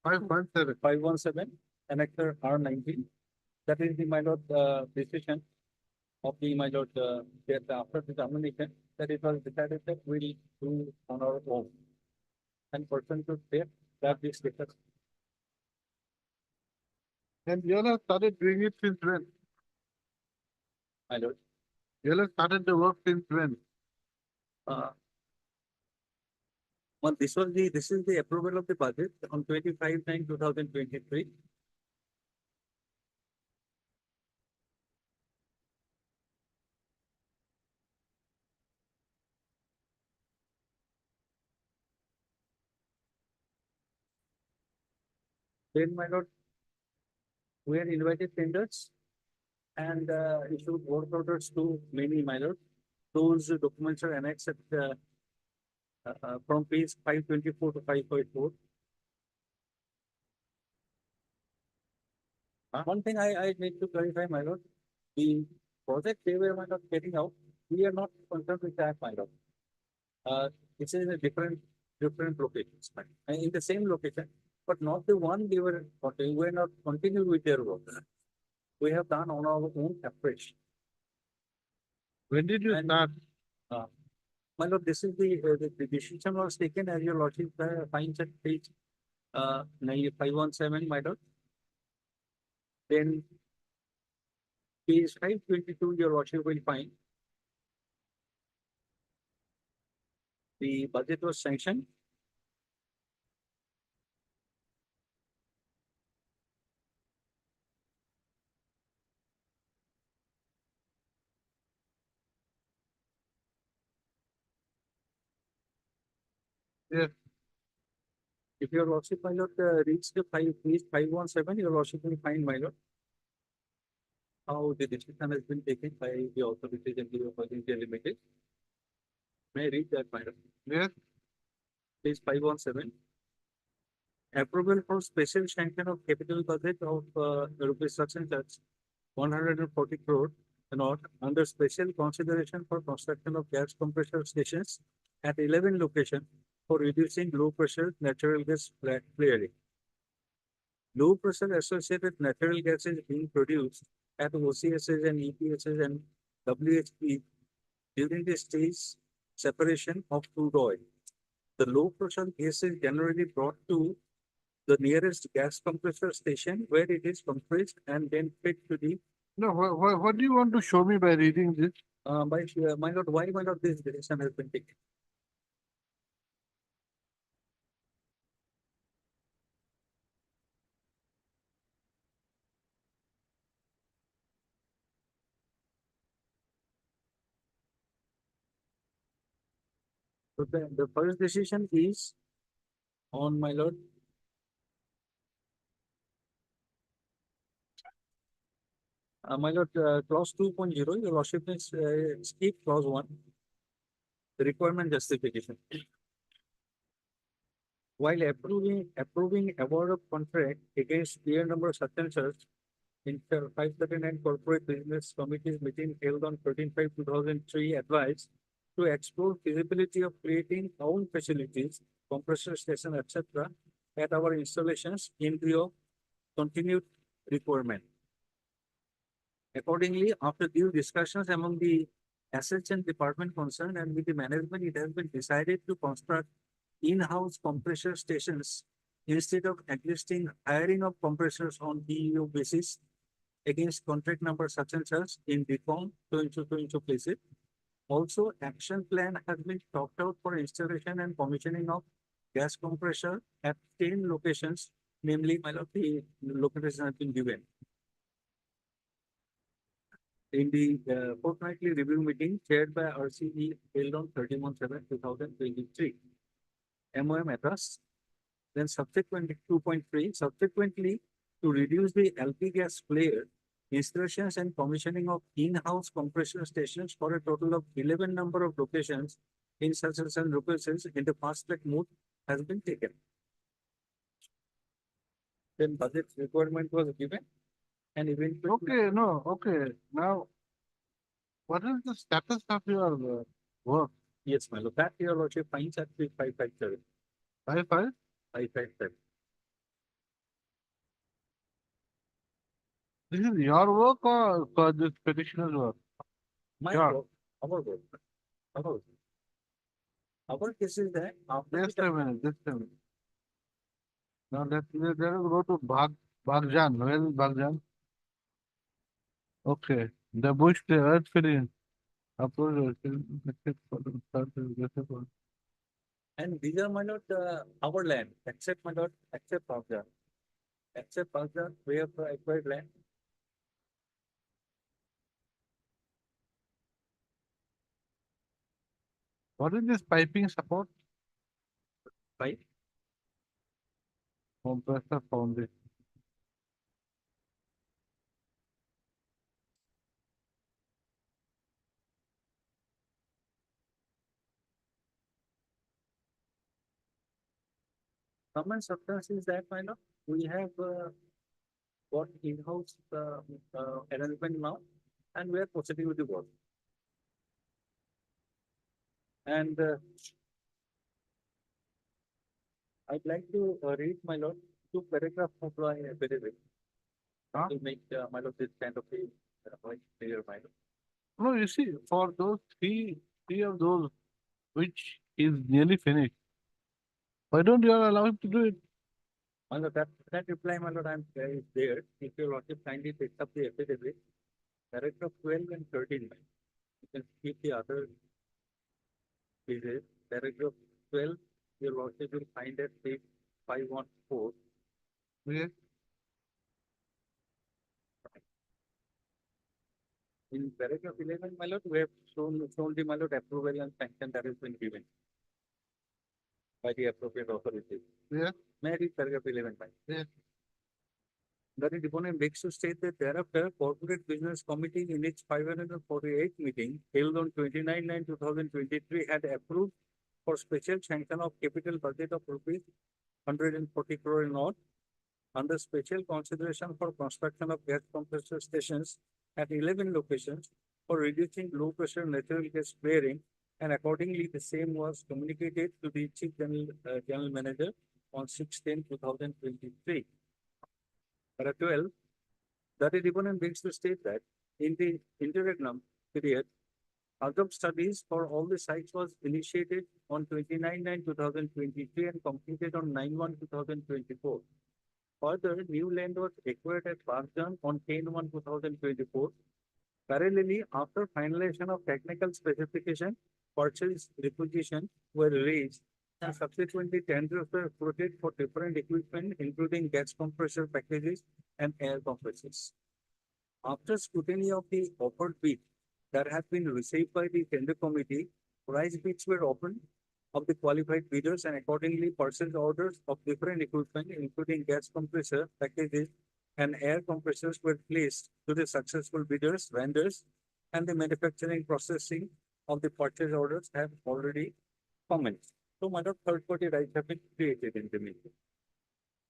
517. 517, annexure R19. That is the, my lord, decision of the, my lord, that after the termination, that it was decided that we'll do on our own. And person should take that this status. And you all have started doing it since when? My lord. You all have started the work since when? Uh, Well, this is the approval of the budget on 25/9/2023. Then, my lord, we had invited tenders and issued work orders to many, my lord. Those documents are annexed at, from page 524 to 554. One thing I need to clarify, my lord, the project they were, my lord, getting out, we are not concerned with that, my lord. It's in a different locations, right? And in the same location, but not the one they were, we were not continuing with their work. We have done on our own approach. When did you And- start? My lord, this is the decision was taken as your lordship finds at page 517, my lord. Then page 522, your lordship will find the budget was sanctioned. Yes. If your lordship, my lord, reach the page 517, your lordship will find, my lord, how the decision has been taken by the authorities and the India Limited. May I read that, my lord? Yes. Page 517. Approval for special sanction of capital budget of rupees such and such 140 crore and not under special consideration for construction of gas compressor stations at 11 locations for reducing low pressure natural gas flaring. Low pressure associated natural gas is being produced at OCSs and EPSs and WHP during the stage separation of crude oil. The low pressure gas is generally brought to the nearest gas compressor station where it is compressed and then fed to the No, what do you want to show me by reading this? my lord, why my lord this decision has been taken? So the first decision is on my lord. My lord, clause 2.0, your lordship is skip clause 1, the requirement justification. While approving award of contract against clear number such and such, Inter 539 Corporate Business Committee's meeting held on 13/5/2003 advised to explore feasibility of creating own facilities, compressor station, etc. at our installations in view of continued requirement. Accordingly, after due discussions among the assets and department concerned and with the management, it has been decided to construct in-house compressor stations instead of existing hiring of compressors on DEO basis against contract number such and such in DCOM to places. Also, action plan has been talked out for installation and commissioning of gas compressor at 10 locations, namely, my lord, the location has been given. In the fortnightly review meeting chaired by RCE held on 31/7/2023. MOM address. Then subsequently 2.3, subsequently to reduce the LP gas flare, installations and commissioning of in-house compressor stations for a total of 11 number of locations in such and such locations in the fast track mode has been taken. Then budget requirement was given and eventually. Okay, no, okay. Now, what is the status of your work? Yes, my lord, that your lordship finds at 557. 5-5? 557. This is your work or for this petitioner's work? My Sure. work, our work, our work. Our case is that after Just a minute, just a minute. Now let us go to Bagjan. Where is Bagjan? Okay. The bush, the earth filling. Approach. And these are, my lord, our land, except, my lord, except Baghdad. Except Baghdad, we have acquired land. What is this piping support? Right? Compressor foundation. Common substance is that, my lord, we have got in-house arrangement now, and we are proceeding with the work. And I'd like to read, my lord, two paragraphs of my affidavit Huh? to make, my lord, this kind of a clear, my lord. No, you see, for those three of those which is nearly finished, why don't you allow him to do it? My lord, that reply, my lord, I'm is there. If your lordship kindly takes up the affidavit, paragraph 12 and 13, you can keep the other pages. Paragraph 12, your lordship will find at page 514. Yes. In paragraph 11, my lord, we have shown the, my lord, approval and sanction that has been given by the appropriate authorities. Yes. May I read paragraph 11, my lord? Yes. That the deponent begs to state that thereafter, Corporate Business Committee in its 548th meeting held on 29/9/2023 had approved for special sanction of capital budget of rupees 140 crore in all under special consideration for construction of gas compressor stations at 11 locations for reducing low pressure natural gas flaring, and accordingly the same was communicated to the Chief General Manager on 6/10/2023. Para 12, that the deponent begs to state that in the interregnum period, AGAP studies for all the sites was initiated on 29/9/2023 and completed on 9/1/2024. Further, new land was acquired at Barjan on 10/1/2024. Parallelly, after finalization of technical specification, purchase requisition were raised and subsequently tenders were floated for different equipment, including gas compressor packages and air compressors. After scrutiny of the offered bid that had been received by the tender committee, price bids were opened of the qualified bidders, and accordingly purchase orders of different equipment, including gas compressor packages and air compressors, were placed to the successful bidders, vendors, and the manufacturing processing of the purchase orders have already commenced. So much of third-party rights have been created in the meeting.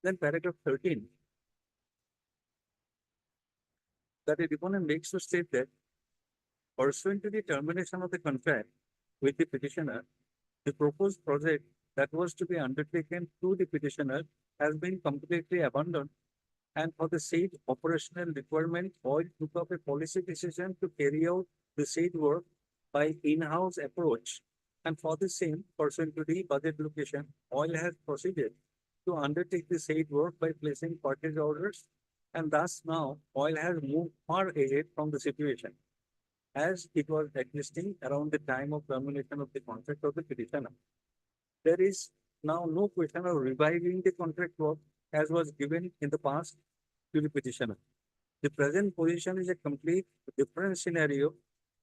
Then paragraph 13, that the deponent makes to state that pursuant to the termination of the contract with the petitioner, the proposed project that was to be undertaken through the petitioner has been completely abandoned, and for the said operational requirement, OIL took up a policy decision to carry out the said work by in-house approach. And for the same, pursuant to the budget location, OIL has proceeded to undertake the said work by placing purchase orders, and thus now OIL has moved far ahead from the situation as it was existing around the time of termination of the contract of the petitioner. There is now no question of reviving the contract work as was given in the past to the petitioner. The present position is a complete different scenario,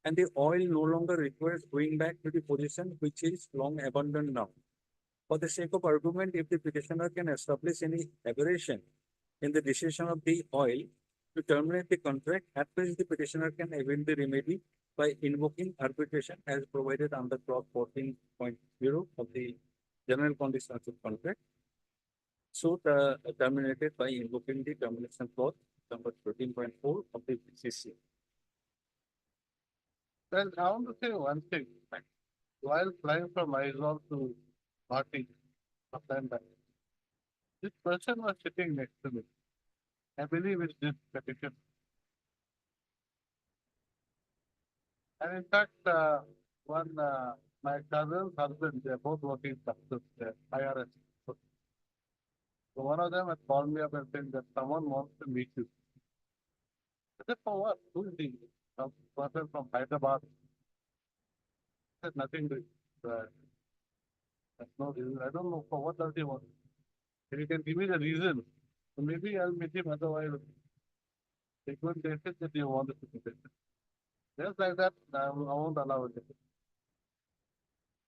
and the OIL no longer requires going back to the position which is long abandoned now. For the sake of argument, if the petitioner can establish any aberration in the decision of the OIL to terminate the contract, at which the petitioner can avail the remedy by invoking arbitration as provided under clause 14.0 of the general conditions of contract. So terminated by invoking the termination clause number 13.4 of the PCC. Well, I want to say one thing. While flying from Mysore to Bhati, sometime back, this person was sitting next to me. I believe it's this petition. And in fact, my cousin's husband, they're both working in IRS. So one of them had called me up and said that someone wants to meet you. I said, for what? Who is he? Some person from Hyderabad. I said, nothing to no reason. I don't know for what does he want. If you can give me the reason, so maybe I'll meet him. Otherwise, it won't take it that you want to keep it. Just like that, I won't allow it.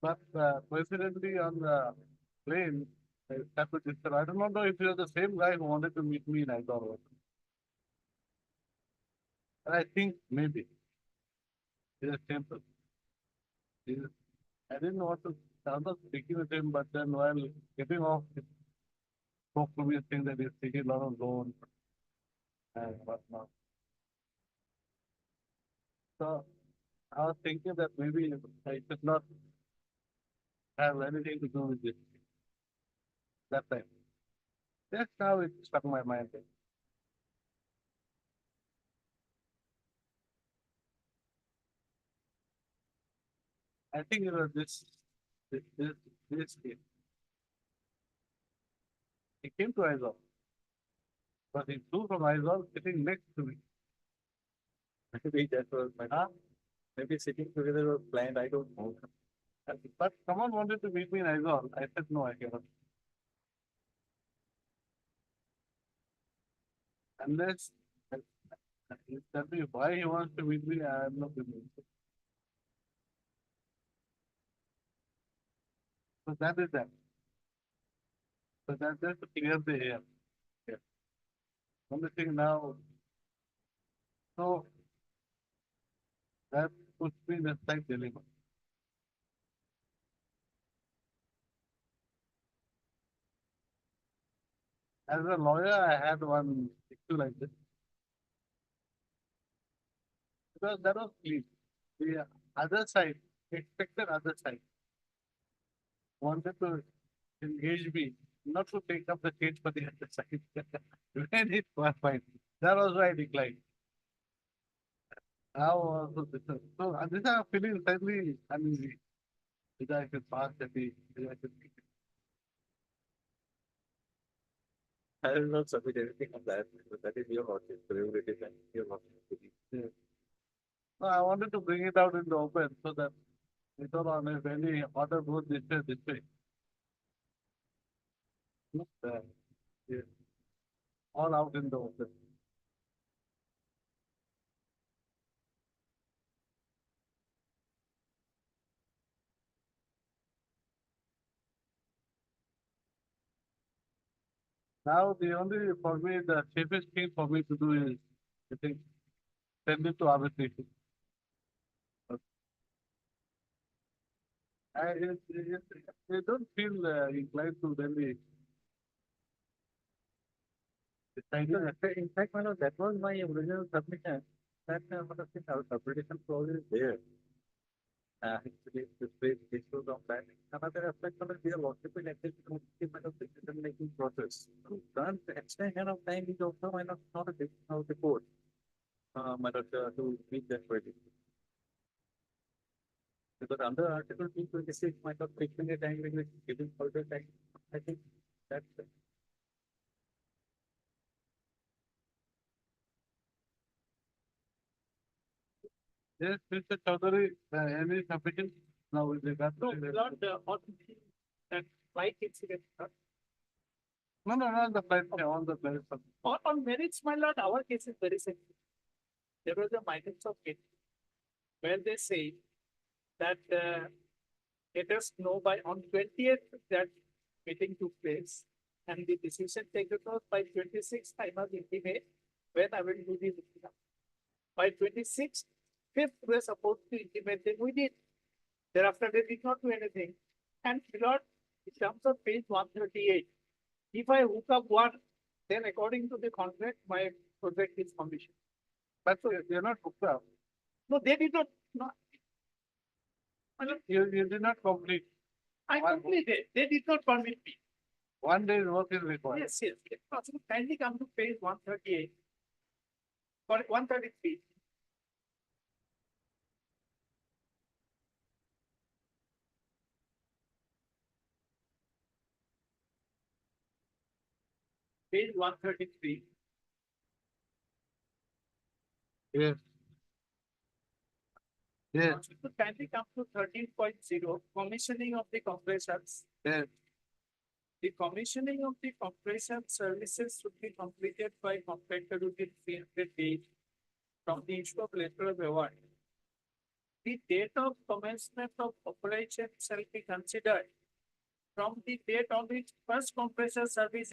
But coincidentally on the plane, I sat with Mr. I do not know if you're the same guy who wanted to meet me in Aizawl. I think maybe he's the same person. I didn't want to start off speaking with him, but then while getting off, he spoke to me saying that he's taking a lot of loans and whatnot. So I was thinking that maybe I should not have anything to do with this that time. Just now it struck my mind. I think it was this kid. He came to Aizawl, but he flew from Aizawl sitting next to me. Maybe that was my, maybe sitting together was planned, I don't know. But someone wanted to meet me in Aizawl. I said no, I cannot. Unless you tell me why he wants to meet me, I am not doing it. So that is that. So that's to clear the air. Yeah. Only thing now, so that puts me in a slight dilemma. As a lawyer, I had one issue like this. Because that was clean. The other side, expected other side, wanted to engage me, not to take up the case for the other side. When it was fine. That was why I declined. Now also this is, so this I'm feeling slightly uneasy. Whether I should pass the day, whether I should take it. I will not submit anything on that, but that is your lordship, prerogative and your lordship. No, I wanted to bring it out in the open so that later on if any order goes this way. Look, yeah, all out in the open. Now the only for me the safest thing for me to do is I think send it to arbitration. I don't feel inclined to really decide. In fact, my lord, that was my original submission. That our submission clause is there. Actually, this was on that. Another aspect of it, we are lordship in decision making process. Current extension of time is also not a decision of the court. To meet that verdict. Because under Article 226, might have fixing a time limit, giving further time. I think that's Yes, Mr. Chaudhary, any submission now with regard to. on that flight incident. No, not the flight, on the place. On merits, my lord, our case is very simple. There was a minutes of case where they say that let us know by on 20th that meeting took place and the decision taken was by 26th I must intimate when I will do the looking. By 26th, 5th we were supposed to intimate them, we did. Thereafter they did not do anything. And Lord, in terms of page 138, if I hook up one, then according to the contract, my project is commissioned. But you're not hooked up. No, they did not. No, You did not complete. I completed. They did not permit me. 1 day's work is required. Yes, yes. If possible, kindly come to page 138. Or 133. Page 133. Yes. Yes. Kindly come to 13.0, commissioning of the compressors. Then, The commissioning of the compression services should be completed by contractor within 300 days from the issue of letter of award. The date of commencement of operation shall be considered from the date on which first compressor service